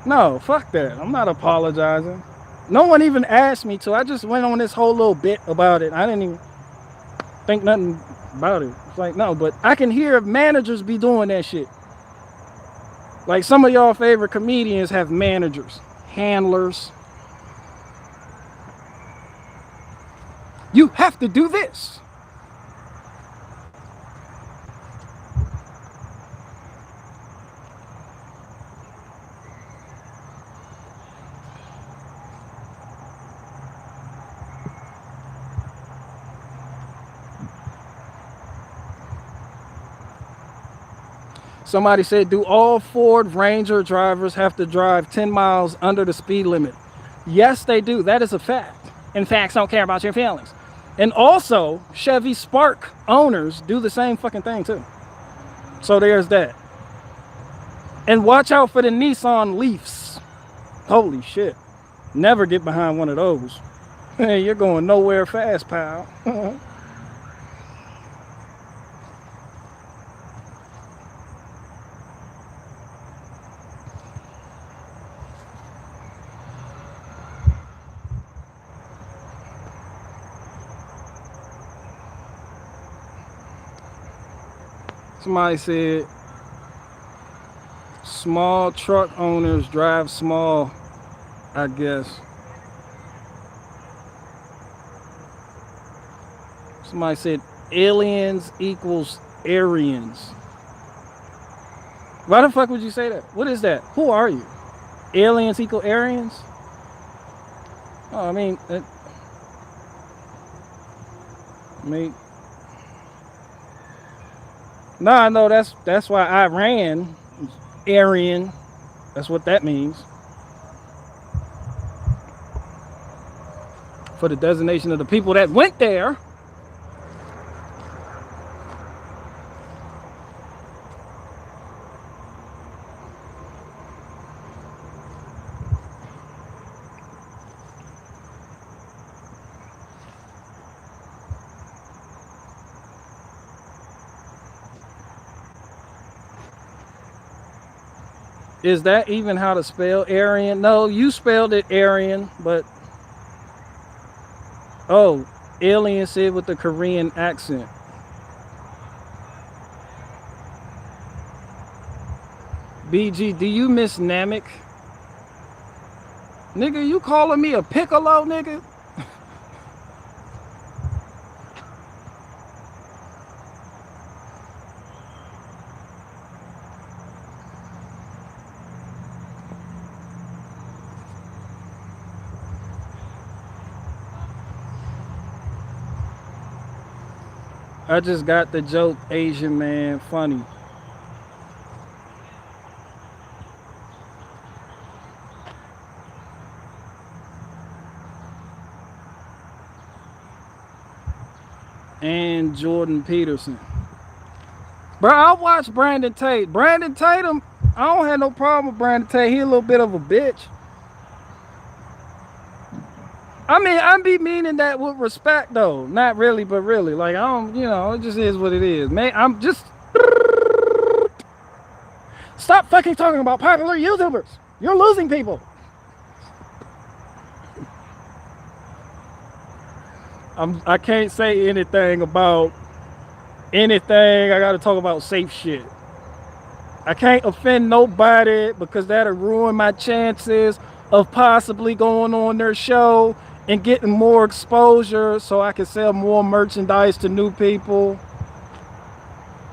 [SPEAKER 1] No, fuck that. I'm not apologizing. No one even asked me to. I just went on this whole little bit about it. I didn't even think nothing about it. It's like, no, but I can hear managers be doing that shit. Like some of y'all favorite comedians have managers, handlers. You have to do this. Somebody said, do all Ford Ranger drivers have to drive 10 miles under the speed limit? Yes, they do. That is a fact. And facts don't care about your feelings. And also, Chevy Spark owners do the same fucking thing too. So there's that. And watch out for the Nissan Leafs. Holy shit. Never get behind one of those. Hey, you're going nowhere fast, pal. Somebody said small truck owners drive small, I guess. Somebody said aliens equals Aryans. Why the fuck would you say that? What is that? Who are you? Aliens equal Aryans? Oh, I mean, no, I know that's why Iran, Aryan. That's what that means. For the designation of the people that went there. Is that even how to spell Aryan? No, you spelled it Aryan, but oh, alien said with the Korean accent. BG, do you miss Namek? Nigga, you calling me a piccolo, nigga? I just got the joke, Asian man, funny. And Jordan Peterson. Bro, I watched Brandon Tate. Brandon Tatum, I don't have no problem with Brandon Tate. He a little bit of a bitch. I mean, I be meaning that with respect, though. Not really, but really. Like, I don't, you know, it just is what it is. Man, I'm just... Stop fucking talking about popular YouTubers. You're losing people. I can't say anything about anything. I got to talk about safe shit. I can't offend nobody because that'll ruin my chances of possibly going on their show and getting more exposure so I can sell more merchandise to new people.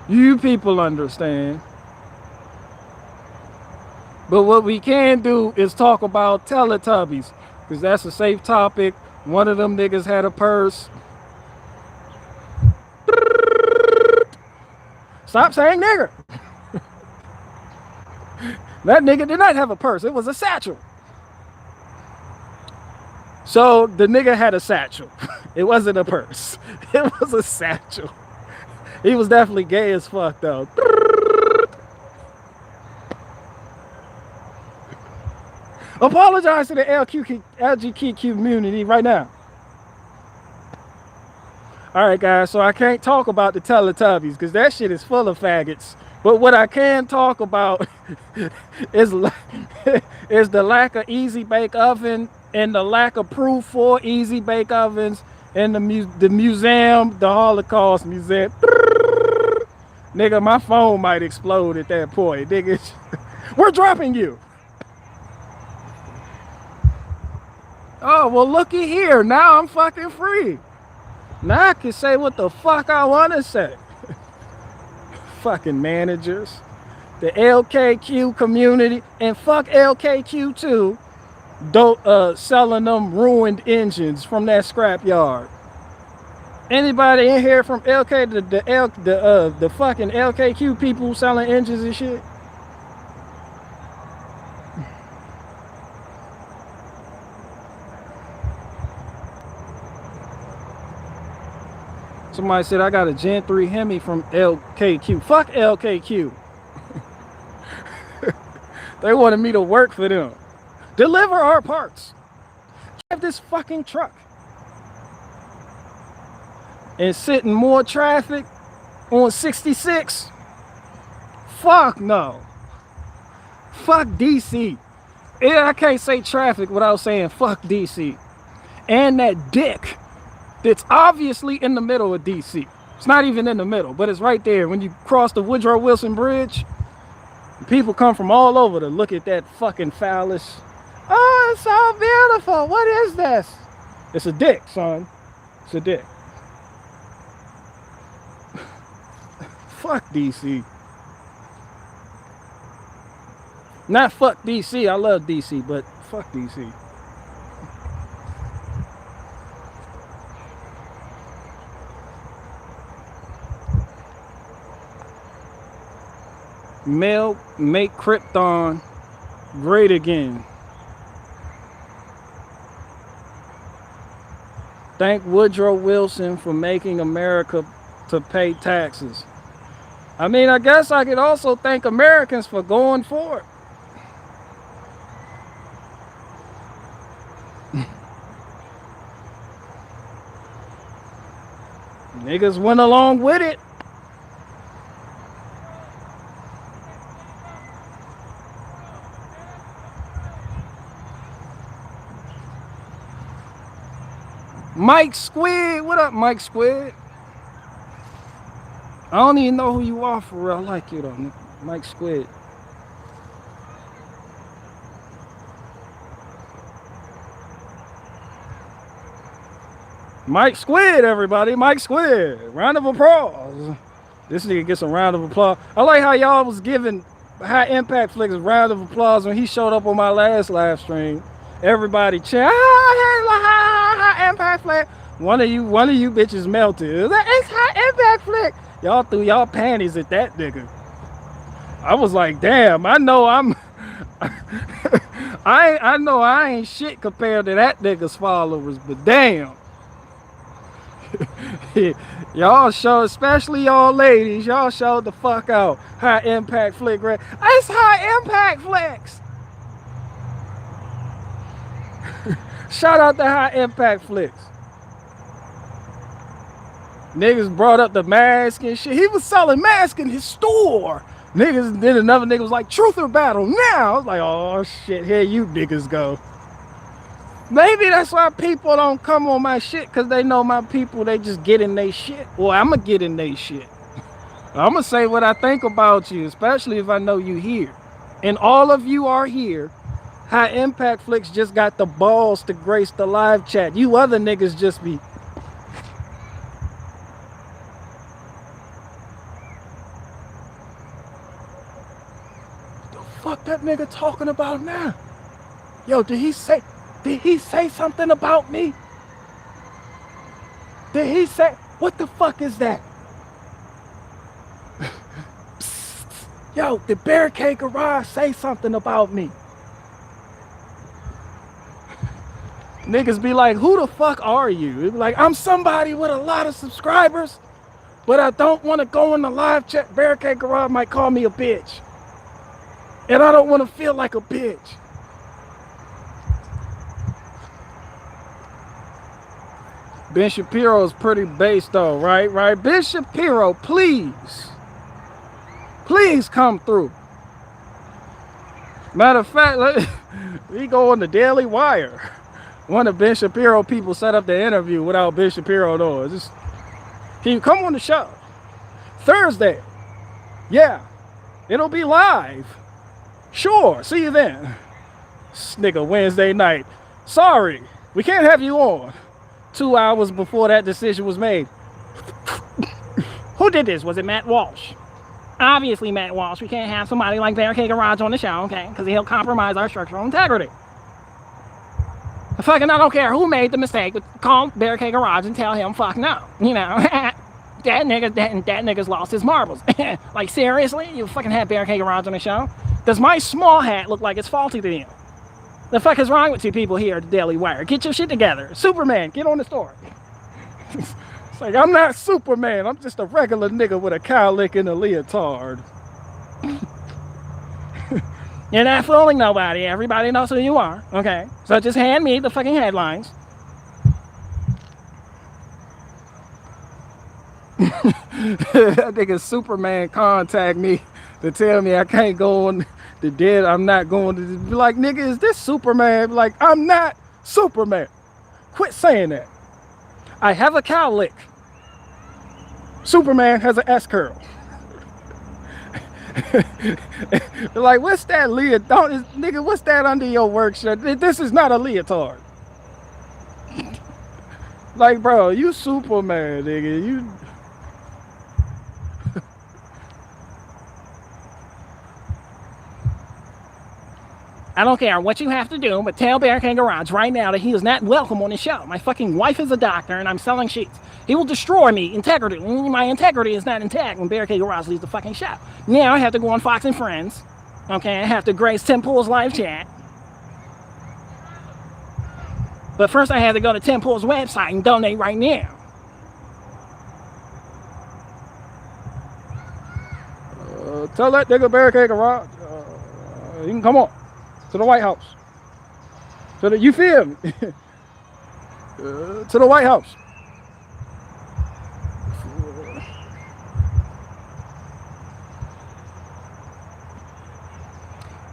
[SPEAKER 1] You people understand. But what we can do is talk about Teletubbies, because that's a safe topic. One of them niggas had a purse. Stop saying nigger. That nigga did not have a purse. It was a satchel. So the nigga had a satchel. It wasn't a purse. It was a satchel. He was definitely gay as fuck though. Apologize to the LGBTQ community right now. All right, guys. So I can't talk about the Teletubbies because that shit is full of faggots. But what I can talk about is the lack of easy bake oven and the lack of proof for easy bake ovens and the museum, the Holocaust Museum. Nigga, my phone might explode at that point. Nigga, we're dropping you. Oh, well, looky here. Now I'm fucking free. Now I can say what the fuck I want to say. Fucking managers. The LKQ community. And fuck LKQ too. Don't selling them ruined engines from that scrap yard. Anybody in here from LK, the fucking LKQ people selling engines and shit? Somebody said I got a Gen 3 Hemi from LKQ. Fuck LKQ. They wanted me to work for them. Deliver our parts. Have this fucking truck. And sit in more traffic on 66. Fuck no. Fuck DC. Yeah, I can't say traffic without saying fuck DC. And that dick that's obviously in the middle of DC. It's not even in the middle, but it's right there. When you cross the Woodrow Wilson Bridge, people come from all over to look at that fucking phallus. Oh, it's so beautiful. What is this? It's a dick, son. It's a dick. Fuck DC. Not fuck DC. I love DC, but fuck DC. Make Krypton great again. Thank Woodrow Wilson for making America to pay taxes. I mean, I guess I could also thank Americans for going for it. Niggas went along with it. Mike Squid, what up, Mike Squid? I don't even know who you are for real. I like you though, Mike Squid. Mike Squid, everybody. Mike Squid. Round of applause. This nigga gets a round of applause. I like how y'all was giving High Impact Flicks a round of applause when he showed up on my last live stream. Everybody cheer. High Impact Flick. One of you bitches melted. It's High Impact Flick. Y'all threw y'all panties at that nigga. I was like, damn, I know I'm I know I ain't shit compared to that nigga's followers, but damn. Y'all show, especially y'all ladies, y'all showed the fuck out. High Impact Flick, right? It's High Impact Flicks. Shout out to High Impact Flicks. Niggas brought up the mask and shit. He was selling masks in his store. Niggas, then another nigga was like, truth or battle now. I was like, oh shit, here you niggas go. Maybe that's why people don't come on my shit, because they know my people, they just get in they shit. Well, I'm going to get in they shit. I'm going to say what I think about you, especially if I know you here. And all of you are here. High Impact Flicks just got the balls to grace the live chat. You other niggas just be... Fuck that nigga talking about now? Yo, did he say something about me? Did he say, what the fuck is that? Yo, did Barricade Garage say something about me? Niggas be like, who the fuck are you? It be like, I'm somebody with a lot of subscribers, but I don't want to go in the live chat. Barricade Garage might call me a bitch. And I don't want to feel like a bitch. Ben Shapiro's pretty base though, right? Ben Shapiro, please come through. Matter of fact, we go on the Daily Wire. One of Ben Shapiro people set up the interview without Ben Shapiro knowing. Just, can you come on the show? Thursday. Yeah, it'll be live. Sure, see you then. This nigga Wednesday night. Sorry, we can't have you on. 2 hours before that decision was made. Who did this? Was it Matt Walsh? Obviously Matt Walsh. We can't have somebody like Barricade Garage on the show, okay? Because he'll compromise our structural integrity. Fucking, I don't care who made the mistake, but call Barricade Garage and tell him, fuck no. You know, that nigga's lost his marbles. Like, seriously? You fucking have Barricade Garage on the show? Does my small hat look like it's faulty to you? The fuck is wrong with you people here at the Daily Wire? Get your shit together. Superman, get on the story. It's like, I'm not Superman. I'm just a regular nigga with a cowlick and a leotard. You're not fooling nobody. Everybody knows who you are. Okay? So just hand me the fucking headlines. That nigga Superman contact me to tell me I can't go on the dead. I'm not going to be like, nigga, is this Superman? Like, I'm not Superman. Quit saying that. I have a cowlick. Superman has an S curl. Like, what's that leotard? Nigga, what's that under your work shirt? This is not a leotard. Like, bro, you Superman, nigga. You. I don't care what you have to do, but tell Barricade Garage right now that he is not welcome on the show. My fucking wife is a doctor and I'm selling sheets. He will destroy me. Integrity. My integrity is not intact when Barricade Garage leaves the fucking show. Now I have to go on Fox and Friends. Okay, I have to grace Tim Pool's live chat. But first I have to go to Tim Pool's website and donate right now. Tell that nigga Barricade Garage, you can come on to the White House. You feel me? To the White House.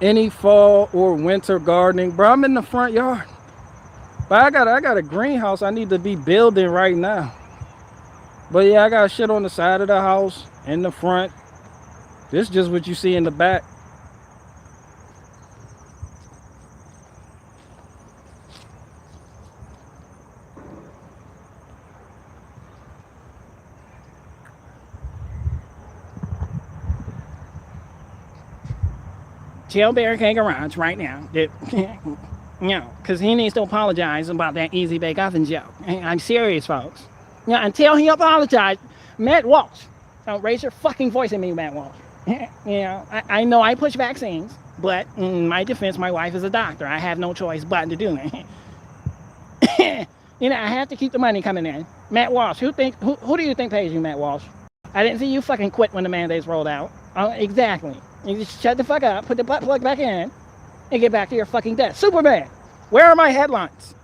[SPEAKER 1] Any fall or winter gardening, bro? I'm in the front yard, but I got a greenhouse I need to be building right now. But yeah, I got shit on the side of the house, in the front. This is just what you see in the back. Tell Barricade Garage right now that, because he needs to apologize about that Easy Bake Oven joke. I'm serious, folks. Yeah, until he apologizes, Matt Walsh, don't raise your fucking voice at me, Matt Walsh. I know I push vaccines, but in my defense, my wife is a doctor. I have no choice but to do that. I have to keep the money coming in. Matt Walsh, who do you think pays you, Matt Walsh? I didn't see you fucking quit when the mandates rolled out. Exactly. You just shut the fuck up, put the butt plug back in, and get back to your fucking desk. Superman, where are my headlines?